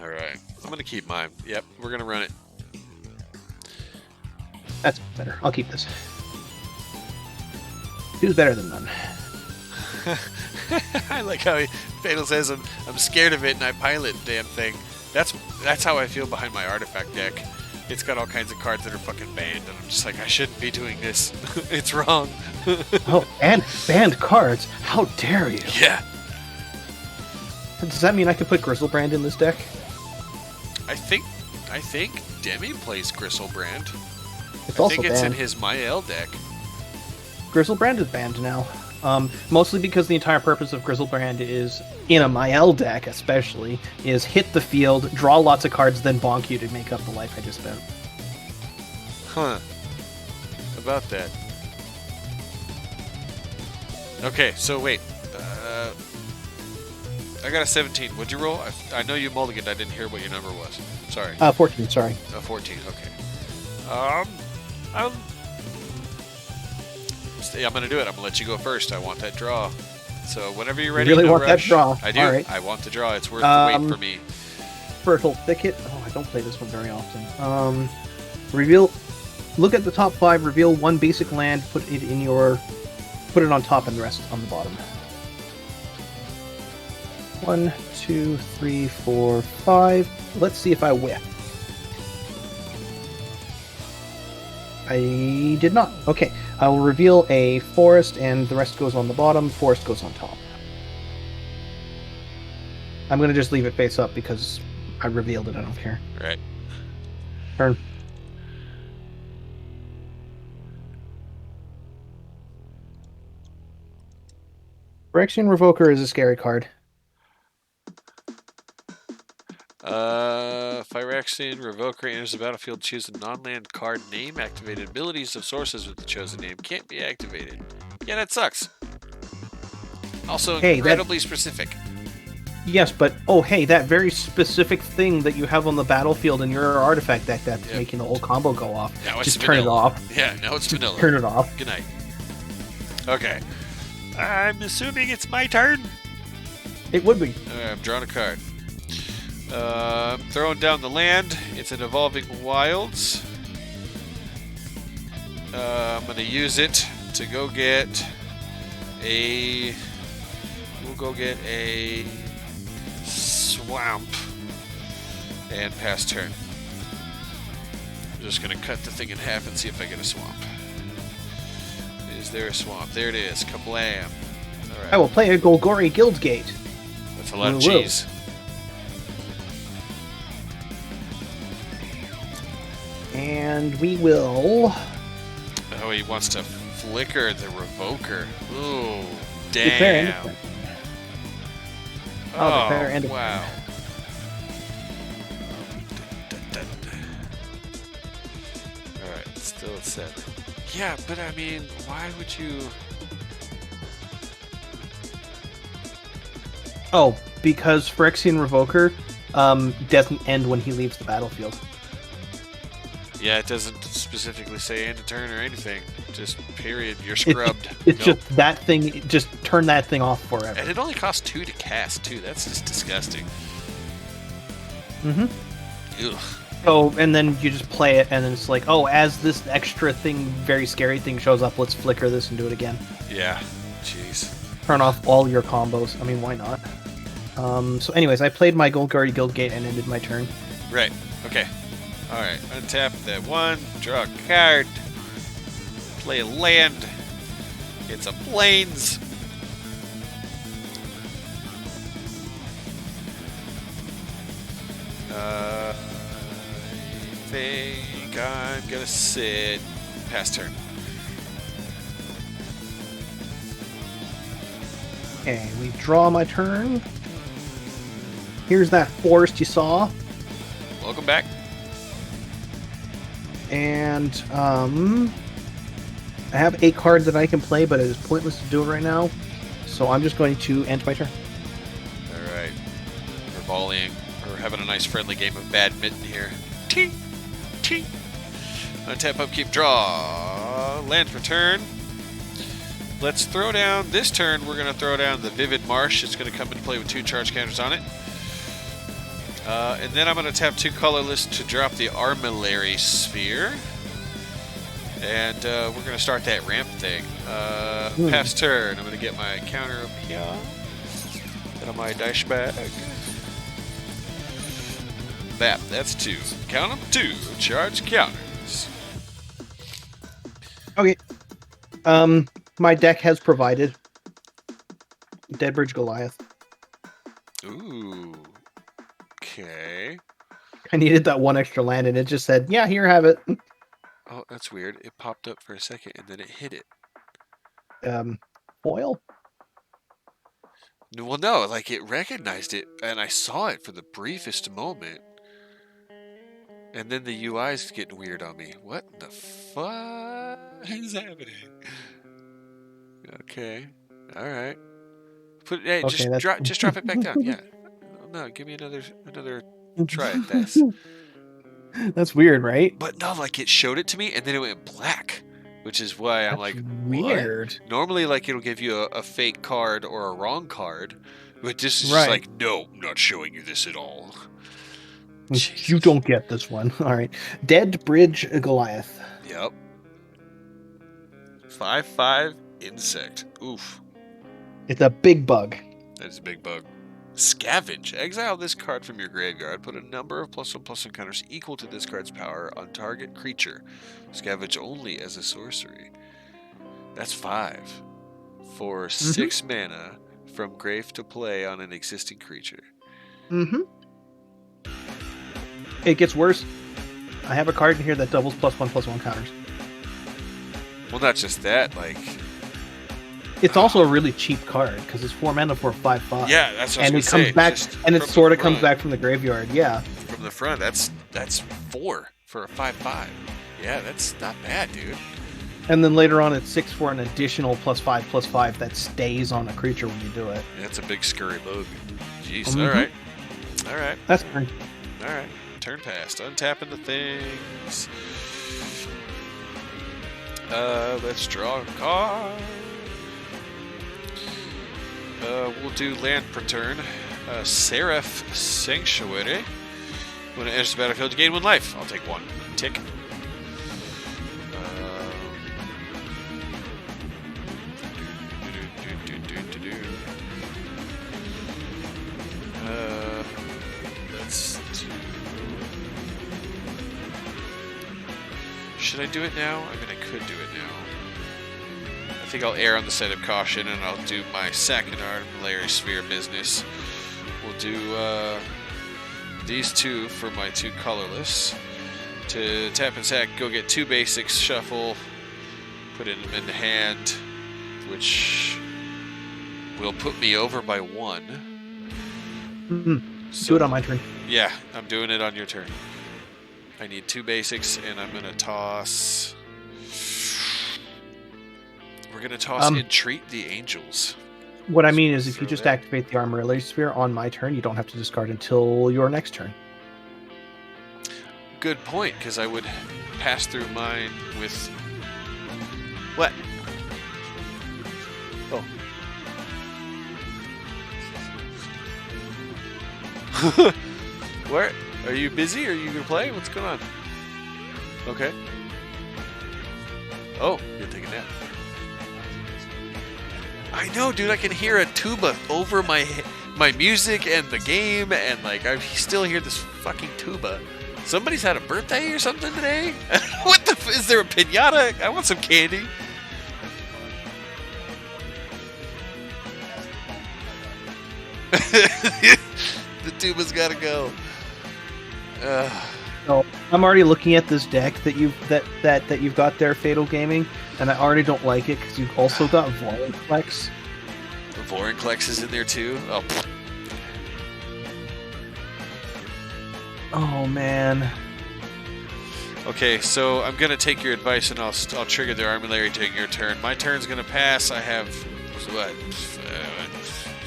Alright. I'm gonna keep mine. Yep, we're gonna run it. That's better. I'll keep this. Two's better than none. I like how Fatal says I'm scared of it and I pilot the damn thing. That's how I feel behind my artifact deck. It's got all kinds of cards that are fucking banned, and I'm just like, I shouldn't be doing this. It's wrong. Oh, and banned cards. How dare you? Yeah. Does that mean I can put Griselbrand in this deck? I think Demi plays Griselbrand. It's I also think it's banned. in his Mael deck. Griselbrand is banned now. Mostly because the entire purpose of Griselbrand is, in a Mael deck especially, is hit the field, draw lots of cards, then bonk you to make up the life I just spent. Huh. About that. Okay, so wait. I got a 17. What'd you roll? I know you mulliganed. I didn't hear what your number was. Sorry. 14, sorry. 14. Okay. I'm gonna do it. I'm gonna let you go first. I want that draw. So whenever you're ready, You really no want that rush. draw? I do. All right. I want the draw. It's worth the wait for me. Fertile Thicket. Oh, I don't play this one very often. Reveal. Look at the top 5. Reveal one basic land. Put it on top, and the rest on the bottom. 1, 2, 3, 4, 5. Let's see if I whiff. I did not. Okay, I will reveal a forest, and the rest goes on the bottom. Forest goes on top. I'm going to just leave it face up because I revealed it. I don't care. Right. Turn. Phyrexian Revoker is a scary card. Phyrexian Revoker enters the battlefield. Choose a non-land card name. Activated abilities of sources with the chosen name can't be activated. Yeah, that sucks. Also, Hey, incredibly specific. Yes, but oh hey, that very specific thing that you have on the battlefield in your artifact deck that's Yep. making the whole combo go off. Now it's Just turn it vanilla. off. Yeah, now it's vanilla. Turn it off. Good night. Okay. I'm assuming it's my turn. It would be. Alright, I've drawn a card. I'm throwing down the land. It's an Evolving Wilds. I'm going to use it to go get a... We'll go get a swamp and pass turn. I'm just going to cut the thing in half and see if I get a swamp. Is there a swamp? There it is. Kablam. Alright. I will play a Golgari Guildgate. That's a lot of We will. cheese. And we will. Oh, he wants to flicker the Revoker. Ooh, Declare end damn. of turn. I'll declare end of wow. Alright, still at 7. Yeah, but I mean, why would you... Oh, because Phyrexian Revoker doesn't end when he leaves the battlefield. Yeah, it doesn't specifically say end of turn or anything. Just period. You're scrubbed. It's Nope. just that thing. Just turn that thing off forever. And it only costs 2 to cast, too. That's just disgusting. Mm-hmm. Ugh. Oh, and then you just play it, and then it's like, oh, as this extra thing, very scary thing shows up, let's flicker this and do it again. Yeah. Jeez. Turn off all your combos. I mean, why not? So anyways, I played my Golgari Guildgate and ended my turn. Right. Okay. Alright. Untap that 1. Draw a card. Play a land. It's a plains. I think I'm gonna sit. Pass turn. Okay, we draw my turn. Here's that forest you saw. Welcome back. And I have a card that I can play, but it is pointless to do it right now. So I'm just going to end my turn. Alright. We're balling. volleying. We're having a nice friendly game of badminton here. Ting! Ting! Untap, upkeep, draw. Land return. Let's throw down, this turn we're going to throw down the Vivid Marsh. It's going to come into play with 2 charge counters on it. And then I'm going to tap 2 colorless to drop the Armillary Sphere. And we're going to start that ramp thing. Pass turn. I'm going to get my counter up here. Get on my dice bag. That's 2. Count them, 2 charge counters. Okay. My deck has provided Deadbridge Goliath. Ooh. Okay. I needed that 1 extra land, and it just said, "Yeah, here, have it." Oh, that's weird. It popped up for a second, and then it hit it. Foil. Well, no, like it recognized it, and I saw it for the briefest moment. And then the UI's getting weird on me. What the fuck is happening? Okay. All right. Hey, Okay, just drop it back down. Yeah. No, give me another try at this. That's weird, right? But no, like it showed it to me, and then it went black, which is why I'm That's like, weird. what? Normally, like it'll give you a fake card or a wrong card, but this is Right. just like, no, I'm not showing you this at all. Jesus. You don't get this one. All right. Deadbridge Goliath. Yep. 5/5 insect. Oof. It's a big bug. That is a big bug. Scavenge. Exile this card from your graveyard. Put a number of +1/+1 counters equal to this card's power on target creature. Scavenge only as a sorcery. That's 5 for 6 mana from grave to play on an existing creature. Mm-hmm. It gets worse. I have a card in here that doubles +1/+1 counters. Well, not just that, like... It's also a really cheap card because it's 4 mana for a 5/5. Yeah, that's what and I it was comes say, back, just and it from the sort of comes front. back from the graveyard. Yeah. From the front, that's 4 for a 5/5. Yeah, that's not bad, dude. And then later on, it's 6 for an additional +5/+5 that stays on a creature when you do it. Yeah, that's a big scurry bug. Jeez. Mhm. All right. That's fine. All right. Turn past. Untapping the things. Let's draw a card. We'll do land per turn. Seraph Sanctuary. When it enters the battlefield, you gain 1 life. I'll take 1. Tick. Let's do... Should I do it now? I mean, I could do it now. I think I'll err on the side of caution, and I'll do my second Armillary Sphere business. We'll do these 2 for my 2 colorless. To tap and sack, go get 2 basics, shuffle, put them in the hand, which will put me over by 1. Mm-hmm. Do it on my turn. Yeah, I'm doing it on your turn. I need 2 basics, and I'm going to toss... We're going to toss Entreat the Angels. What I mean is, if Throw you just that. activate the Armillary Sphere on my turn, you don't have to discard until your next turn. Good point, because I would pass through mine with... What? Oh. Where? Are you busy? Are you going to play? What's going on? Okay. Oh, you're taking a nap. I know, dude. I can hear a tuba over my music and the game, and like I still hear this fucking tuba. Somebody's had a birthday or something today? What the? Is there a piñata? I want some candy. The tuba's gotta go. So I'm already looking at this deck that you've got there, Fatal Gaming, and I already don't like it because you've also got Vorinclex. The Vorinclex is in there too. Oh, pfft. Oh man. Okay, so I'm gonna take your advice and I'll trigger the Armillary during your turn. My turn's gonna pass. I have what?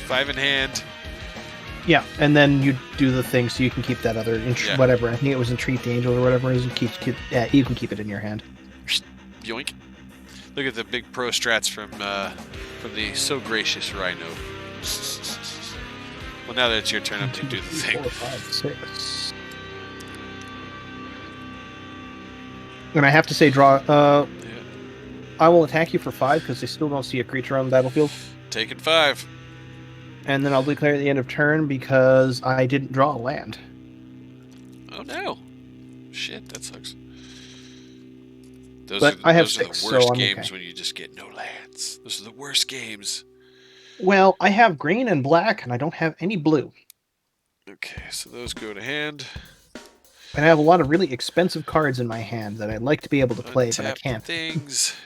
5 in hand. Yeah, and then you do the thing so you can keep that other Yeah. whatever. I think it was entreat the angel or whatever it is. You can keep it in your hand. Yoink. Look at the big pro strats from the so gracious Rhino. Well, now that it's your turn, I'm going to do the thing. 4, 5, 6. And I have to say, draw. Yeah. I will attack you for 5 because they still don't see a creature on the battlefield. Taking 5. And then I'll declare at the end of turn because I didn't draw a land. Oh no! Shit, that sucks. But I have those 6, are the so worst I'm games okay. when you just get no lands. Those are the worst games. Well, I have green and black, and I don't have any blue. Okay, so those go to hand. And I have a lot of really expensive cards in my hand that I'd like to be able to play, but I Untap the can't. things.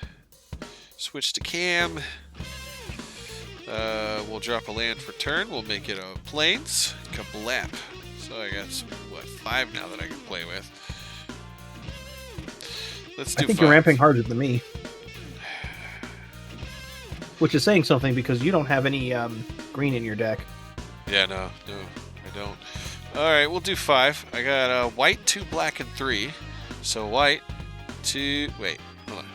Switch to Cam. We'll drop a land for turn. We'll make it a plains. Couple lap. So I got some, 5 now that I can play with. Let's do I think 5. you're ramping harder than me. Which is saying something because you don't have any green in your deck. Yeah, no, I don't. Alright, we'll do 5. I got white, 2 black, and 3. So white, 2... Wait, hold on.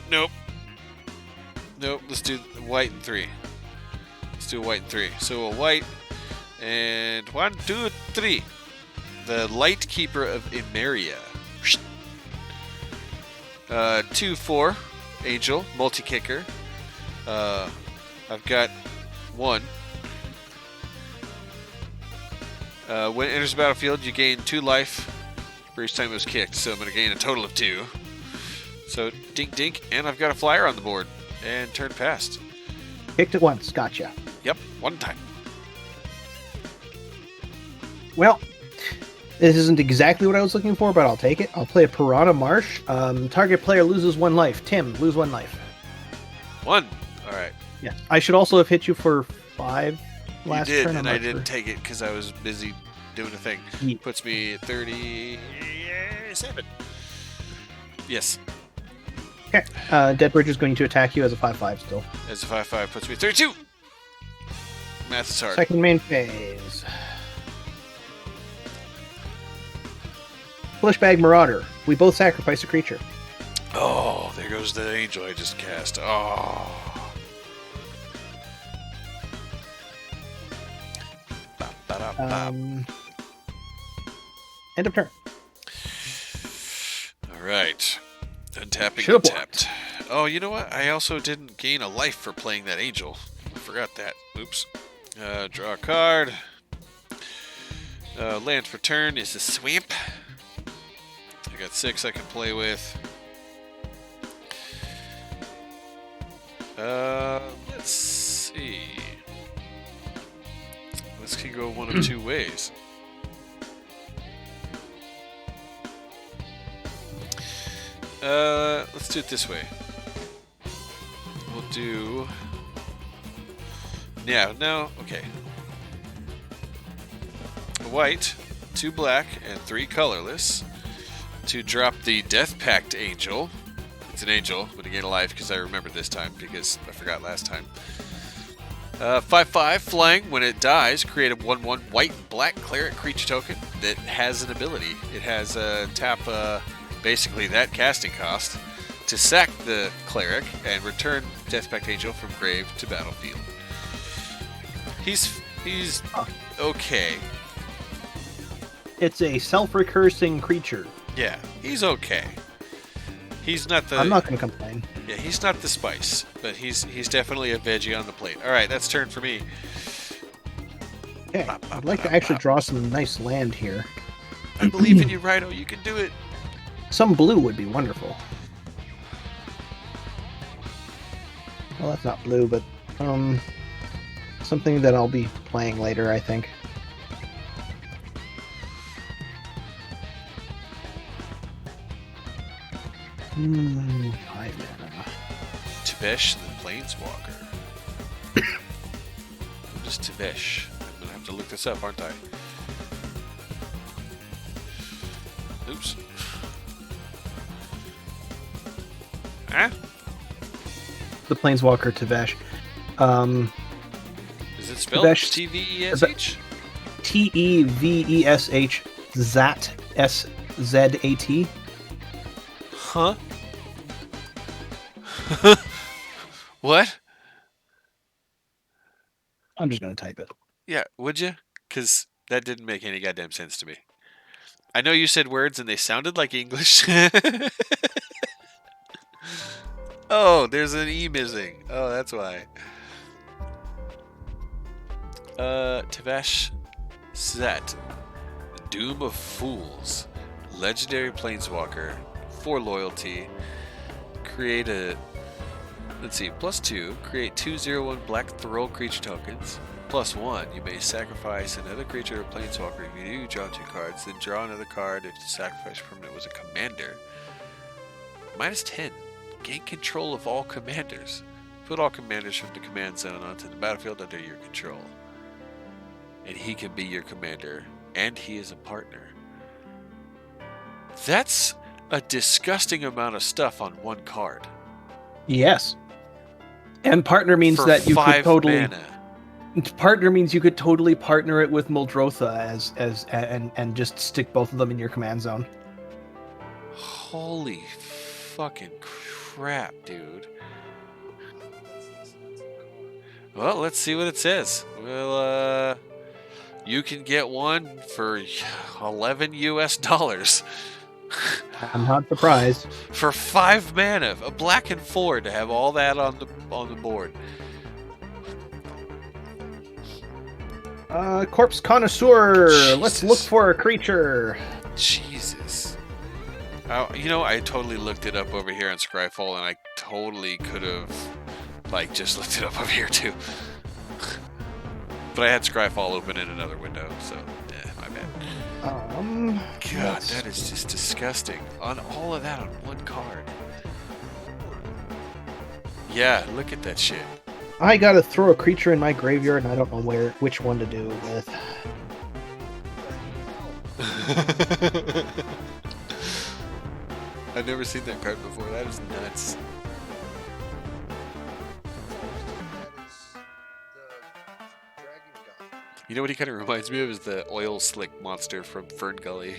Nope. Nope, let's do white and 3. Let's do white and 3. So a white, and 1, 2, 3. The Light Keeper of Emeria. 2, 4. Angel, multi-kicker. I've got 1. When it enters the battlefield, you gain 2 life for each time it was kicked. So I'm going to gain a total of 2. So dink dink, and I've got a flyer on the board. And turn passed. Kicked it once. Gotcha. Yep, 1 time. Well, this isn't exactly what I was looking for, but I'll take it. I'll play a Piranha Marsh. Target player loses 1 life. Tim, lose 1 life. 1. All right. Yeah. I should also have hit you for 5 last You did, turn. and I'm I not didn't sure. take it because I was busy doing a thing. Ye- Puts me at 37. Yes. Okay. Deadbridge is going to attack you as a 5/5 still. As a 5/5 puts me at 32. Math is hard. Second main phase. Fleshbag Marauder. We both sacrifice a creature. Oh, there goes the angel I just cast. Oh. End of turn. All right. Untapping, Should've untapped. Oh, you know what? I also didn't gain a life for playing that angel. I forgot that. Oops. Draw a card. Land for turn is a swamp. I got 6 I can play with. Let's see. This can go one of 2 ways. Let's do it this way. We'll do... Yeah, no, okay. White, 2 black, and 3 colorless. To drop the Death Pact Angel. It's an angel, but again alive because I remembered this time because I forgot last time. 5/5 flying. When it dies, create a 1/1 white and black cleric creature token that has an ability. It has tap basically that casting cost to sack the cleric and return Death Pact Angel from grave to battlefield. He's okay. It's a self-recursing creature. Yeah, he's okay. He's not the. I'm not going to complain. Yeah, he's not the spice, but he's definitely a veggie on the plate. All right, that's turn for me. Okay. I'd like to actually draw some nice land here. I believe in you, Rhino. You can do it. Some blue would be wonderful. Well, that's not blue, but something that I'll be playing later, I think. Five mana. Tivesh the Planeswalker. What is Tivesh? I'm gonna have to look this up, aren't I? Oops. Ah? The Planeswalker Tivesh. Is it spelled Tevesh- T-V-E-S-H? Tevesh Zat SZAT. Huh? What? I'm just gonna type it. Yeah, would you? Because that didn't make any goddamn sense to me. I know you said words and they sounded like English. Oh, there's an E missing. Oh, that's why. Tevesh Zet. Doom of Fools. Legendary Planeswalker. 4 loyalty. Create a... Let's see, +2. Create 2/0/1 black Thrall creature tokens. +1. You may sacrifice another creature or planeswalker. If you do, draw 2 cards. Then draw another card if the sacrifice permanent was a commander. -10. Gain control of all commanders. Put all commanders from the command zone onto the battlefield under your control. And he can be your commander. And he is a partner. That's a disgusting amount of stuff on one card. Yes. And partner means For that you could 5 totally mana. partner means you could totally partner it with Muldrotha and just stick both of them in your command zone. Holy fucking crap, dude. Well, let's see what it says. Well, you can get one for $11 US. I'm not surprised. For 5 mana, a black and 4 to have all that on the board. Corpse Connoisseur. Let's Jesus. look for a creature. Jesus. You know, I totally looked it up over here on Scryfall, and I totally could have, like, just looked it up over here, too. But I had Scryfall open in another window, so, my bad. God, that is just disgusting. On all of that on one card. Yeah, look at that shit. I gotta throw a creature in my graveyard, and I don't know which one to do it with. I've never seen that card before. That is nuts. You know what he kind of reminds me of is the oil slick monster from Fern Gully.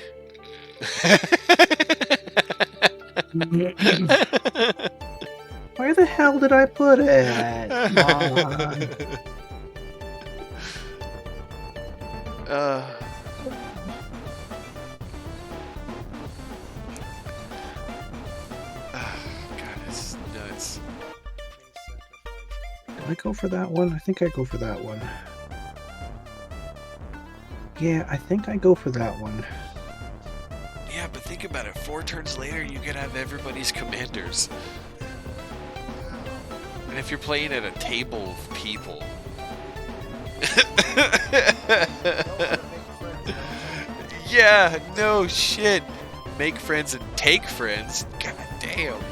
Where the hell did I put it? Come on. God, it's nuts. Did I go for that one? I think I go for that one. Yeah, I think I go for that one. Yeah, but think about it. 4 turns later, you could have everybody's commanders. And if you're playing at a table of people... Yeah, no shit. Make friends and take friends. God damn.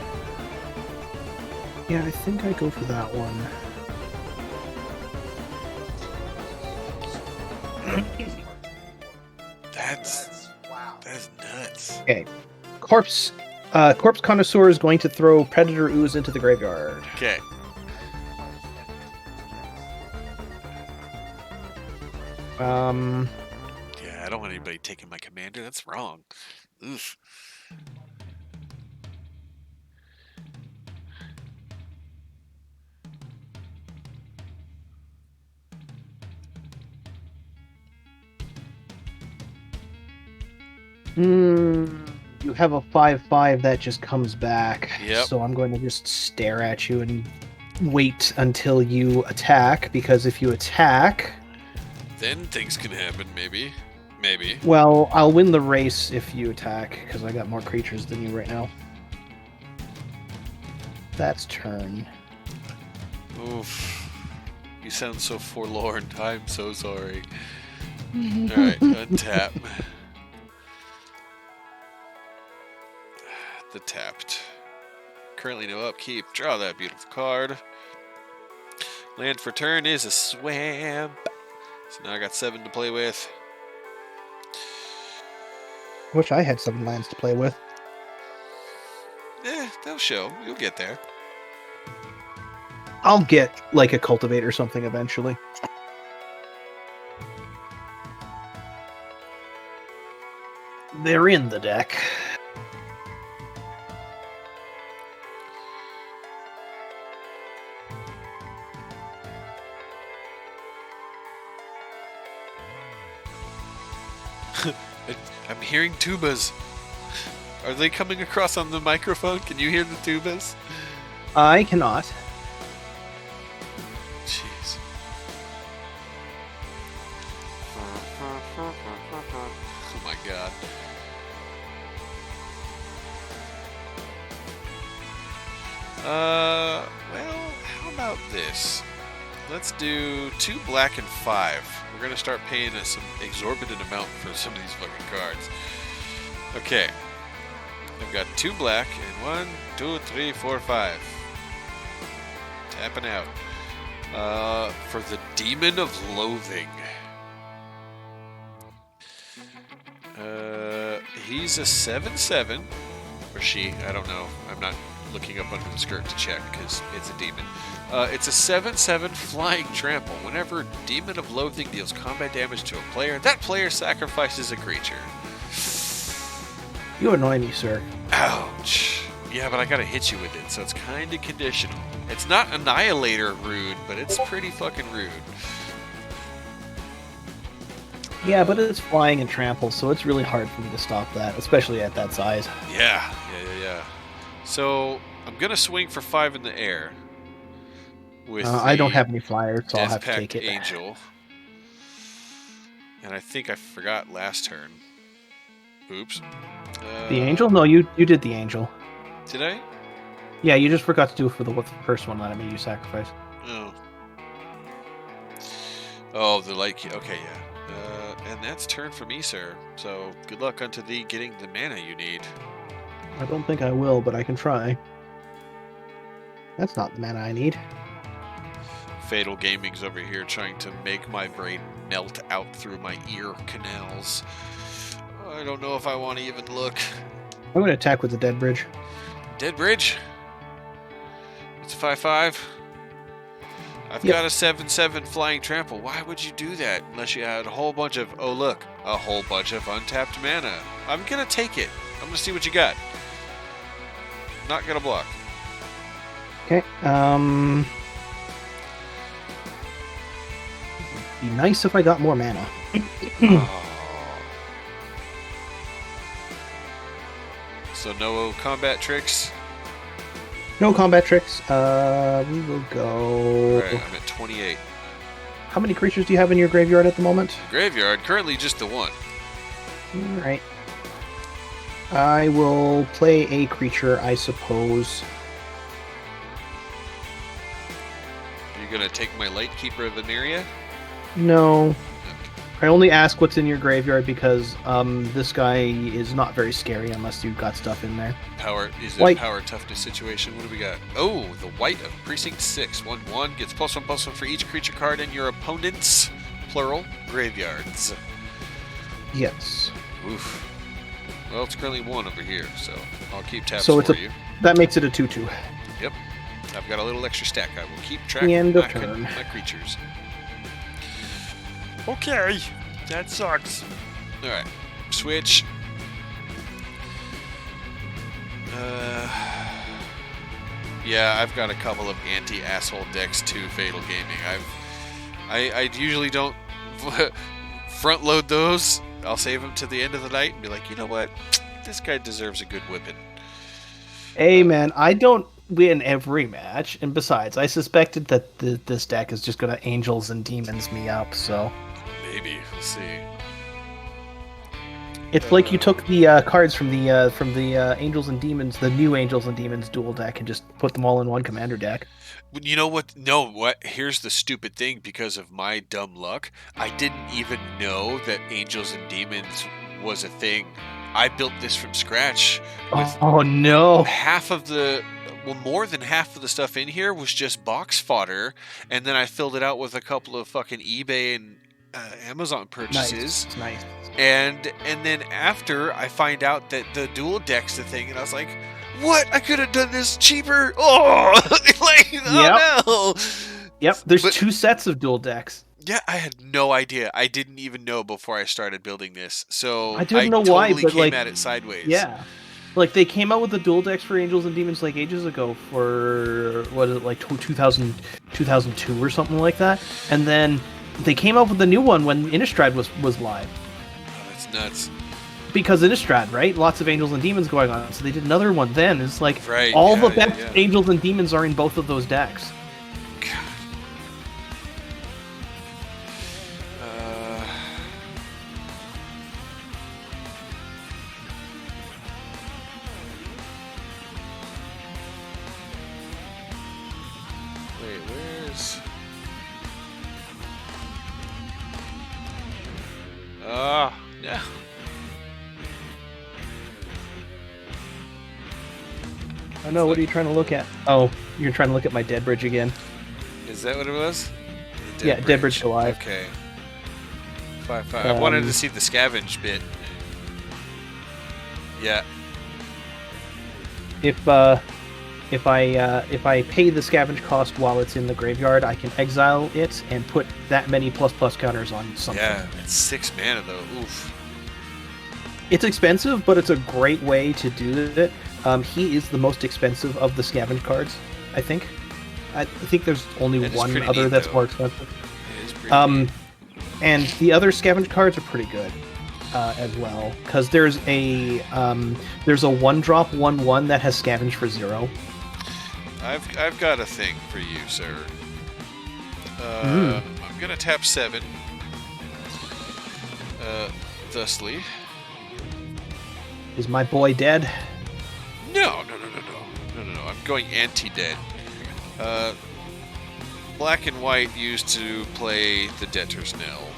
Yeah, I think I go for that one. That's nuts. Okay. Corpse Connoisseur is going to throw Predator Ooze into the graveyard. Okay. Yeah, I don't want anybody taking my commander. That's wrong. Oof. You have a 5/5 that just comes back. Yep. So I'm going to just stare at you and wait until you attack, because if you attack, Then things can happen, maybe. Maybe. well, I'll win the race if you attack, because I got more creatures than you right now. That's turn. Oof. You sound so forlorn. I'm so sorry. Alright, untap. The tapped. Currently no upkeep. Draw that beautiful card. Land for turn is a swamp. So now I got 7 to play with. Wish I had 7 lands to play with. They'll show. You'll get there. I'll get like a cultivate or something eventually. They're in the deck. I'm hearing tubas. Are they coming across on the microphone? Can you hear the tubas? I cannot. Jeez. Oh my god. Well, how about this? Let's do 2 black and 5. We're gonna start paying us some exorbitant amount for some of these fucking cards. Okay. I've got 2 black and 1, 2, 3, 4, 5. Tapping out. For the Demon of Loathing. He's a 7/7. Or she, I don't know. I'm not looking up under the skirt to check because it's a demon. It's a 7/7 flying trample. Whenever Demon of Loathing deals combat damage to a player, that player sacrifices a creature. You annoy me, sir. Ouch. Yeah, but I gotta hit you with it, so it's kinda conditional. It's not Annihilator rude, but it's pretty fucking rude. Yeah, but it's flying and trample, so it's really hard for me to stop that, especially at that size. Yeah. So, I'm gonna swing for 5 in the air. With I don't have any flyers, so I'll Death have to Pact take it. Angel. And I think I forgot last turn. Oops. The angel? No, you did the angel. Did I? Yeah, you just forgot to do it for the first one that I made you sacrifice. Oh. Oh, the light. Okay, yeah. And that's turn for me, sir. So good luck unto thee getting the mana you need. I don't think I will, but I can try. That's not the mana I need. Fatal Gaming's over here trying to make my brain melt out through my ear canals. I don't know if I want to even look. I'm going to attack with the Dead Bridge. Dead Bridge? It's a 5/5. I've got a 7/7 flying trample. Why would you do that unless you had a whole bunch of, oh look, a whole bunch of untapped mana? I'm going to take it. I'm going to see what you got. Not going to block. Okay, be nice if I got more mana. Oh. So no combat tricks? No combat tricks. We will go... Alright, I'm at 28. How many creatures do you have in your graveyard at the moment? Graveyard, currently just the one. Alright. I will play a creature, I suppose. You're gonna take my Lightkeeper of Veneria? No. I only ask what's in your graveyard because this guy is not very scary unless you've got stuff in there. Power, is it White. a power toughness situation? What do we got? Oh, the White of Precinct 6. 1/1 gets +1/+1 for each creature card in your opponent's, plural, graveyards. Yes. Oof. Well, it's currently 1 over here, so I'll keep tabs So for it's you. That makes it a 2/2. Yep. I've got a little extra stack. I will keep track End of of turn. my creatures. Okay, that sucks. Alright. Switch. Yeah, I've got a couple of anti-asshole decks too, Fatal Gaming. I usually don't front load those. I'll save them to the end of the night and be like, you know what? This guy deserves a good whipping. Hey man, I don't win every match, and besides, I suspected that this deck is just gonna Angels and Demons me up, so... Maybe. We'll see. It's like you took the cards from the Angels and Demons, the new Angels and Demons dual deck, and just put them all in one commander deck. You know what? No, what? Here's the stupid thing. Because of my dumb luck, I didn't even know that Angels and Demons was a thing. I built this from scratch. With Oh no! more than half of the stuff in here was just box fodder, and then I filled it out with a couple of fucking eBay and Amazon purchases. Nice. And then after I find out that the dual deck's the thing, and I was like, what? I could have done this cheaper. Oh, like, oh no. Yep, there's But- 2 sets of dual decks. Yeah, I had no idea. I didn't even know before I started building this. So I don't know why, totally but came like, at it sideways. yeah. Like they came out with the dual decks for Angels and Demons like ages ago for what is it like 2000, 2002 or something like that, and then they came out with the new one when Innistrad was live Oh, that's nuts. because Innistrad, right? Lots of Angels and Demons going on, so they did another one. Then it's like Right, all yeah, the best yeah. Angels and Demons are in both of those decks. God. Wait, where's... Ah, no. I know. What are you trying to look at? Oh, you're trying to look at my Dead Bridge again. Is that what it was? Yeah, Dead Bridge Alive. Okay. 5-5. I wanted to Um, see the scavenge bit. Yeah. If I pay the scavenge cost while it's in the graveyard, I can exile it and put that many ++ counters on something. Yeah, it's 6 mana though. Oof. It's expensive, but it's a great way to do it. He is the most expensive of the scavenge cards, I think. I think there's only That is one pretty other neat, that's though. more expensive. It is pretty neat. And the other scavenge cards are pretty good as well, because there's a 1-drop 1/1 that has scavenge for 0. I've got a thing for you, sir. Hmm. I'm gonna tap 7. Thusly. Is my boy dead? No. I'm going anti-dead. Black and white used to play the Debtor's Knell.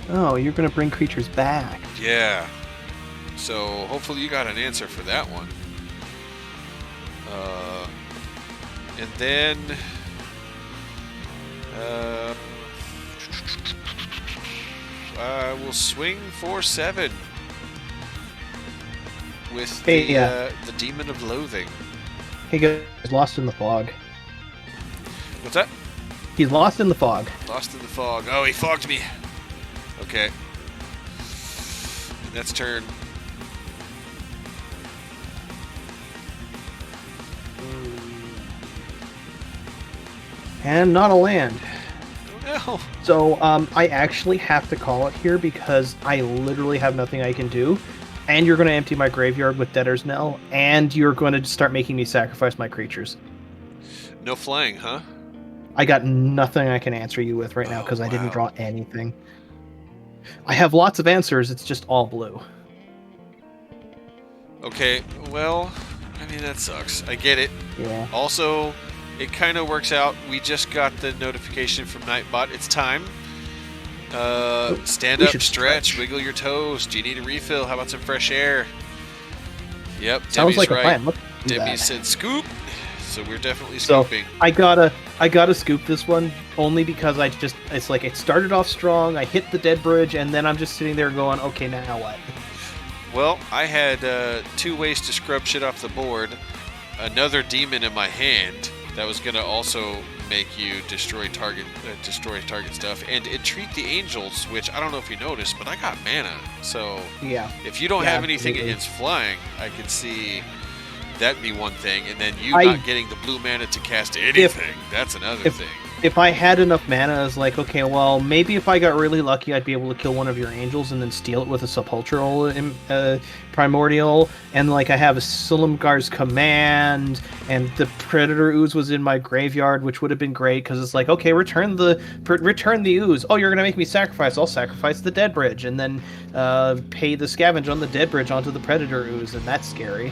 Oh, you're gonna bring creatures back. Yeah. So hopefully you got an answer for that one. And then I will swing for 7 with Hey, the Demon of Loathing. He gets lost in the fog. What's that? He's lost in the fog. Lost in the fog. Oh, he fogged me. Okay. That's turn. And not a land. Oh, So I actually have to call it here because I literally have nothing I can do. And you're going to empty my graveyard with Debtor's Knell, and you're going to start making me sacrifice my creatures. no. No flying, huh? I got nothing I can answer you with right now because I didn't wow. draw anything. I have lots of answers, it's just all blue. Okay, well, I mean, that sucks. I get it. Yeah. Also, it kind of works out. We just got the notification from Nightbot. It's time. Stand We up, should stretch, stretch. wiggle your toes. Do you need a refill? How about some fresh air? Yep, Sounds Debbie's like right. a plan. Let's do Debbie that. said scoop, so we're definitely So scooping. I gotta scoop this one only because it's like it started off strong. I hit the Dead Bridge, and then I'm just sitting there going, okay, now what? Well, I had 2 ways to scrub shit off the board. Another demon in my hand that was gonna also make you destroy target stuff, and entreat the angels, which I don't know if you noticed, but I got mana. So Yeah. if you don't Yeah, have anything absolutely. against flying, I could see that be one thing, and then you I- not getting the blue mana to cast anything. That's another thing. If I had enough mana, I was like, okay, well, maybe if I got really lucky, I'd be able to kill one of your angels and then steal it with a Sepulchral Primordial. And, like, I have a Silumgar's Command, and the Predator Ooze was in my graveyard, which would have been great, because it's like, okay, return the Ooze. Oh, you're going to make me sacrifice. I'll sacrifice the Dead Bridge, and then pay the scavenge on the Dead Bridge onto the Predator Ooze, and that's scary.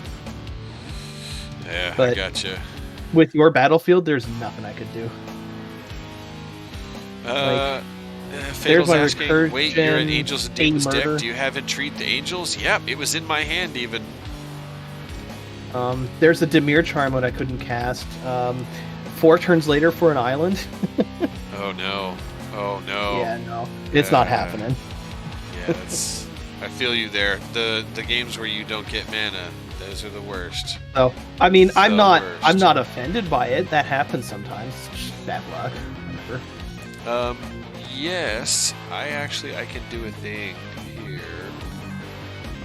Yeah, I but- gotcha. With your battlefield, there's nothing I could do. Fatal's my asking, wait, you're an recursion, Angels and Demons deck. murder. Do you have Entreat the Angels? Yep, it was in my hand even. There's a Dimir Charm that I couldn't cast. 4 turns later for an island. Oh no. Oh no. Yeah, no. It's not Yeah. happening. Yeah, that's. I feel you there. The games where you don't get mana, those are the worst. So, I mean, I'm The not worst. I'm not offended by it. That happens sometimes. bad luck. Whatever. Yes, I can do a thing here.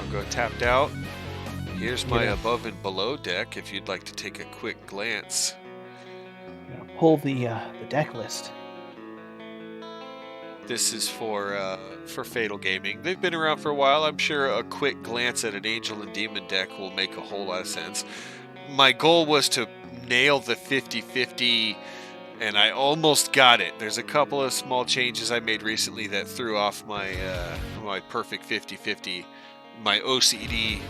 I'll go tapped out. Here's my Yeah. above and below deck if you'd like to take a quick glance. Pull the deck list. This is for Fatal Gaming. They've been around for a while. I'm sure a quick glance at an Angel and Demon deck will make a whole lot of sense. My goal was to nail the 50-50, and I almost got it. There's a couple of small changes I made recently that threw off my my perfect 50-50. My OCD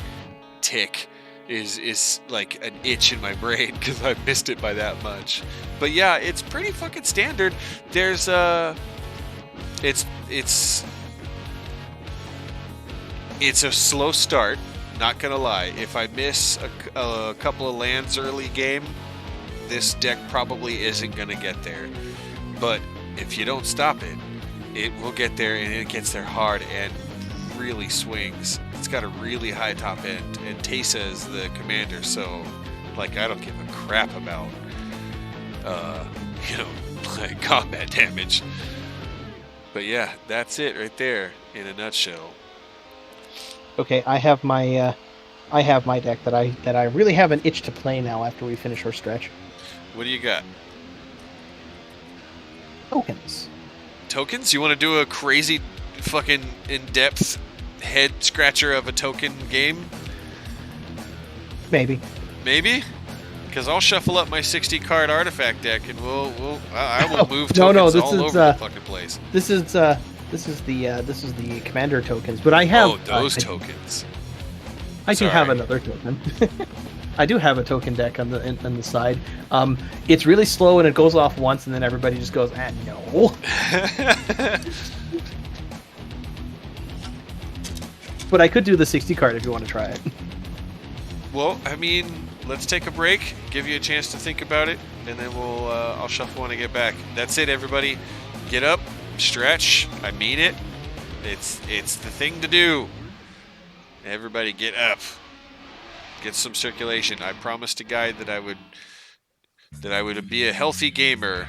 tick is like an itch in my brain because I missed it by that much. But yeah, it's pretty fucking standard. There's it's a slow start, not gonna lie. If I miss a couple of lands early game, this deck probably isn't gonna get there. But if you don't stop it, it will get there, and it gets there hard and really swings. It's got a really high top end, and Teysa is the commander, so like I don't give a crap about like combat damage. But yeah, that's it right there in a nutshell. Okay, I have my deck that I really have an itch to play now after we finish our stretch. What do you got? Tokens. Tokens? You want to do a crazy fucking in-depth head scratcher of a token game? Maybe. Maybe? Because I'll shuffle up my 60 card artifact deck and I will move No, tokens this all is, over the fucking place. This is the commander tokens, but I have those tokens. I do have Sorry. another token. I do have a token deck on the side. It's really slow and it goes off once, and then everybody just goes, no. But I could do the 60 card if you want to try it. Well, I mean, let's take a break, give you a chance to think about it, and then I'll shuffle when I get back. That's it, everybody. Get up, stretch. I mean it. It's the thing to do. Everybody get up. Get some circulation. I promised a guy that I would be a healthy gamer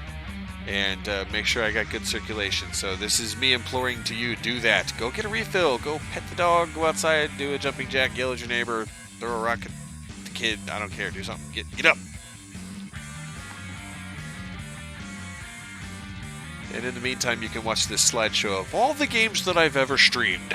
and make sure I got good circulation. So this is me imploring to you, do that. Go get a refill. Go pet the dog. Go outside. Do a jumping jack. Yell at your neighbor. Throw a rock at the kid. I don't care. Do something. Get up. And in the meantime, you can watch this slideshow of all the games that I've ever streamed.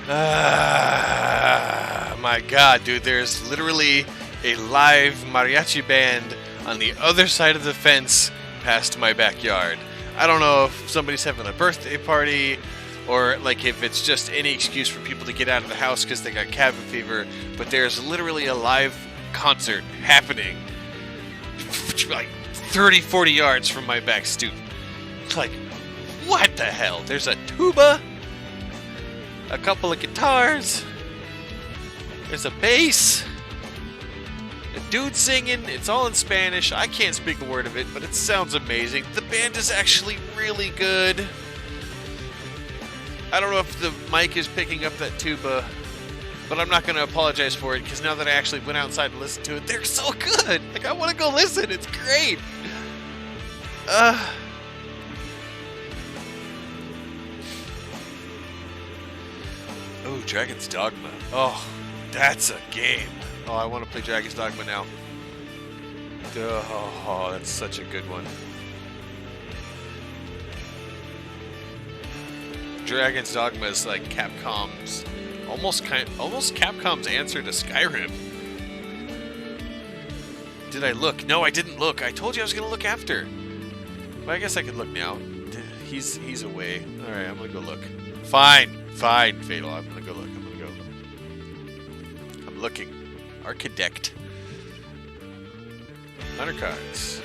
My God, dude, there's literally a live mariachi band on the other side of the fence past my backyard. I don't know if somebody's having a birthday party or like if it's just any excuse for people to get out of the house because they got cabin fever, but there's literally a live concert happening like 30, 40 yards from my back stoop. Like, what the hell? There's a tuba, a couple of guitars, there's a bass, a dude singing. It's all in Spanish. I can't speak a word of it, but it sounds amazing. The band is actually really good. I don't know if the mic is picking up that tuba, but I'm not going to apologize for it because now that I actually went outside and listened to it, they're so good. Like, I want to go listen. It's great. Oh, Dragon's Dogma. Oh, that's a game. Oh, I want to play Dragon's Dogma now. Oh, that's such a good one. Dragon's Dogma is like Capcom's almost Capcom's answer to Skyrim. Did I look? No, I didn't look. I told you I was gonna look after. But I guess I can look now. He's away. All right, I'm gonna go look. Fine, Fatal. I'm gonna go look. I'm looking. Architect. 100 cards.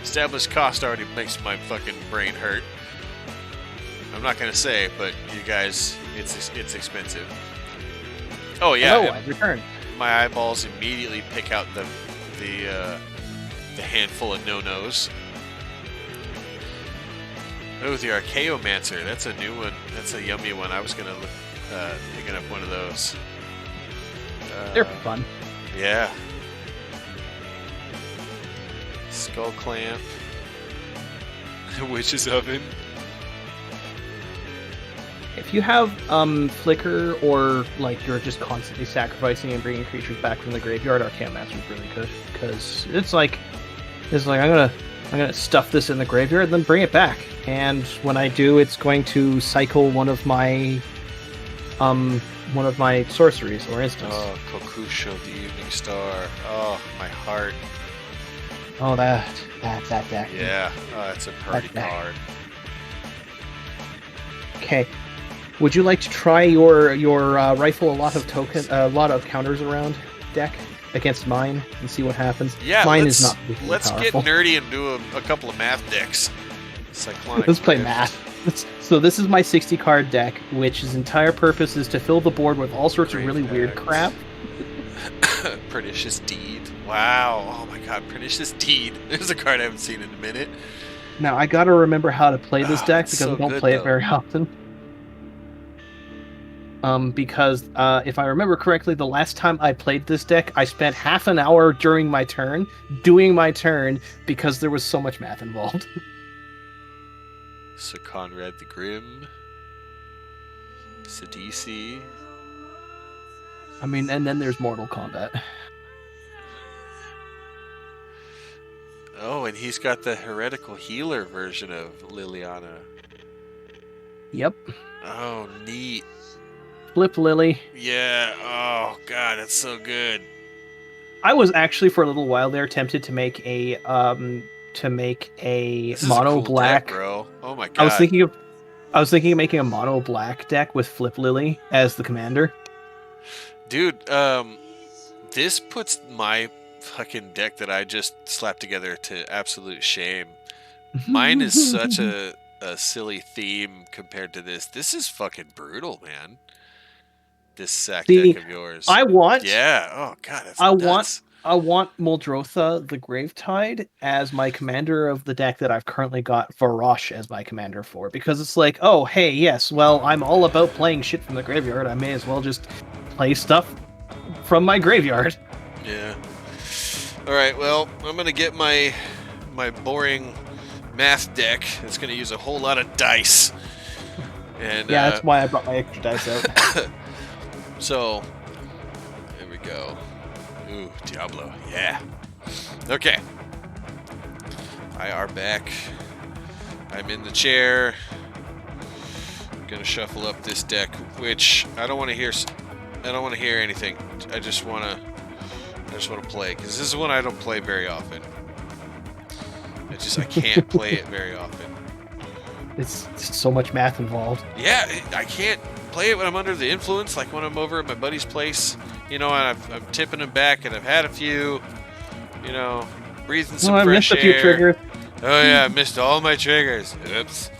Established cost already makes my fucking brain hurt. I'm not gonna say, but you guys, it's expensive. Oh yeah. Hello, I've returned. My eyeballs immediately pick out the handful of no-nos. Oh, the Archaeomancer. That's a new one. That's a yummy one. I was gonna look picking up one of those. They're fun. Yeah. Skull Clamp. Witch's Oven. If you have Flicker or like you're just constantly sacrificing and bringing creatures back from the graveyard, Archaeomancer is really good because it's like I'm gonna stuff this in the graveyard and then bring it back, and when I do, it's going to cycle one of my sorceries or instants. Oh, Kokusho, the Evening Star. Oh, my heart. Oh, that deck. Yeah. Oh, that's a party card. Okay. Would you like to try your rifle a lot of counters around deck against mine and see what happens? Yeah, mine is not let's powerful. get nerdy and do a couple of math decks. Cyclonic Let's play Rift. math. So this is my 60 card deck, which its entire purpose is to fill the board with all sorts of really weird crap. Pernicious Deed. Wow. Oh my god, Pernicious Deed. There's a card I haven't seen in a minute. Now I gotta remember how to play this deck it's because so I don't good, play though. it very often. Because if I remember correctly, the last time I played this deck, I spent half an hour during my turn doing my turn because there was so much math involved. So Conrad the Grim. Sidisi. I mean, and then there's Mortal Kombat. Oh, and he's got the heretical healer version of Liliana. Yep. Oh, neat. Flip Lily. Yeah. Oh god, that's so good. I was actually for a little while there tempted to make a This is mono a cool black. deck, bro. Oh my god. I was thinking of making a mono black deck with Flip Lily as the commander. Dude, this puts my fucking deck that I just slapped together to absolute shame. Mine is such a silly theme compared to this. This is fucking brutal, man. This sack See, deck of yours. I want Yeah. Oh god, that's I nuts. want Muldrotha the Gravetide as my commander of the deck that I've currently got Varosh as my commander for, because it's like, oh hey, yes, well, I'm all about playing shit from the graveyard. I may as well just play stuff from my graveyard. Yeah. All right. Well, I'm gonna get my boring math deck. It's gonna use a whole lot of dice. And Yeah, that's why I brought my extra dice out. So, there we go. Ooh, Diablo. Yeah. Okay. I are back. I'm in the chair. Gonna shuffle up this deck, which I don't want to hear. I don't want to hear anything. I just want to play, because this is one I don't play very often. I can't play it very often. It's so much math involved. Yeah, I can't play it when I'm under the influence, like when I'm over at my buddy's place, and I'm tipping him back, and I've had a few, breathing some I fresh missed a few air. triggers. Oh yeah, I missed all my triggers. Oops.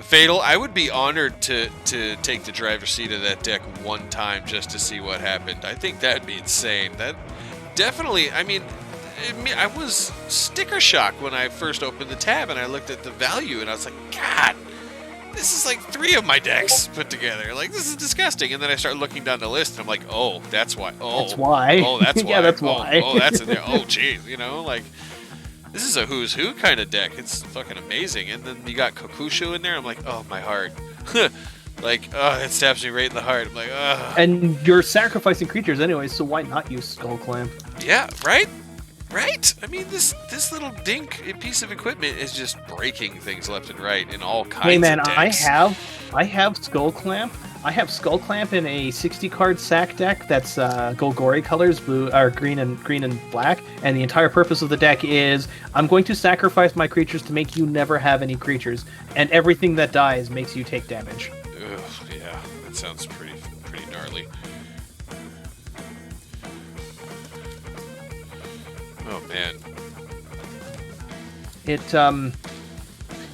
Fatal, I would be honored to take the driver's seat of that deck one time just to see what happened. I think that'd be insane. That definitely, I was sticker shock when I first opened the tab and I looked at the value and I was like, God, this is like 3 of my decks put together. Like, this is disgusting. And then I start looking down the list and I'm like, oh, that's why. Oh, That's why. Oh, that's why. Yeah, that's why. Oh, that's in there. Oh, geez. This is a who's who kind of deck. It's fucking amazing. And then you got Kokushu in there. I'm like, oh, my heart. It stabs me right in the heart. I'm like, ugh. And you're sacrificing creatures anyway, so why not use Skull Clamp? Yeah, right? Right? This little dink piece of equipment is just breaking things left and right in all kinds Hey man, of decks. I have Skull Clamp. I have Skull Clamp in a 60-card sack deck that's Golgori colors, blue or green and black, and the entire purpose of the deck is I'm going to sacrifice my creatures to make you never have any creatures, and everything that dies makes you take damage. Ugh, yeah, that sounds pretty gnarly. Oh man.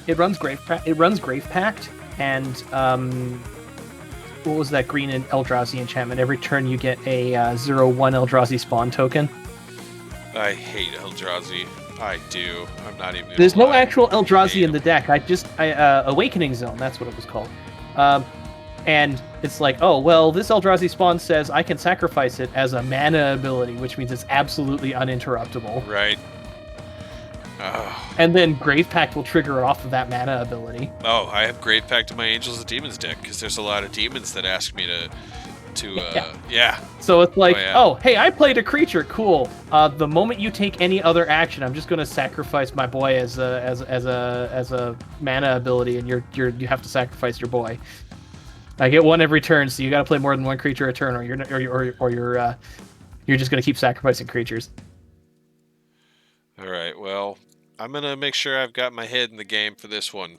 It runs Grave Pact, and what was that green and Eldrazi enchantment? Every turn you get a 0/1 Eldrazi spawn token. I hate Eldrazi. I do. I'm not even gonna There's no lie. actual Eldrazi Hate in the deck. Awakening Zone, that's what it was called. And it's like, oh, well, this Eldrazi spawn says I can sacrifice it as a mana ability, which means it's absolutely uninterruptible. Right. Oh. And then Grave Pact will trigger off of that mana ability. Oh, I have Grave Pact in my Angels and Demons deck because there's a lot of demons that ask me yeah. So it's like, Oh, yeah. oh, hey, I played a creature, cool. The moment you take any other action, I'm just going to sacrifice my boy as a mana ability, and you have to sacrifice your boy. I get one every turn, so you got to play more than one creature a turn, or you're just going to keep sacrificing creatures. All right. Well, I'm gonna make sure I've got my head in the game for this one.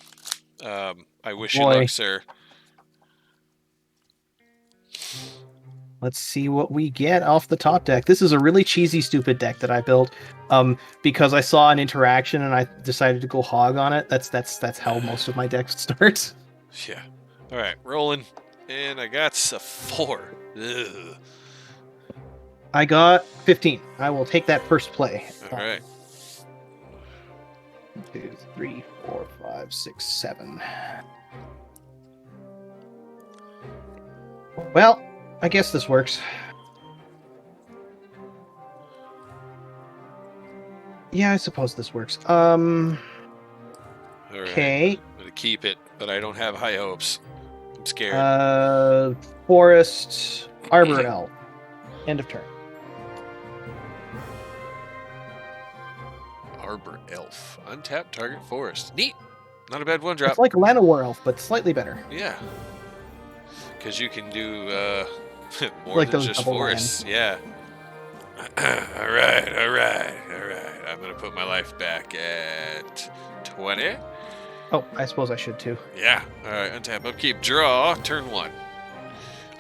I wish you Boy. luck, sir. Let's see what we get off the top deck. This is a really cheesy, stupid deck that I built because I saw an interaction and I decided to go hog on it. That's how most of my decks start. Yeah. All right, rolling, and I got a 4. Ugh. I got 15. I will take that first play. All right. 1, 2, 3, 4, 5, 6, 7. Well, I guess this works. Yeah, I suppose this works. All right. Okay. I'm gonna keep it, but I don't have high hopes. I'm scared. Forest, Arbor Elf. End of turn. Arbor Elf. Untapped target forest. Neat. Not a bad one drop. It's like Llanowar Elf, but slightly better. Yeah. Because you can do more Like than those just double forests. Yeah. All right. I'm going to put my life back at 20. Oh, I suppose I should too. Yeah. All right. Untap, upkeep, draw. Turn 1.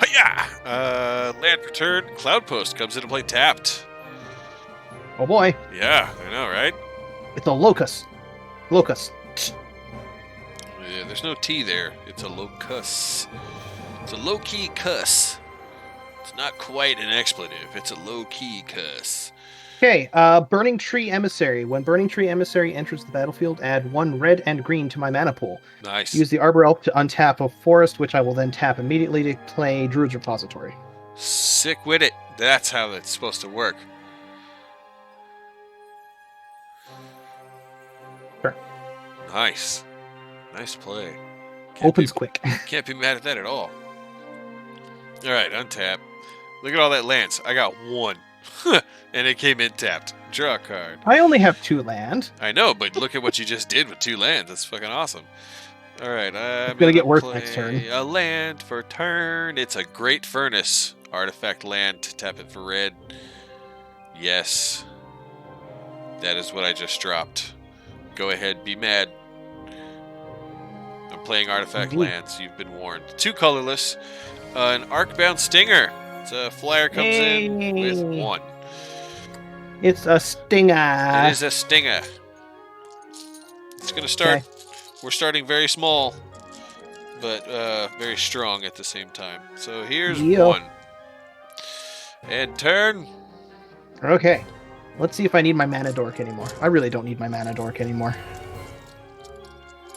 Hiya! Land for turn. Cloud Post comes into play tapped. Oh boy, Yeah, I know, right? it's a locust. Locust. Yeah, there's no T there. It's a locus. It's a low-key cuss. It's not quite an expletive. It's a low-key cuss. Okay, Burning Tree Emissary. When Burning Tree Emissary enters the battlefield, add 1 red and green to my mana pool. Nice. Use the Arbor Elf to untap a forest, which I will then tap immediately to play Druid's Repository. Sick with it. That's how that's supposed to work. Sure. Nice. Nice play. Opens quick. Can't be mad at that at all. All right, untap. Look at all that lands. I got 1. And it came in tapped. Draw a card. I only have 2 land. I know, but look at what you just did with 2 lands. That's fucking awesome. All right, I'm gonna get gonna worse play next turn. a land for turn. It's a Great Furnace artifact land. Tap it for red. Yes, that is what I just dropped. Go ahead, be mad. I'm playing artifact Indeed. lands. You've been warned. 2 colorless. An Arcbound Stinger. It's a flyer comes in with Hey. 1. It's a stinger. It is a stinger. It's gonna start. Okay. We're starting very small, but very strong at the same time. So here's Yeah. 1. And turn. Okay. Let's see if I need my mana dork anymore. I really don't need my mana dork anymore.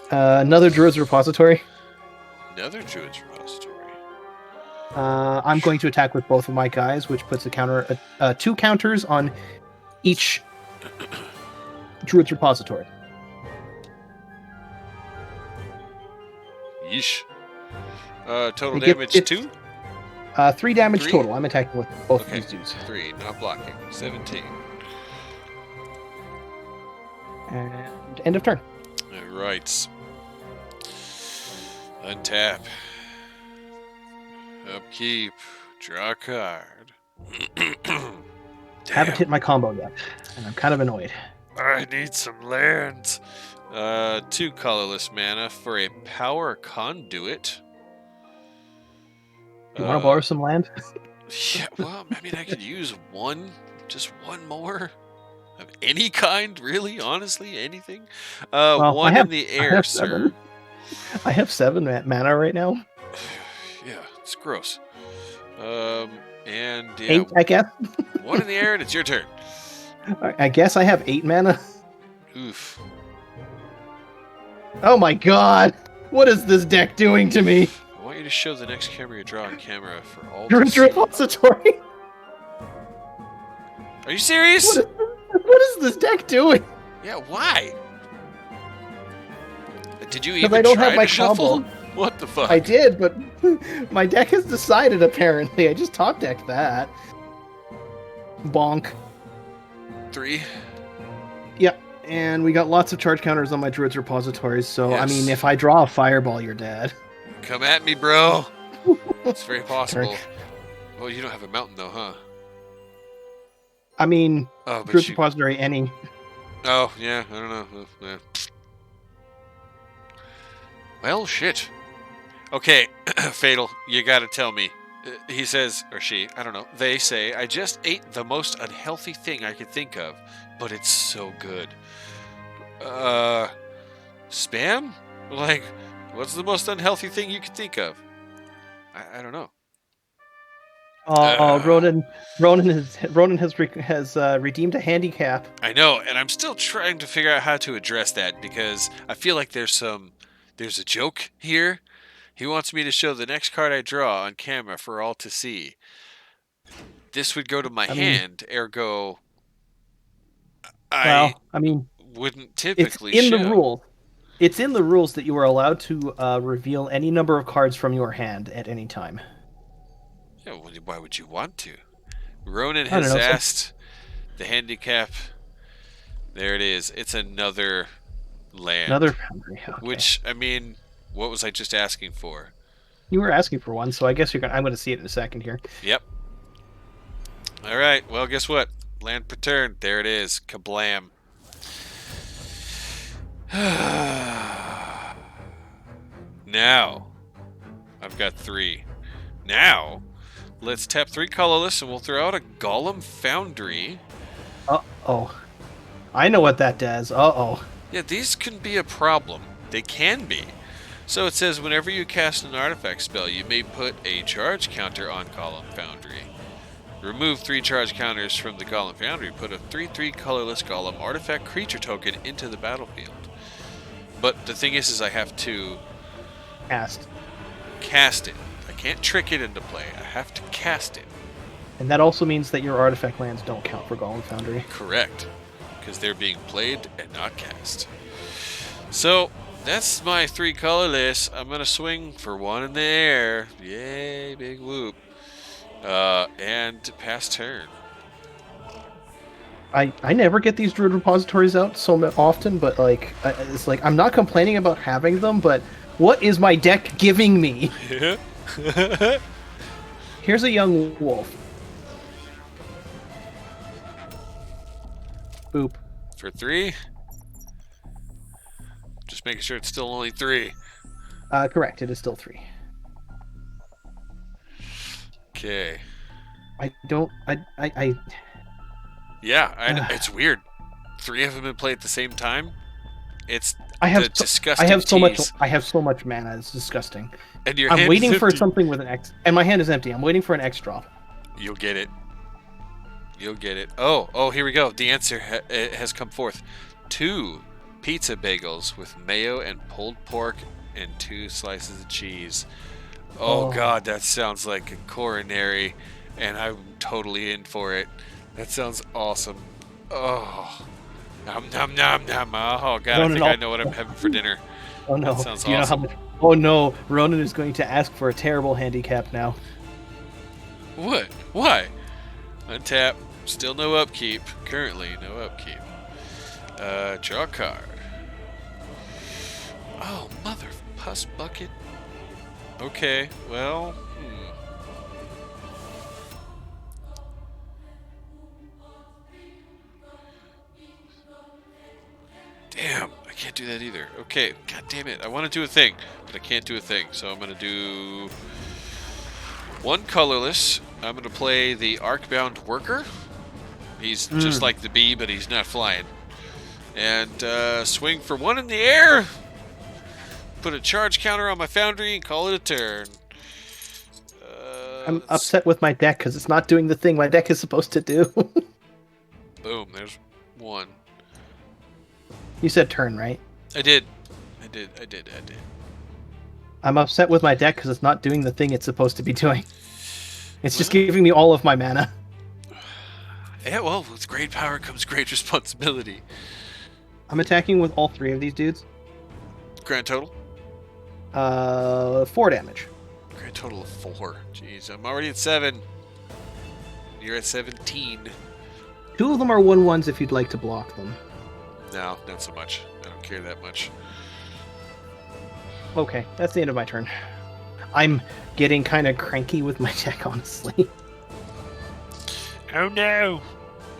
Another Druid's Repository. Another Druid's Repository. I'm going to attack with both of my guys, which puts a counter, 2 counters on each Druid's Repository. Yeesh. Total It gets- damage it's- 2? 3 damage 3? total. I'm attacking with both Okay. of these dudes. 3, not blocking. 17. And end of turn. Alright. Untap. Upkeep. Draw a card. Haven't Damn. hit my combo yet, and I'm kind of annoyed. I need some lands. 2 colorless mana for a power conduit. You want to borrow some land? Yeah, well, I mean, I could use just one more of any kind, really, honestly, anything. Well, One I have- in the I air, have sir. 7. I have 7 mana right now. Yeah, it's gross. And yeah, 8, I guess. 1 in the air, and it's your turn. I guess I have 8 mana. Oof. Oh my god! What is this deck doing to me? I want you to show the next camera you draw on camera for all to Druid's see. Repository. Are you serious? What is this deck doing? Yeah, why? Did you Because even I don't try have my to shuffle? combo. What the fuck? I did, but my deck has decided apparently. I just top decked that. Bonk. 3. And we got lots of charge counters on my Druid's Repositories, so I Yes. mean, if I draw a Fireball, you're dead. Come at me, bro. It's very possible. Oh, you don't have a mountain though, huh? I mean, Oh, but Druid's you... Repository, any. Oh, yeah, I don't know. Yeah. Well, shit. Okay, Fatal, you gotta tell me. He says, or she, I don't know, they say, I just ate the most unhealthy thing I could think of, but it's so good. Spam? Like, what's the most unhealthy thing you could think of? I don't know. Oh, Ronan has redeemed a handicap. I know, and I'm still trying to figure out how to address that because I feel like there's a joke here. He wants me to show the next card I draw on camera for all to see. This would go to my hand, ergo I I mean, wouldn't it's typically in show. the rules. It's in the rules that you are allowed to reveal any number of cards from your hand at any time. Yeah, well, why would you want to? Ronan I don't has know, asked the handicap. There it is. It's another land. Another foundry. Okay. Which, I mean, what was I just asking for? You were asking for one, so I guess I'm going to see it in a second here. Yep. All right. Well, guess what? Land per turn. There it is. Kablam. Now, I've got 3. Now, let's tap 3 colorless and we'll throw out a Golem Foundry. Uh-oh. I know what that does. Uh-oh. Yeah, these can be a problem. They can be. So it says whenever you cast an artifact spell, you may put a charge counter on Golem Foundry. Remove 3 charge counters from the Golem Foundry. Put a 3/3 colorless Golem artifact creature token into the battlefield. But the thing is I have to cast it. I can't trick it into play. I have to cast it. And that also means that your artifact lands don't count for Golem Foundry. Correct. Because they're being played and not cast. So, that's my 3 colorless. I'm going to swing for 1 in the air. Yay, big whoop. And pass turn. I never get these Druid Repositories out so often, but like, it's like, I'm not complaining about having them, but What is my deck giving me? Yeah. Here's a young wolf. Boop. For 3? Just making sure it's still only 3. Correct. It is still 3. Okay. I don't. I Yeah, it's weird. 3 of them in play at the same time. It's I have disgusting. I have so much. tease. I have so much mana. It's disgusting. And your I'm hand waiting is for empty. something with an X, and my hand is empty. I'm waiting for an X drop. You'll get it. You'll get it. Oh, here we go. The answer has come forth. 2 pizza bagels with mayo and pulled pork and 2 slices of cheese. Oh God, that sounds like a coronary, and I'm totally in for it. That sounds awesome. Oh, nom nom nom nom. Oh God, I think I know what I'm having for dinner. Oh no! That sounds Do you know how awesome. much? Oh no! Ronan is going to ask for a terrible handicap now. What? Why? Untap. Still no upkeep. Currently, no upkeep. Draw a card. Oh, mother puss bucket. Okay, well, Damn, I can't do that either. Okay, god damn it. I want to do a thing, but I can't do a thing. So I'm going to do 1 colorless. I'm going to play the Arcbound Worker. He's just like the bee, but he's not flying. And swing for 1 in the air. Put a charge counter on my foundry and call it a turn. I'm upset with my deck because it's not doing the thing my deck is supposed to do. Boom, there's 1. You said turn, right? I did. I'm upset with my deck because it's not doing the thing it's supposed to be doing. It's just giving me all of my mana. Yeah, well, with great power comes great responsibility. I'm attacking with all 3 of these dudes. Grand total? 4 damage. Grand total of 4. Jeez, I'm already at 7. You're at 17. 2 of them are 1/1s if you'd like to block them. No, not so much. I don't care that much. Okay, that's the end of my turn. I'm getting kind of cranky with my deck, honestly. Oh no!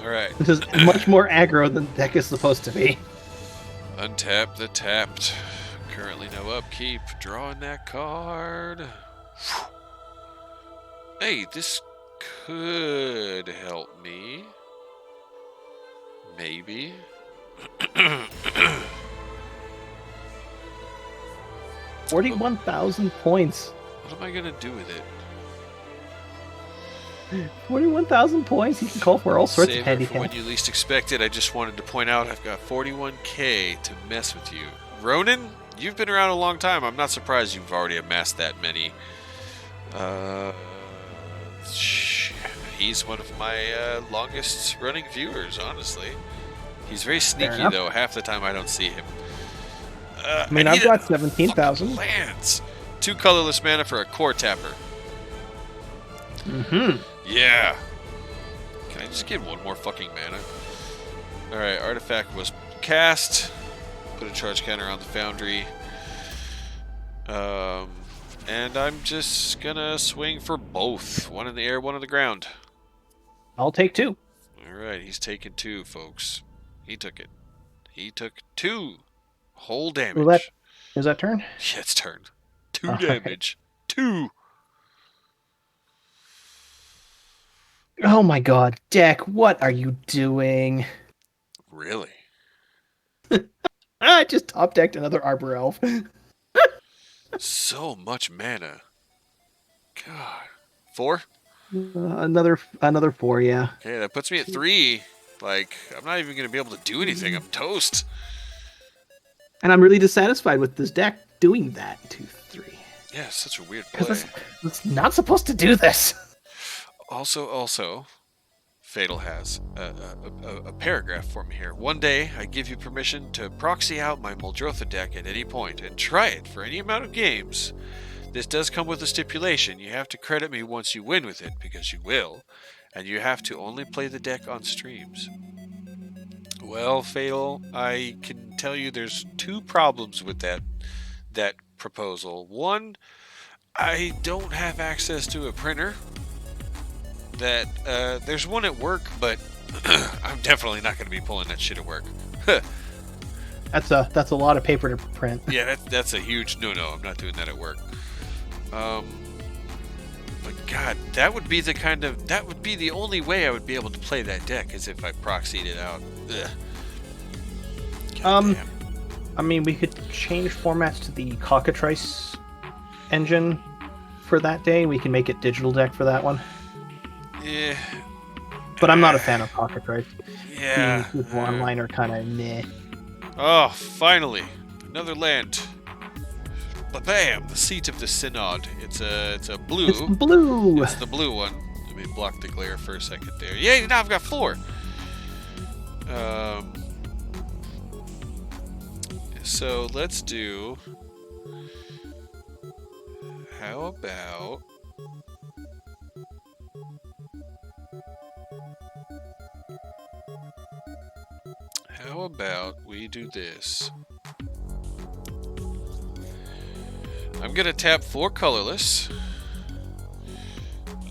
Alright. This is much more aggro than the deck is supposed to be. Untap the tapped. Currently no upkeep. Drawing that card. Hey, this could help me. Maybe. 41,000 points. What am I gonna do with it? 41,000 points. You can call for all sorts Save of it for handicaps. when you least expect it. I just wanted to point out I've got 41k to mess with you. Ronan, you've been around a long time. I'm not surprised you've already amassed that many. He's one of my longest running viewers, honestly. He's very sneaky, enough. though. Half the time I don't see him. I mean, I've got 17,000. Lands. 2 colorless mana for a core tapper. Mm-hmm. Yeah. Can I just get 1 more fucking mana? Alright, artifact was cast. Put a charge counter on the foundry. And I'm just gonna swing for both. 1 in the air, 1 on the ground. I'll take 2. Alright, he's taking 2, folks. He took it. He took 2 whole damage. Is that turn? Yeah, it's turn. 2 All damage. 2. Oh my god, deck, what are you doing? Really? I just top decked another Arbor Elf. So much mana. God. 4? Another 4, yeah. Okay, that puts me at 3. Like, I'm not even going to be able to do anything. I'm toast. And I'm really dissatisfied with this deck doing that. 2, 3. Yeah, it's such a weird play. Because it's not supposed to do this. Also, Fatal has a paragraph for me here. 1 day, I give you permission to proxy out my Muldrotha deck at any point and try it for any amount of games. This does come with a stipulation. You have to credit me once you win with it, because you will, and you have to only play the deck on streams. Well, Fatal, I can tell you there's 2 problems with that proposal. One, I don't have access to a printer. There's one at work, but I'm definitely not going to be pulling that shit at work. That's a lot of paper to print. Yeah, that's a huge no. I'm not doing that at work. But God, that would be the only way I would be able to play that deck is if I proxied it out. Ugh. God damn. I mean, we could change formats to the Cockatrice engine for that day. We can make it digital deck for that one. Yeah. But I'm not a fan of Cockatrice. Yeah. People online are kind of meh. Oh, finally, another land. Bam! The seat of the Synod. It's a blue. It's blue. It's the blue one. Let me block the glare for a second there. Yeah, now I've got 4. So let's do. How about? How about we do this? I'm going to tap 4 colorless.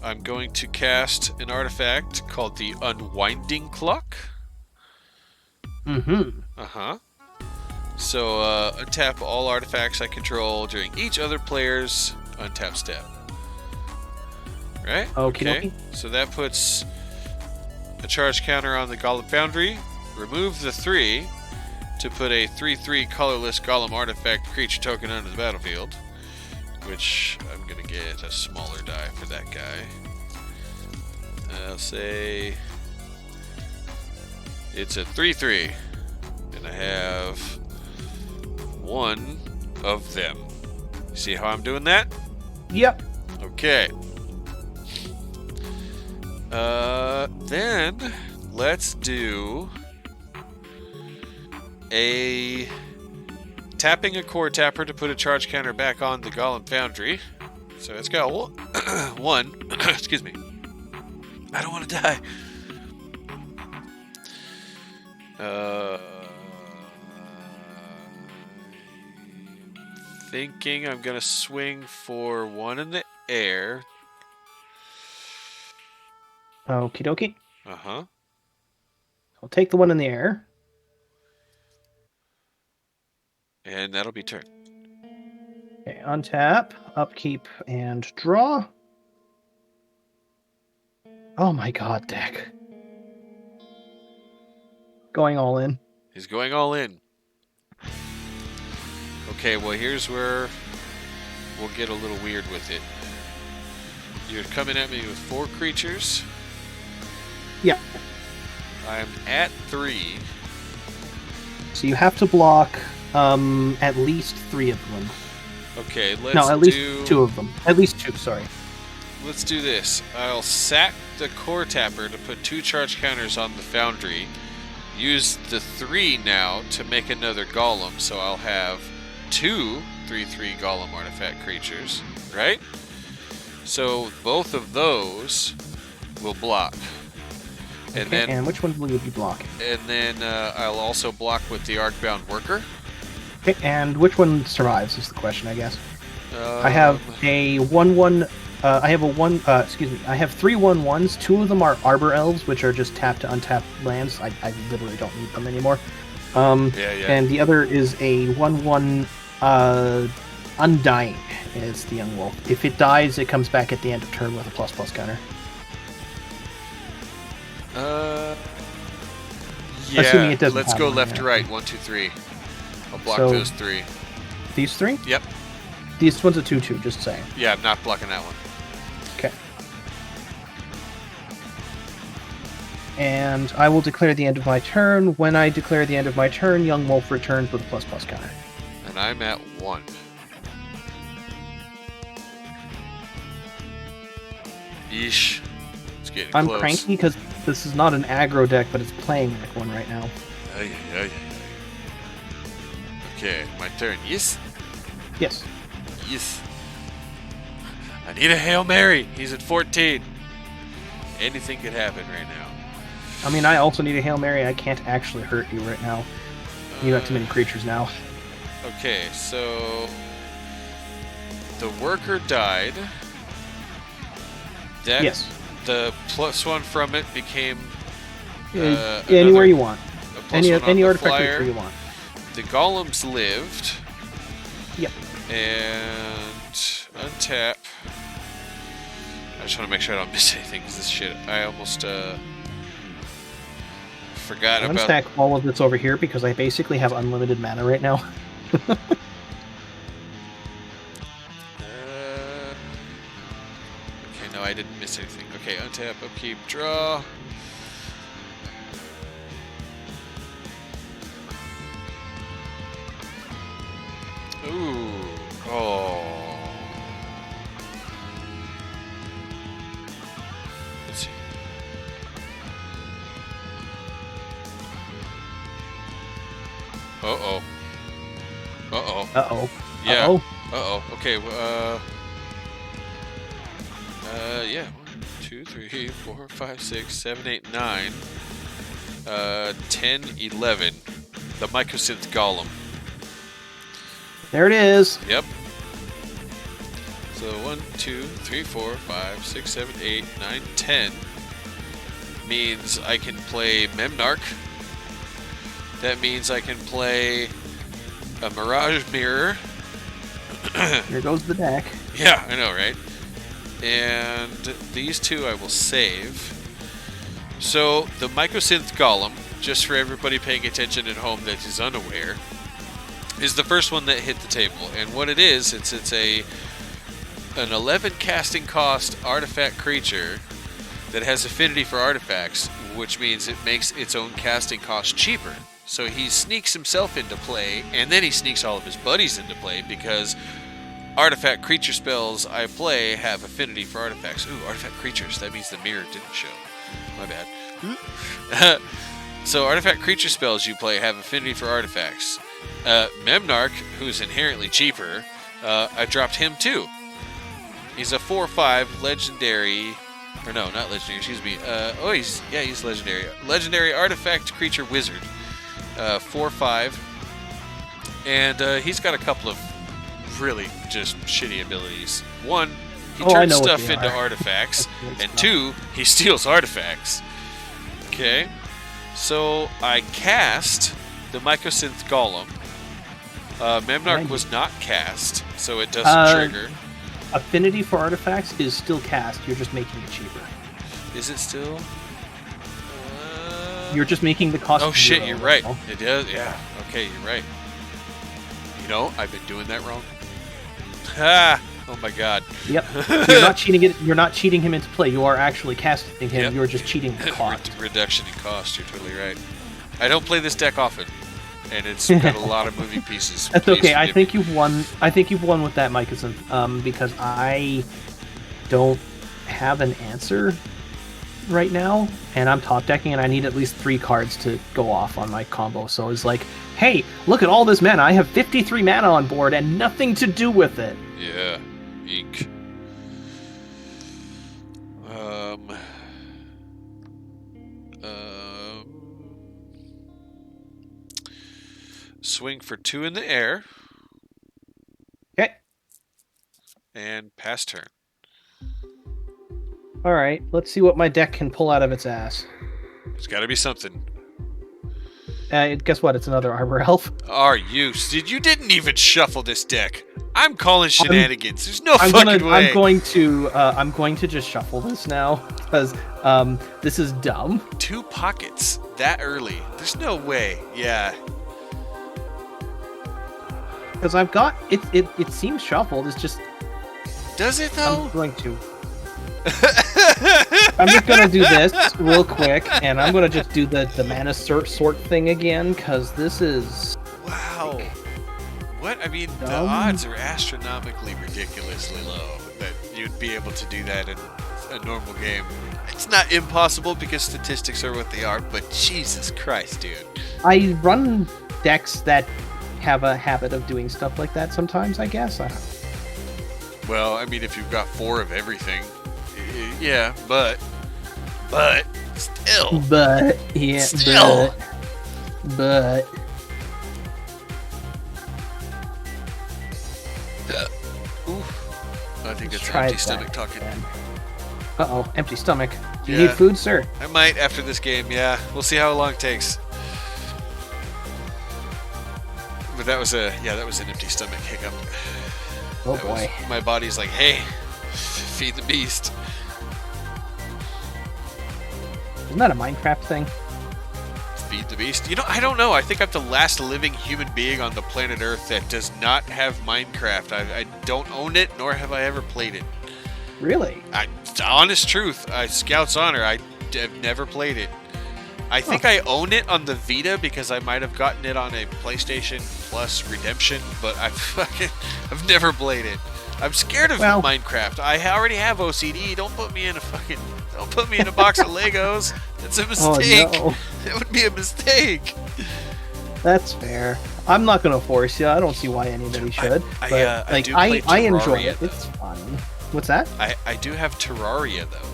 I'm going to cast an artifact called the Unwinding Clock. Mm-hmm. Uh-huh. So, untap all artifacts I control during each other player's untap step. Right? Okay. So that puts a charge counter on the Golem Foundry. Remove the 3 to put a 3/3 colorless Golem artifact creature token onto the battlefield. Which I'm going to get a smaller die for that guy. I'll say it's a 3/3. And I have 1 of them. See how I'm doing that? Yep. Okay. Then let's do a tapping a core tapper to put a charge counter back on the Golem Foundry. So it's got 1. Excuse me. I don't want to die. Thinking I'm gonna swing for 1 in the air. Okie dokie. Uh-huh. I'll take the one in the air. And that'll be turn. Okay, untap, upkeep, and draw. Oh my god, deck. Going all in. He's going all in. Okay, well here's where we'll get a little weird with it. You're coming at me with 4 creatures. Yeah. I'm at 3. So you have to block at least 3 of them. Okay, let's No, at least 2 of them. At least 2, sorry. Let's do this. I'll sack the core tapper to put 2 charge counters on the Foundry. Use the 3 now to make another Golem, so I'll have 2 3/3 Golem artifact creatures, right? So both of those will block. And Okay, then and which one will you be blocking? and then I'll also block with the Arcbound Worker. Okay, and which one survives is the question, I guess. I have a 1/1. I have a 1. Excuse me. I have 3 1/1s. 2 of them are Arbor Elves, which are just tap to untap lands. I literally don't need them anymore. Yeah. And the other is a 1/1 Undying. Is the Young Wolf. If it dies, it comes back at the end of turn with a ++ counter. Yeah. Assuming it doesn't Let's have go one, left to yeah. right. 1, 2, 3. I'll block So- those 3. These 3? Yep. These one's a 2/2. Just saying. Yeah, I'm not blocking that one. Okay. And I will declare the end of my turn. When I declare the end of my turn, Young Wolf returns with a ++ counter. And I'm at 1. Yeesh. It's getting I'm close. cranky because this is not an aggro deck, but it's playing like one right now. Ay, ay, ay. Okay, my turn. Yes. Yes. Yes. I need a Hail Mary. He's at 14. Anything could happen right now. I mean, I also need a Hail Mary. I can't actually hurt you right now. You got too many creatures now. Okay, so the worker died. That, Yes. The +1 from it became Anywhere you want. a +1 on Any the artifact flyer. creature you want. The golems lived. Yep. And untap. I just want to make sure I don't miss anything because this shit, I almost forgot I'm about. gonna stack all of this over here because I basically have unlimited mana right now. Okay, no, I didn't miss anything. Okay, untap, upkeep, draw. Ooh. Oh. Let's see. Uh-oh. Uh-oh. Uh-oh. Yeah. Uh-oh. Uh-oh. Okay, yeah. 1, 2, 3, 4, 5, 6, 7, 8, 9. 10, 11. The Mycosynth Golem. There it is. Yep. So 1, 2, 3, 4, 5, 6, 7, 8, 9, 10 means I can play Memnarch. That means I can play a Mirage Mirror. Here goes the deck. Yeah, I know, right? And these two I will save. So the Mycosynth Golem, just for everybody paying attention at home that is unaware, is the first one that hit the table. And what it is, it's an 11 casting cost artifact creature that has affinity for artifacts, which means it makes its own casting cost cheaper. So he sneaks himself into play, and then he sneaks all of his buddies into play because artifact creature spells I play have affinity for artifacts. Ooh, artifact creatures. That means the mirror didn't show. My bad. So artifact creature spells you play have affinity for artifacts. Memnarch, who's inherently cheaper, I dropped him too. He's a 4/5 legendary, or no, not legendary. Excuse me. He's legendary. Legendary artifact creature wizard. 4/5, and he's got a couple of really just shitty abilities. One, he turns stuff into artifacts, and two, he steals artifacts. Okay, so I cast the Mycosynth Golem. Memnarch was not cast, so it doesn't trigger. Affinity for artifacts is still cast. You're just making it cheaper. Is it still? You're just making the cost. Oh shit, zero, you're right. know? It does. Yeah. Okay, you're right. You know, I've been doing that wrong. Ah! Oh my god. Yep. You're not cheating it. You're not cheating him into play. You are actually casting him. Yep. You're just cheating the cost. Reduction in cost. You're totally right. I don't play this deck often, and it's got a lot of moving pieces. That's Please okay. I forgive think me. you've won. I think you've won with that, Mycosynth, because I don't have an answer right now, and I'm top decking, and I need at least 3 cards to go off on my combo. So it's like, hey, look at all this mana. I have 53 mana on board and nothing to do with it. Yeah. Eek. Swing for 2 in the air. Okay. And pass turn. All right. Let's see what my deck can pull out of its ass. There's got to be something. Guess what? It's another Arbor Elf. Are you? You didn't even shuffle this deck. I'm calling shenanigans. There's no fucking way. I'm going to just shuffle this now because this is dumb. 2 pockets that early. There's no way. Yeah. Because I've got it. It seems shuffled. It's just. Does it though? I'm going to. I'm just gonna do this real quick, and I'm gonna just do the mana sort thing again because this is. Wow. What? I mean, the dumb. odds are astronomically ridiculously low that you'd be able to do that in a normal game. It's not impossible because statistics are what they are, but Jesus Christ, dude. I run decks that have a habit of doing stuff like that sometimes, I guess. I don't know. Well, I mean, if you've got 4 of everything, yeah, but still. But yeah, Still. but Oof. I think Let's that's an try empty that stomach talking. again. Uh-oh, empty stomach. Do you Yeah. need food, sir? I might after this game, yeah. We'll see how long it takes. But that was an empty stomach hiccup. Oh That was- boy. my body's like, hey, feed the beast. Isn't that a Minecraft thing? Feed the beast? You know, I don't know. I think I'm the last living human being on the planet Earth that does not have Minecraft. I don't own it, nor have I ever played it. Really? Honest truth, Scout's Honor, I have never played it. I think I own it on the Vita because I might have gotten it on a PlayStation Plus Redemption, but I've never played it. I'm scared of Well- Minecraft. I already have OCD. Don't put me in a box of Legos. That's a Oh mistake. no. That would be a mistake. That's fair. I'm not gonna force you. I don't see why anybody should. I but do play I enjoy Terraria, it. though. It's fun. What's that? I do have Terraria though,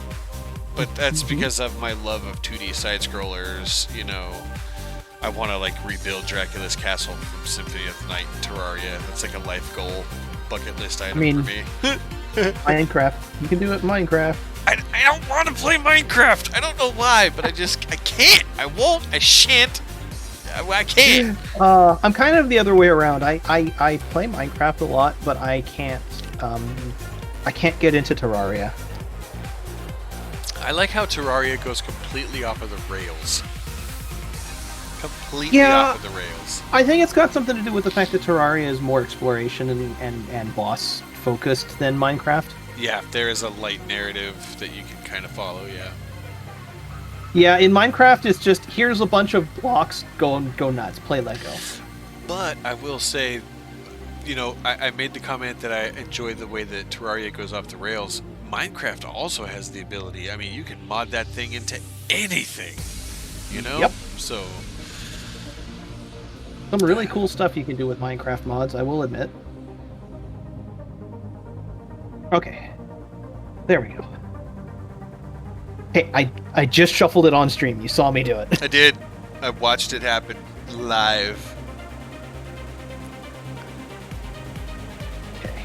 but that's because of my love of 2D side scrollers. You know, I want to like rebuild Dracula's castle from Symphony of the Night in Terraria. That's like a life goal, bucket list item mean- for me. Minecraft. You can do it in Minecraft. I don't want to play Minecraft. I don't know why, but I can't. I won't. I shan't. I can't. I'm kind of the other way around. I play Minecraft a lot, but I can't get into Terraria. I like how Terraria goes completely off of the rails. Completely Yeah. off of the rails. I think it's got something to do with the fact that Terraria is more exploration and boss focused than Minecraft. Yeah, there is a light narrative that you can kind of follow, yeah. Yeah, in Minecraft it's just here's a bunch of blocks, go nuts, play Lego. But I will say, you know, I made the comment that I enjoy the way that Terraria goes off the rails. Minecraft also has the ability. I mean, you can mod that thing into anything, you know? Yep. So, Some really cool stuff you can do with Minecraft mods, I will admit. Okay. There we go. Hey, I just shuffled it on stream. You saw me do it. I did. I watched it happen live. Okay.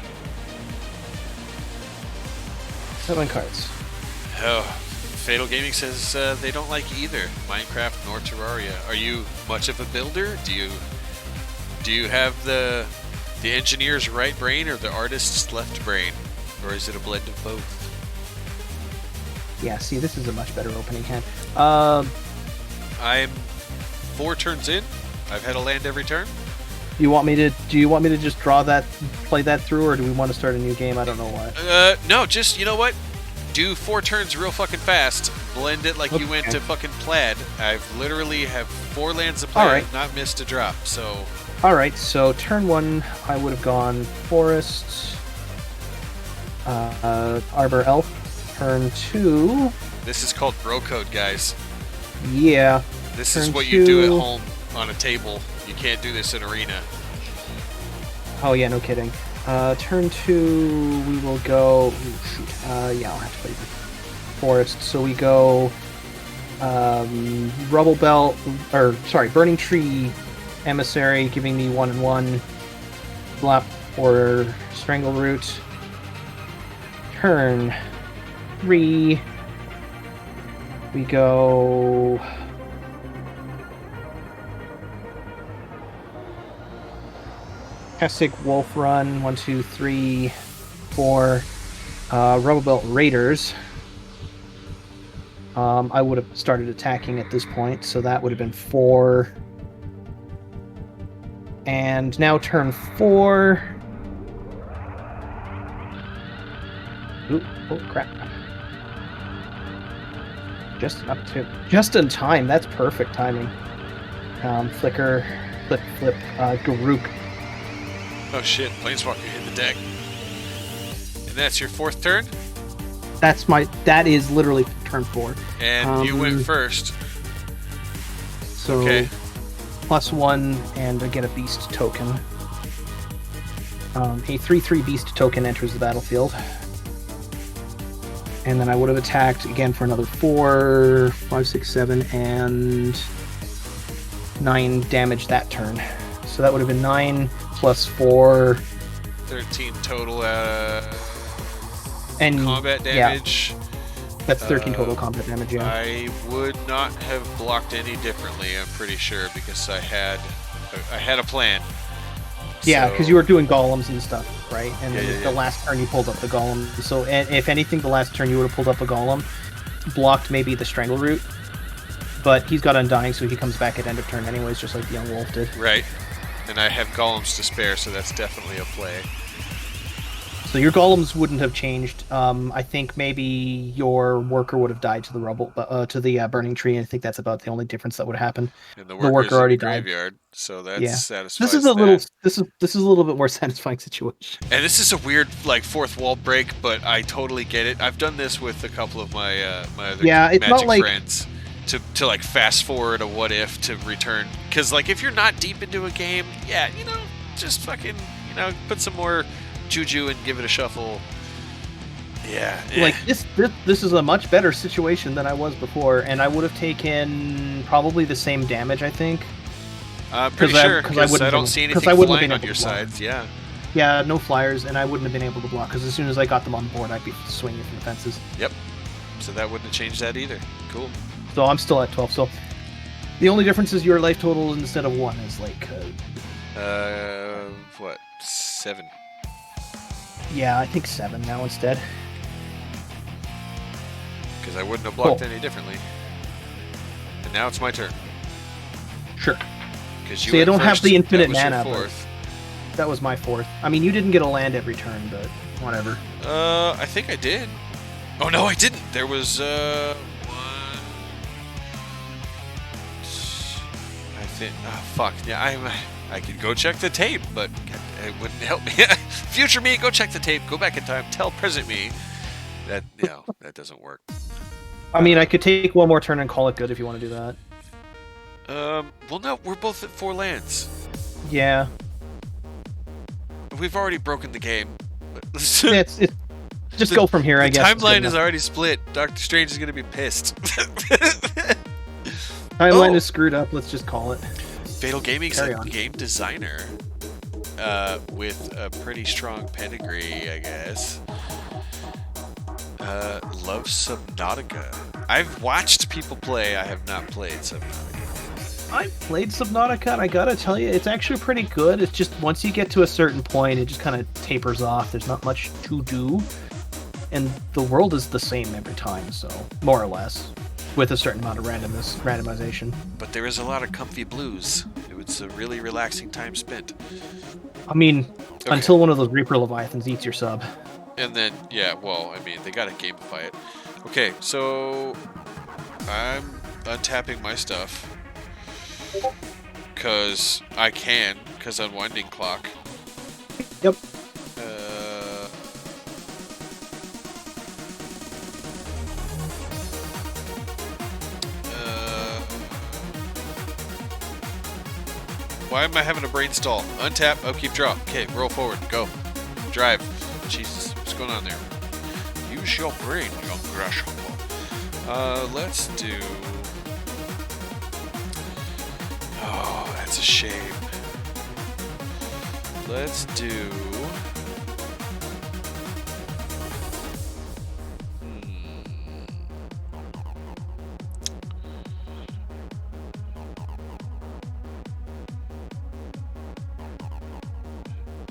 7 cards. Oh, Fatal Gaming says they don't like either Minecraft nor Terraria. Are you much of a builder? Do you have the engineer's right brain or the artist's left brain, or is it a blend of both? Yeah, see, this is a much better opening hand. I'm 4 turns in. I've had a land every turn. Do you want me to just draw that, play that through, or do we want to start a new game? I don't know what. No, just, you know what? Do 4 turns real fucking fast. Blend it like you went Okay. to fucking Plaid. I've literally have 4 lands to play. All right. I've not missed a drop, so... Alright, so turn 1, I would have gone Forest, Arbor Elf. Turn 2, This is called bro code, guys. yeah. This is Turn what you do at 2. home on a table. You can't do this in arena. Oh yeah, no kidding. Turn 2, we will go... Ooh, shoot. Yeah, I'll have to play the Forest. So we go... Rubble Belt... Or, sorry, Burning Tree Emissary, giving me 1/1. Flap or Strangleroot. Turn 3, we go... Hessig Wolf Run, 1, 2, 3, 4. Rubble Belt Raiders. I would have started attacking at this point, so that would have been 4. And now turn 4. Ooh, oh crap. Just in time. That's perfect timing. Flicker, flip, Garuk. Oh shit, Planeswalker hit the deck. And that's your 4th turn? That is literally turn 4. And you went first. So Okay. +1, and I get a beast token. A 3/3 beast token enters the battlefield. And then I would have attacked again for another 4, 5, 6, 7, and 9 damage that turn. So that would have been 9 plus 4. 13 total. And combat yeah. damage. That's 13 total combat damage, yeah. I would not have blocked any differently, I'm pretty sure, because I had a plan. Yeah, So- because you were doing golems and stuff, right? And Yeah, then yeah, the yeah. last turn you pulled up the golem. So if anything, the last turn you would have pulled up a golem, blocked maybe the strangle root. But he's got Undying, so he comes back at end of turn anyways, just like the Young Wolf did. Right. And I have golems to spare, so that's definitely a play. So your golems wouldn't have changed. I think maybe your worker would have died to the rubble, to the burning tree. And I think that's about the only difference that would happen. And the worker worker's already in the died. graveyard, so that Yeah. satisfies This is a little. that. This is a little bit more satisfying situation. And this is a weird, like, fourth wall break, but I totally get it. I've done this with a couple of my my other Yeah, it's not Magic like- friends to like fast forward a what if to return. Because like if you're not deep into a game, yeah, just fucking put some more juju and give it a shuffle. Yeah, Like this is a much better situation than I was before, and I would have taken probably the same damage. I think. I'm pretty 'cause I- sure 'cause I because I, wouldn't don't have- see 'cause anything I wouldn't have flying been on able your to block. sides. Yeah. Yeah, no flyers, and I wouldn't have been able to block because as soon as I got them on board, I'd be swinging from the fences. Yep. So that wouldn't have changed that either. Cool. So I'm still at 12. So the only difference is your life total instead of 1 is like, What? 7. yeah, I think 7 now instead. Because I wouldn't have blocked Cool. any differently. And now it's my turn. Sure. Because you See, I went don't have first, the infinite that was your mana, but- fourth. That was my 4th. I mean, you didn't get a land every turn, but whatever. I think I did. Oh no, I didn't. There was 1. I think. Oh fuck. Yeah, I could go check the tape, but it wouldn't help me. Future me, go check the tape. Go back in time. Tell present me that that doesn't work. I mean, I could take one more turn and call it good if you want to do that. Well, no, we're both at 4 lands. Yeah. We've already broken the game. It's just go from here, I guess. The It's good timeline is enough. already split. Doctor Strange is gonna be pissed. Timeline Oh. is screwed up. Let's just call it. Fatal Gaming's Carry a on. game designer with a pretty strong pedigree, I guess. Loves Subnautica. I've watched people play. I have not played Subnautica. I played Subnautica, and I gotta tell you, it's actually pretty good. It's just once you get to a certain point, it just kind of tapers off. There's not much to do, and the world is the same every time, so more or less, with a certain amount of randomization. But there is a lot of comfy blues. It's a really relaxing time spent. I mean, Okay. until one of those Reaper Leviathans eats your sub. And then, yeah, well, I mean, they gotta gamify it. Okay, so I'm untapping my stuff. Because I can, because Unwinding Clock. Yep. Why am I having a brain stall? Untap, upkeep, draw. Okay, roll forward, go. Drive. Jesus, what's going on there? Use your brain, young grasshopper. Let's do... Oh, that's a shame. Let's do...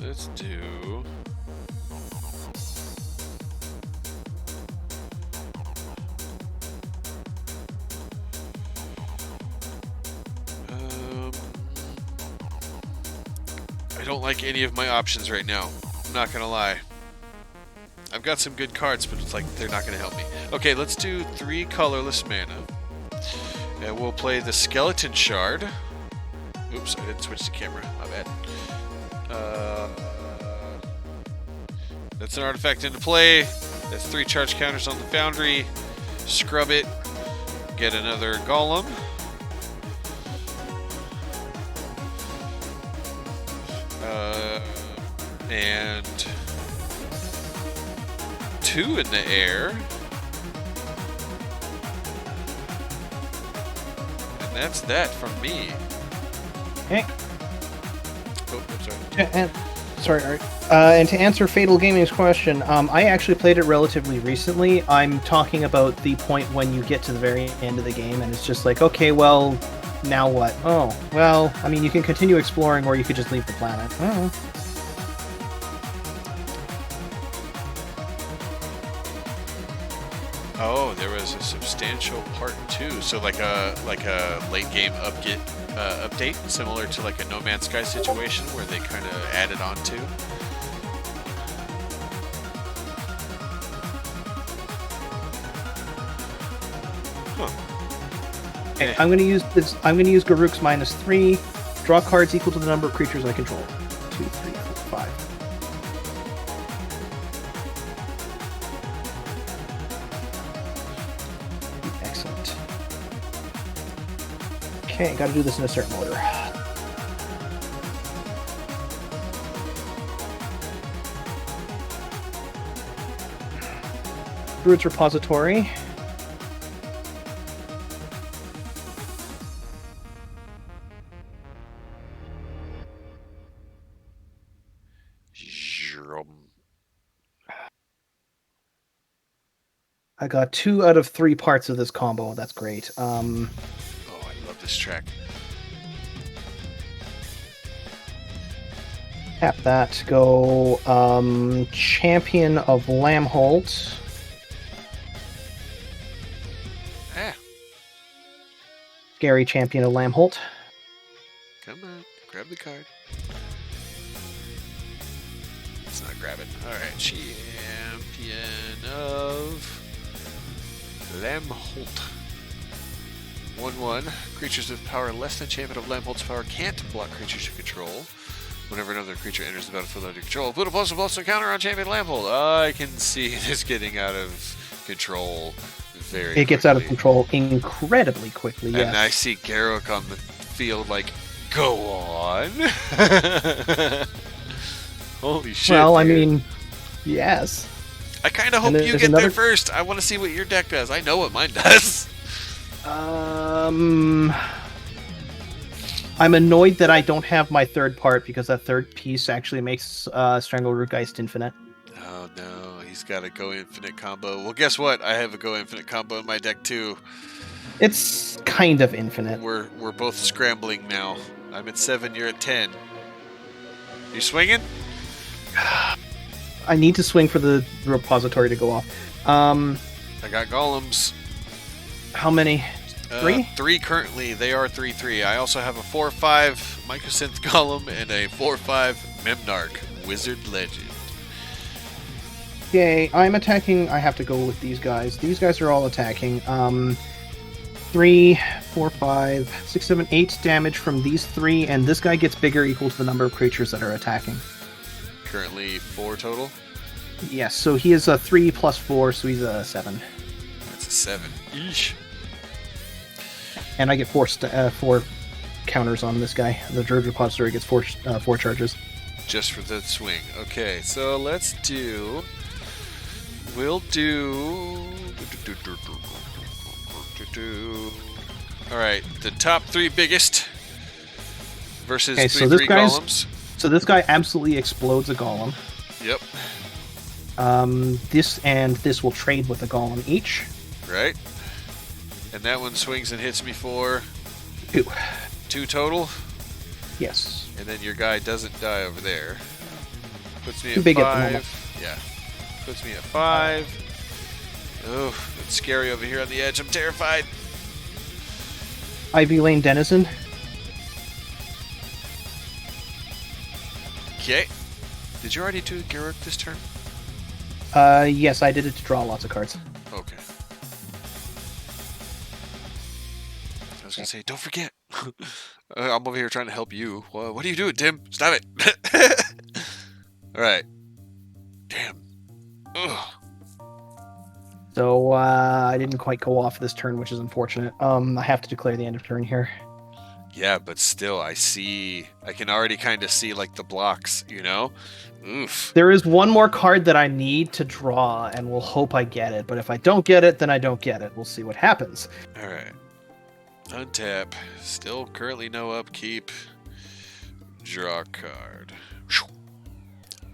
Let's do... I don't like any of my options right now. I'm not gonna lie. I've got some good cards, but it's like they're not gonna help me. Okay, let's do 3 colorless mana. And we'll play the Skeleton Shard. Oops, I didn't switch the camera. My bad. That's an artifact into play. That's 3 charge counters on the Foundry. Scrub it. Get another Golem. And 2 in the air. And that's that from me. Okay. Oh, I'm sorry. And sorry. All right. And to answer Fatal Gaming's question, I actually played it relatively recently. I'm talking about the point when you get to the very end of the game, and it's just like, okay, well, now what? Oh, well, I mean, you can continue exploring, or you could just leave the planet. Oh. Oh, there was a substantial part 2, so like a late game update, similar to like a No Man's Sky situation where they kind of added on to. Huh. Okay, I'm gonna use this. I'm gonna use Garruk's -3. Draw cards equal to the number of creatures I control. 2, 3, 4, 5. Excellent. Okay, gotta do this in a certain order. Druid's Repository. I got 2 out of 3 parts of this combo. That's great. Oh, I love this track. Tap that. Go Champion of Lamholt. Ah, Scary Champion of Lamholt. come on, grab the card. Let's not grab it. All right, Champion of Lamholt. 1/1. Creatures with power less than Champion of Lamholt's power can't block creatures you control. Whenever another creature enters the battlefield under control, put a +1/+1 counter on Champion Lamholt. I can see this getting out of control very quickly. It gets out of control incredibly quickly, yes. And I see Garruk on the field like, go on. Holy shit. Well, I dude. mean, yes. I kind of hope And you there's get there another- first. I want to see what your deck does. I know what mine does. I'm annoyed that I don't have my third part because that third piece actually makes Strangleroot Geist infinite. Oh no, he's got a Go Infinite combo. Well, guess what? I have a Go Infinite combo in my deck too. It's kind of infinite. We're both scrambling now. I'm at 7. You're at 10. You swinging? I need to swing for the repository to go off. I got golems. How many? 3? 3 currently. They are 3/3. I also have a 4/5 Mycosynth Golem and a 4/5 Memnarch Wizard Legend. Okay, I'm attacking. I have to go with these guys. These guys are all attacking. 3, 4, 5, 6, 7, 8 damage from these 3, and this guy gets bigger equal to the number of creatures that are attacking. Currently 4 total. Yes, so he is a 3 plus 4, so he's a 7. That's a 7. Eesh. And I get 4 counters on this guy. The Druid Repository gets 4 charges. Just for the swing. Okay, so let's do. We'll do. All right, the top 3 biggest versus Okay, 3 so this 3 guy's- golems. So this guy absolutely explodes a golem. Yep. This and this will trade with a golem each. Right. And that one swings and hits me for 2. 2 total. Yes. And then your guy doesn't die over there. Puts me Too at big at the 5. moment. Yeah. Puts me at 5. Oh, it's scary over here on the edge. I'm terrified. Ivy Lane Denizen. Okay. Did you already do Garruk this turn? Yes, I did it to draw lots of cards. Okay. I was gonna say, don't forget. I'm over here trying to help you. What are you doing, Tim? Stop it. All right. Damn. Ugh. So I didn't quite go off this turn, which is unfortunate. I have to declare the end of turn here. Yeah, but still, I can already kind of see like the blocks, you know? Oof. There is one more card that I need to draw, and we'll hope I get it. But if I don't get it, then I don't get it. We'll see what happens. All right. Untap. Still currently no upkeep. Draw a card.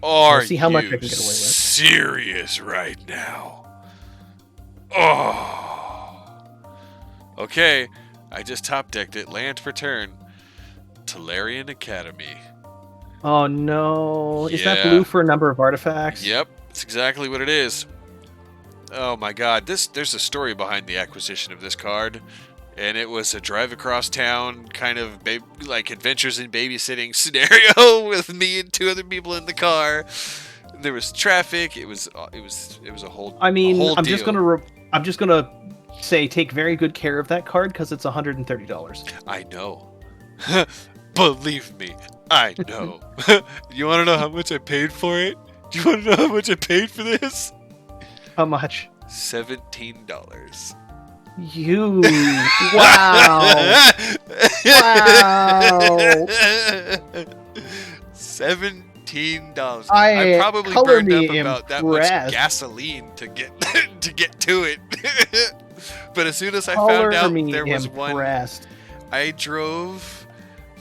Are see how much I you can get away with. serious right now? Oh. Okay, I just top decked it. Land per turn. Tolarian Academy. Oh no! Is that Yeah. blue for a number of artifacts? Yep, it's exactly what it is. Oh my god, there's a story behind the acquisition of this card. And it was a drive across town kind of like adventures in babysitting scenario with me and 2 other people in the car. There was traffic. It was a whole. I mean, a whole I'm deal. just gonna say take very good care of that card because it's $130. I know. Believe me, I know. You want to know how much I paid for it? Do you want to know how much I paid for this? How much? $17. You! Wow! Wow! $17. I probably color burned up me about that much impressed. gasoline to get to it. But as soon as I Color found out me there was one, impressed. I drove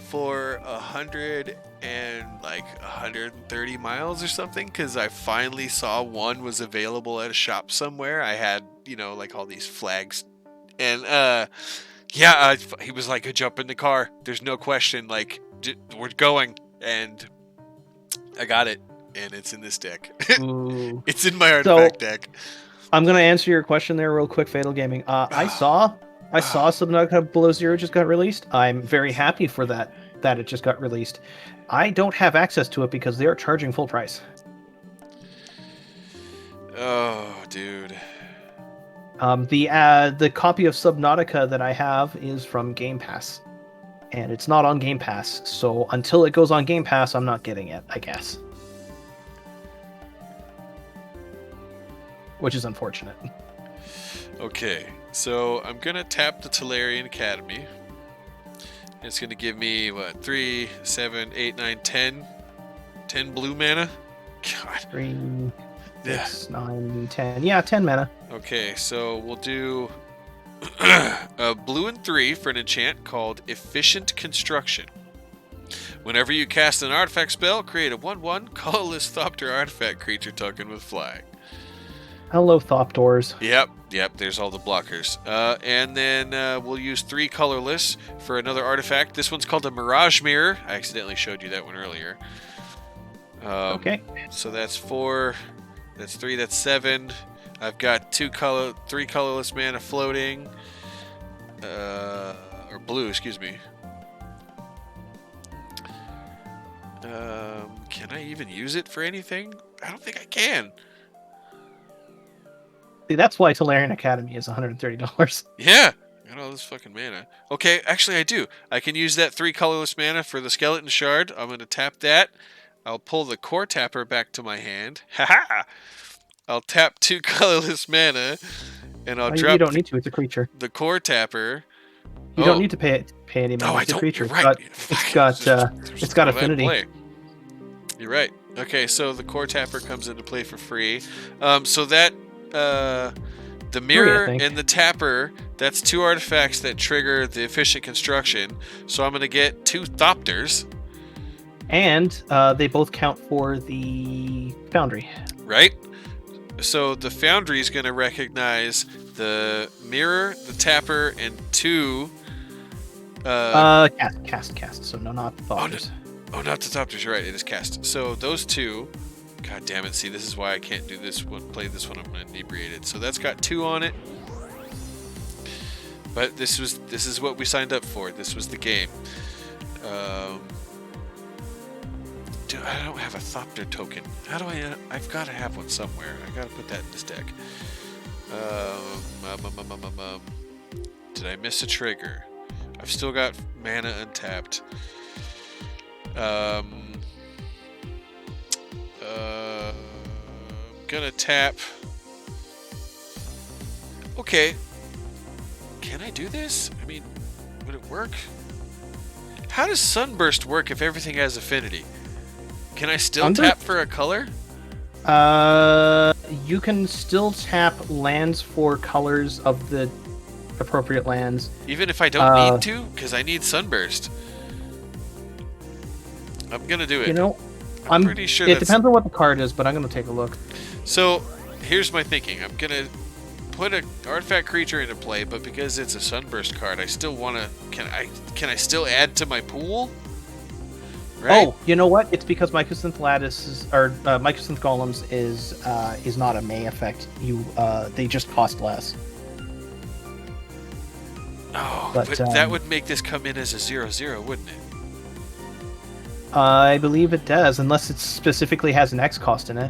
for 130 miles or something because I finally saw one was available at a shop somewhere. I had like all these flags, and he was like, "Jump in the car. There's no question. Like we're going," and I got it, and it's in this deck. Ooh. It's in my artifact deck. I'm gonna answer your question there real quick, Fatal Gaming. I saw Subnautica Below Zero just got released. I'm very happy for that it just got released. I don't have access to it because they are charging full price. Oh, dude. The copy of Subnautica that I have is from Game Pass, and it's not on Game Pass. So until it goes on Game Pass, I'm not getting it, I guess. Which is unfortunate. Okay, so I'm gonna tap the Tolarian Academy. It's gonna give me what, 3, 7, 8, 9, 10 blue mana. God. 3, Yeah. 6, 9, 10. Yeah, 10 mana. Okay, so we'll do a blue and 3 for an enchant called Efficient Construction. Whenever you cast an artifact spell, create a 1/1 colorless Thopter artifact creature token with flag. Hello, Thoptors. Yep, there's all the blockers. And then we'll use 3 colorless for another artifact. This one's called a Mirage Mirror. I accidentally showed you that one earlier. Okay. So that's 4, that's 3, that's 7. I've got 3 colorless mana floating. Or blue, excuse me. Can I even use it for anything? I don't think I can. See, that's why Tolarian Academy is $130. Yeah, I got all this fucking mana. Okay, actually I do. I can use that 3 colorless mana for the Skeleton Shard. I'm going to tap that. I'll pull the Core Tapper back to my hand. Haha! I'll tap 2 colorless mana, and I'll drop You don't need to. It's a creature. the Core Tapper. You don't need to pay any money. Oh, I It's a don't. creature. You're right. It's got affinity. You're right. Okay, so the Core Tapper comes into play for free. So that the Mirror think. and the Tapper, that's 2 artifacts that trigger the Efficient Construction. So I'm going to get 2 Thopters. And they both count for the Foundry. Right? So the Foundry is going to recognize the Mirror, the Tapper, and 2... Cast. So no, not Thopters. Oh, not the Thopters. You're right. It is cast. So those 2... God damn it. See, this is why I can't do this one. Play this one. I'm inebriated. So that's got 2 on it. But this is what we signed up for. This was the game. Dude, I don't have a Thopter token. How do I... I've got to have one somewhere. I got to put that in this deck. Did I miss a trigger? I've still got mana untapped. I'm gonna tap. Okay. Can I do this? I mean, would it work? How does Sunburst work if everything has affinity? Can I still tap for a color? You can still tap lands for colors of the appropriate lands. Even if I don't need to? Because I need Sunburst. I'm gonna do it. You know, I'm pretty sure It depends on what the card is, but I'm going to take a look. So, here's my thinking. I'm gonna put an artifact creature into play, but because it's a Sunburst card, I still want to. Can I still add to my pool? Right? Oh, you know what? It's because Mycosynth Lattice Mycosynth Golems is not a May effect. They just cost less. Oh, but that would make this come in as a 0/0, wouldn't it? I believe it does, unless it specifically has an X cost in it.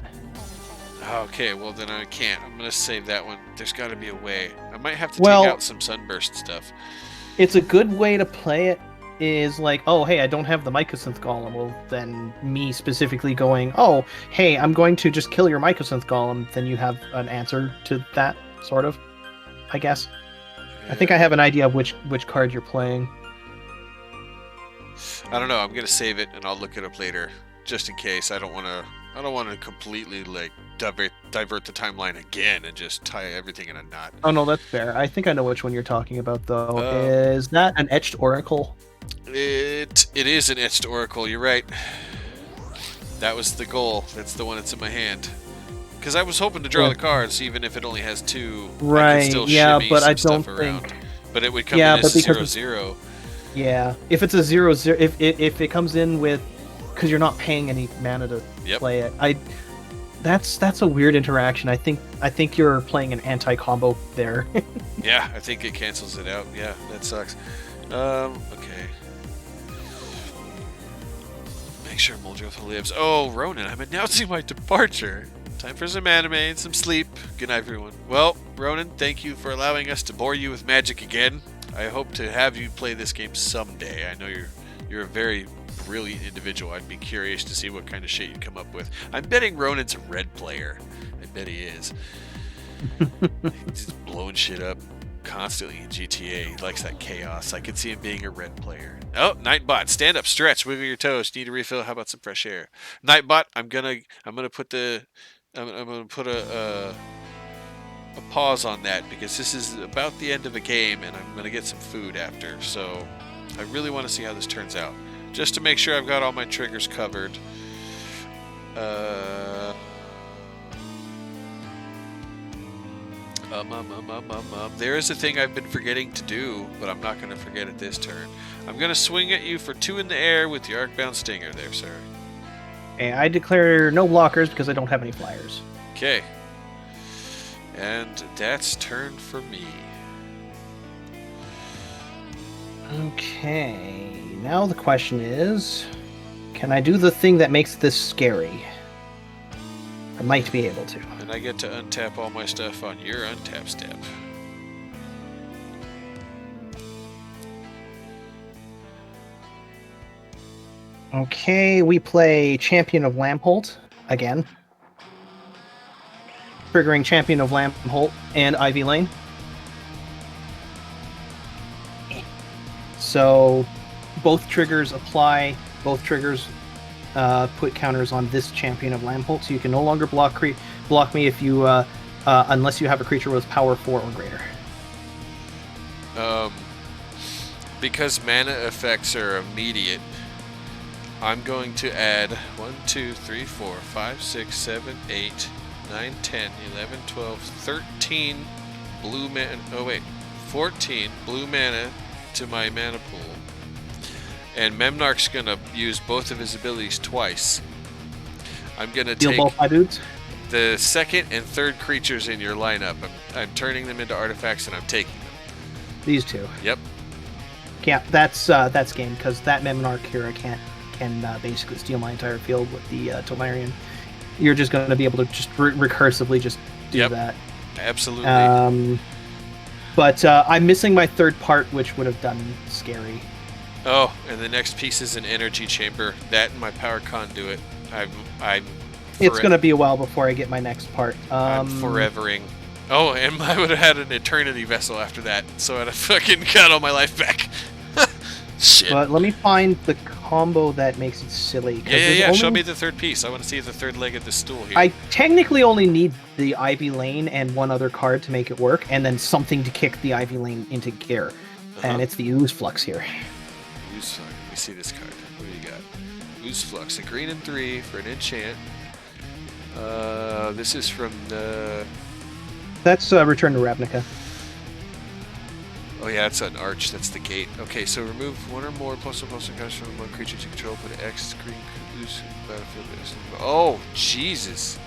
Okay, well then I can't. I'm gonna save that one. There's got to be a way. I might have to Well, take out some Sunburst stuff. It's a good way to play it. Is like, oh, hey, I don't have the Mycosynth Golem. Well, then me specifically going, oh, hey, I'm going to just kill your Mycosynth Golem. Then you have an answer to that, sort of, I guess. I think I have an idea of which card you're playing. I don't know. I'm gonna save it and I'll look it up later, just in case. I don't want to completely like divert the timeline again and just tie everything in a knot. Oh no, that's fair. I think I know which one you're talking about, though. Is that an Etched Oracle? It is an Etched Oracle. You're right. That was the goal. That's the one that's in my hand. Because I was hoping to draw the cards, even if it only has 2. Right. I could still yeah, shimmy but some I don't stuff around. think. But it would come in as a 0/0. Yeah, if it's a 0/0, if it comes in with, because you're not paying any mana to play it. That's a weird interaction. I think you're playing an anti-combo there. Yeah, I think it cancels it out. Yeah, that sucks. Okay. Make sure Muldrotha lives. Oh, Ronan, I'm announcing my departure. Time for some anime and some sleep. Good night, everyone. Well, Ronan, thank you for allowing us to bore you with Magic again. I hope to have you play this game someday. I know you're a very brilliant individual. I'd be curious to see what kind of shit you come up with. I'm betting Ronan's a red player. I bet he is. He's just blowing shit up constantly in GTA. He likes that chaos. I could see him being a red player. Oh, Nightbot, stand up, stretch, wiggle your toes. Need a refill? How about some fresh air? Nightbot, I'm gonna put a pause on that because this is about the end of a game and I'm gonna get some food after. So I really want to see how this turns out, just to make sure I've got all my triggers covered. There is a thing I've been forgetting to do, but I'm not going to forget it this turn. I'm going to swing at you for 2 in the air with the Arcbound Stinger there, sir. Okay, I declare no blockers because I don't have any flyers. Okay. And that's turn for me. Okay, now the question is, can I do the thing that makes this scary? I might be able to. And I get to untap all my stuff on your untap step. Okay, we play Champion of Lampholt again. Triggering Champion of Lampholt and Ivy Lane. So both triggers apply, both triggers put counters on this Champion of Lampholt, so you can no longer block me if you unless you have a creature with power 4 or greater. Because mana effects are immediate, I'm going to add 1, 2, 3, 4, 5, 6, 7, 8, 9, 10, 11, 12, 13 blue mana. Oh wait, 14 blue mana to my mana pool. And Memnarch's gonna use both of his abilities twice. I'm gonna take both my dudes? the second and third creatures in your lineup. I'm turning them into artifacts and I'm taking them. These two. Yep. Yeah, that's game, because that Memnarch here can basically steal my entire field with the Tolarian. You're just going to be able to just recursively just do that. Absolutely. But I'm missing my third part, which would have done scary. Oh, and the next piece is an energy chamber. That and my power conduit. It's going to be a while before I get my next part. I'm forevering. Oh, and I would have had an eternity vessel after that, so I'd have fucking got all my life back. Shit. But let me find the combo that makes it silly. Yeah. Show me the third piece. I want to see the third leg of the stool here. I technically only need the Ivy Lane and one other card to make it work, and then something to kick the Ivy Lane into gear. And it's the Ooze Flux here. Ooze Flux. Let me see this card. What do you got? Ooze Flux, a green and 3 for an enchant. This is from the... That's Return to Ravnica. Oh yeah, it's an arch. That's the gate. Okay, so remove one or more +1/+1 counters from one creature to control. Put an X green ooze battlefield. Oh, Jesus.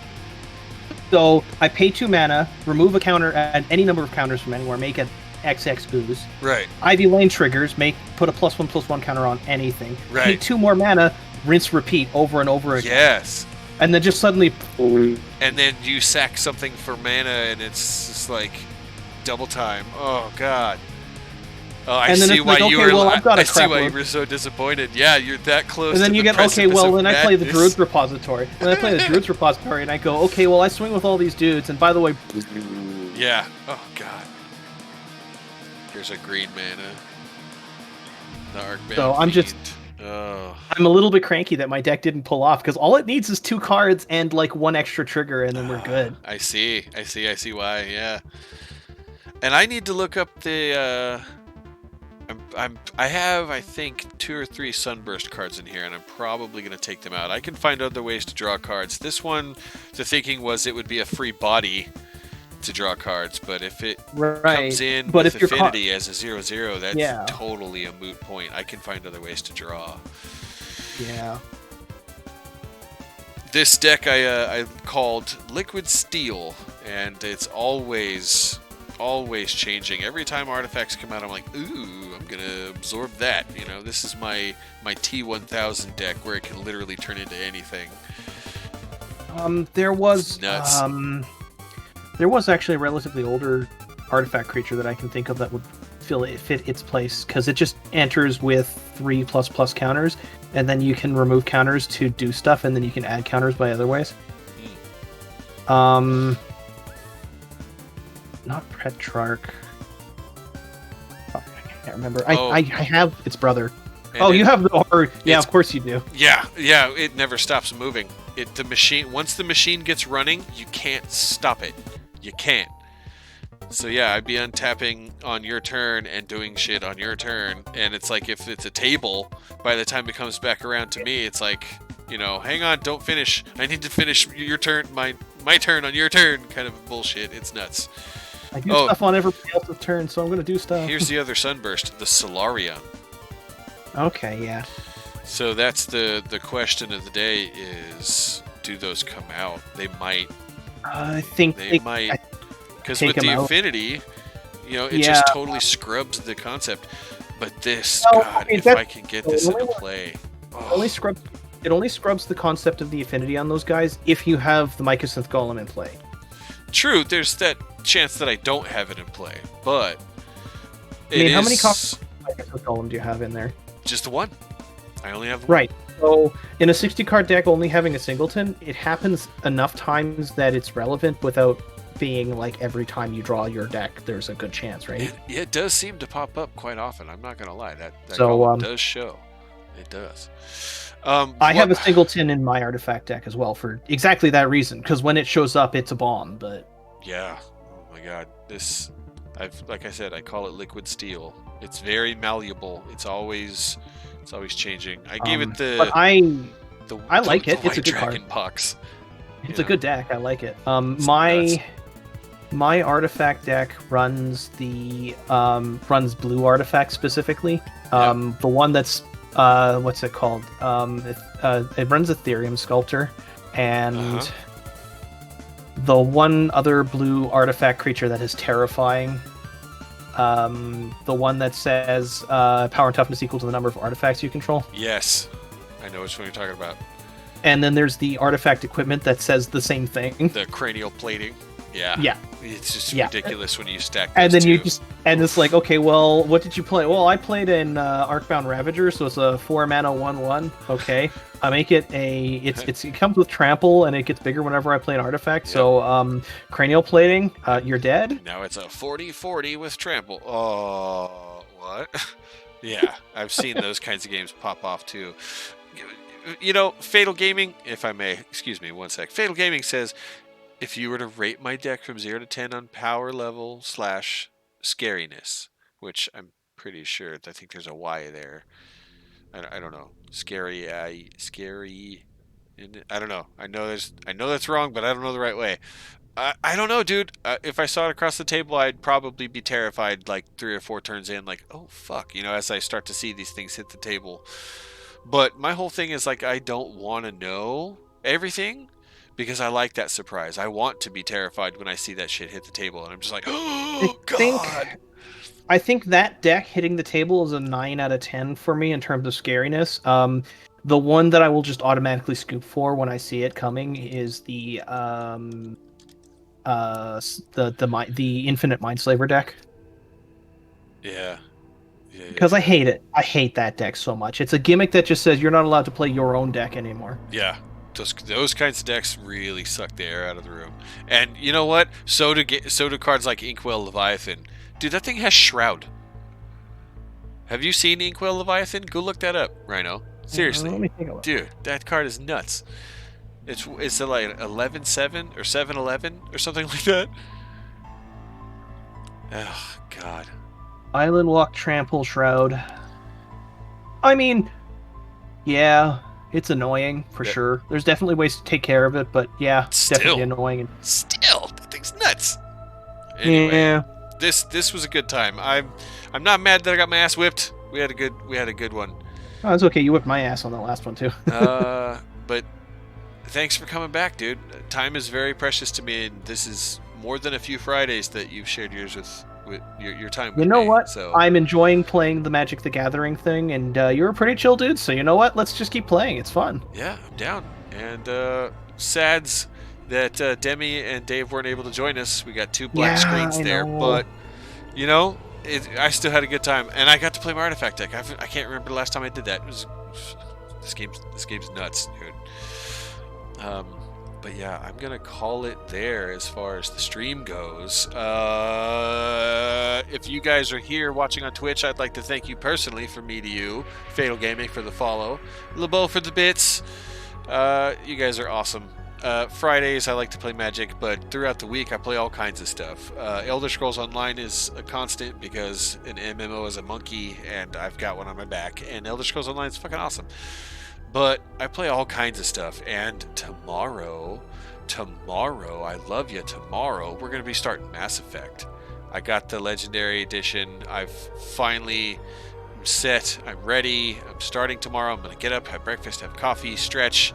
So I pay 2 mana, remove a counter, add any number of counters from anywhere, make an XX ooze. Right. Ivy Lane triggers, put a +1/+1 counter on anything. Right. Pay 2 more mana, rinse, repeat over and over again. Yes. And then just suddenly... And then you sack something for mana, and it's just like double time. Oh God. Oh, I see why you were. I see why you were so disappointed. Yeah, you're that close. And then to you the get, okay, well, then I play the madness. Druid's Repository. And I play the Druid's Repository, and I go, okay, well, I swing with all these dudes, and by the way... Yeah. Oh God. Here's a green mana. The Arcbound So I'm just... Oh. I'm a little bit cranky that my deck didn't pull off, because all it needs is 2 cards and, like, 1 extra trigger, and then we're good. I see why, yeah. And I need to look up the, I have, I think, 2 or 3 Sunburst cards in here, and I'm probably going to take them out. I can find other ways to draw cards. This one, the thinking was it would be a free body to draw cards, but if it comes in with Affinity as a 0/0, that's totally a moot point. I can find other ways to draw. Yeah. This deck I called Liquid Steel, and it's always changing. Every time artifacts come out, I'm like, ooh, I'm gonna absorb that. You know, this is my T1000 deck where it can literally turn into anything. There was nuts. There was actually a relatively older artifact creature that I can think of that would fit its place, because it just enters with 3++ counters, and then you can remove counters to do stuff, and then you can add counters by other ways. Not Petrarch. Oh, I can't remember. I have its brother. And you have the horror. Yeah, of course you do. Yeah, it never stops moving. The machine, once the machine gets running, you can't stop it. You can't. So yeah, I'd be untapping on your turn and doing shit on your turn, and it's like if it's a table, by the time it comes back around to me, it's like, you know, hang on, don't finish. I need to finish your turn, my turn on your turn, kind of bullshit. It's nuts. I do stuff on everybody else's turn, so I'm gonna do stuff. Here's the other Sunburst, the Solarion. Okay, yeah. So that's the question of the day is, do those come out? They might. I think they might. Because with the Affinity, you know, it just totally scrubs the concept. But this, God, if I can get this into play. It only scrubs the concept of the Affinity on those guys if you have the Mycosynth Golem in play. True, there's that chance that I don't have it in play, but how many copies of Mycosynth Golem do you have in there? Just the one. I only have one. Right. So in a 60-card deck, only having a singleton, it happens enough times that it's relevant without being like every time you draw your deck, there's a good chance, right? It does seem to pop up quite often. I'm not gonna lie. That golem does show. It does. I have a singleton in my artifact deck as well for exactly that reason, because when it shows up, it's a bomb. But yeah, oh my God, like I said, I call it Liquid Steel. It's very malleable. It's always changing. I gave it the. But I like it. It's a good card. Pox. It's a good deck. I like it. My artifact deck runs runs blue artifacts specifically. The one that's what's it called? It runs Ethereum Sculptor, and the one other blue artifact creature that is terrifying. The one that says power and toughness equal to the number of artifacts you control. Yes, I know which one you're talking about. And then there's the artifact equipment that says the same thing. The cranial plating. Yeah. Yeah. It's just ridiculous when you stack those and then two. It's like, okay, well, what did you play? Well, I played in Arcbound Ravager, so it's a 4-mana 1/1. Okay. I make it it comes with trample, and it gets bigger whenever I play an artifact. Yep. So cranial plating, you're dead. Now it's a 40/40 with trample. Oh, what? Yeah, I've seen those kinds of games pop off too. You know, Fatal Gaming, if I may, excuse me, one sec. Fatal Gaming says, if you were to rate my deck from 0 to 10 on power level / scariness, which I'm pretty sure, I think there's a Y there. I don't know. Scary. I don't know. I know that's wrong, but I don't know the right way. I don't know, dude. If I saw it across the table, I'd probably be terrified like 3 or 4 turns in, like, oh fuck, as I start to see these things hit the table. But my whole thing is like I don't want to know everything because I like that surprise. I want to be terrified when I see that shit hit the table, and I'm just like, oh god. I think that deck hitting the table is a 9 out of 10 for me in terms of scariness. The one that I will just automatically scoop for when I see it coming is the Infinite Mindslaver deck. Yeah. Because I hate it. I hate that deck so much. It's a gimmick that just says you're not allowed to play your own deck anymore. Yeah. Those kinds of decks really suck the air out of the room. And you know what? So do cards like Inkwell Leviathan. Dude, that thing has Shroud. Have you seen Inkwell Leviathan? Go look that up, Rhino. Seriously. Let me take a look. Dude, that card is nuts. It's like 11-7 or 7-11 or something like that. Oh, God. Island Walk, Trample, Shroud. I mean, yeah, it's annoying for sure. There's definitely ways to take care of it, but yeah, it's definitely annoying. Still, that thing's nuts. Anyway, yeah. This was a good time. I'm not mad that I got my ass whipped. We had a good one. Oh, it's okay. You whipped my ass on that last one too. But thanks for coming back, dude. Time is very precious to me, and this is more than a few Fridays that you've shared yours with your time with me. You know what? So I'm enjoying playing the Magic the Gathering thing, and you're a pretty chill dude, so you know what? Let's just keep playing. It's fun. Yeah, I'm down. And sads that Demi and Dave weren't able to join us. We got 2 black screens there, but I still had a good time, and I got to play my artifact deck. I can't remember the last time I did that. This game's nuts, dude. But yeah, I'm gonna call it there as far as the stream goes. If you guys are here watching on Twitch, I'd like to thank you personally from me to you. Fatal Gaming for the follow, LeBeau for the bits. You guys are awesome. Fridays I like to play Magic, but throughout the week I play all kinds of stuff. Elder Scrolls Online is a constant because an MMO is a monkey and I've got one on my back, and Elder Scrolls Online is fucking awesome. But I play all kinds of stuff, and tomorrow, I love you, tomorrow, we're going to be starting Mass Effect. I got the Legendary Edition. I've finally set. I'm ready. I'm starting tomorrow. I'm going to get up, have breakfast, have coffee, stretch,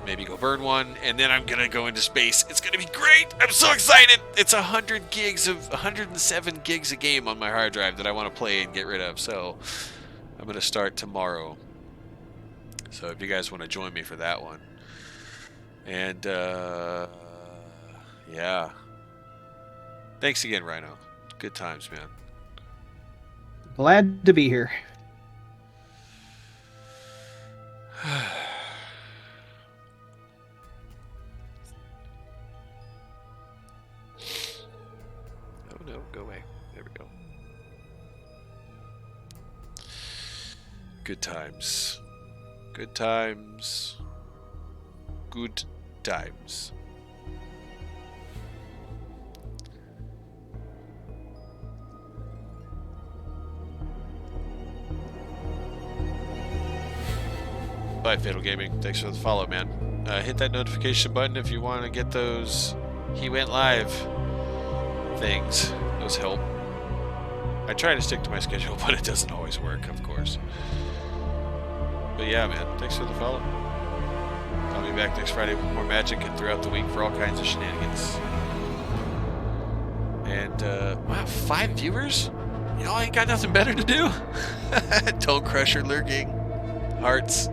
maybe go burn one, and then I'm going to go into space. It's going to be great. I'm so excited. It's 107 gigs of game on my hard drive that I want to play and get rid of. So I'm going to start tomorrow. So if you guys want to join me for that one. And, yeah. Thanks again, Rhino. Good times, man. Glad to be here. Oh, no. Go away. There we go. Good times. Good times. Good times. Bye, Fatal Gaming. Thanks for the follow, man. Hit that notification button if you want to get those He Went Live things. Those help. I try to stick to my schedule, but it doesn't always work, of course. But yeah, man, thanks for the follow. I'll be back next Friday with more Magic and throughout the week for all kinds of shenanigans. And, wow, 5 viewers? Y'all ain't got nothing better to do? Don't crush your lurking hearts.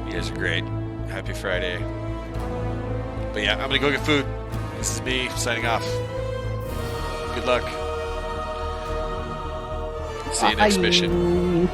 You guys are great. Happy Friday. But yeah, I'm gonna go get food. This is me signing off. Good luck. See you next mission.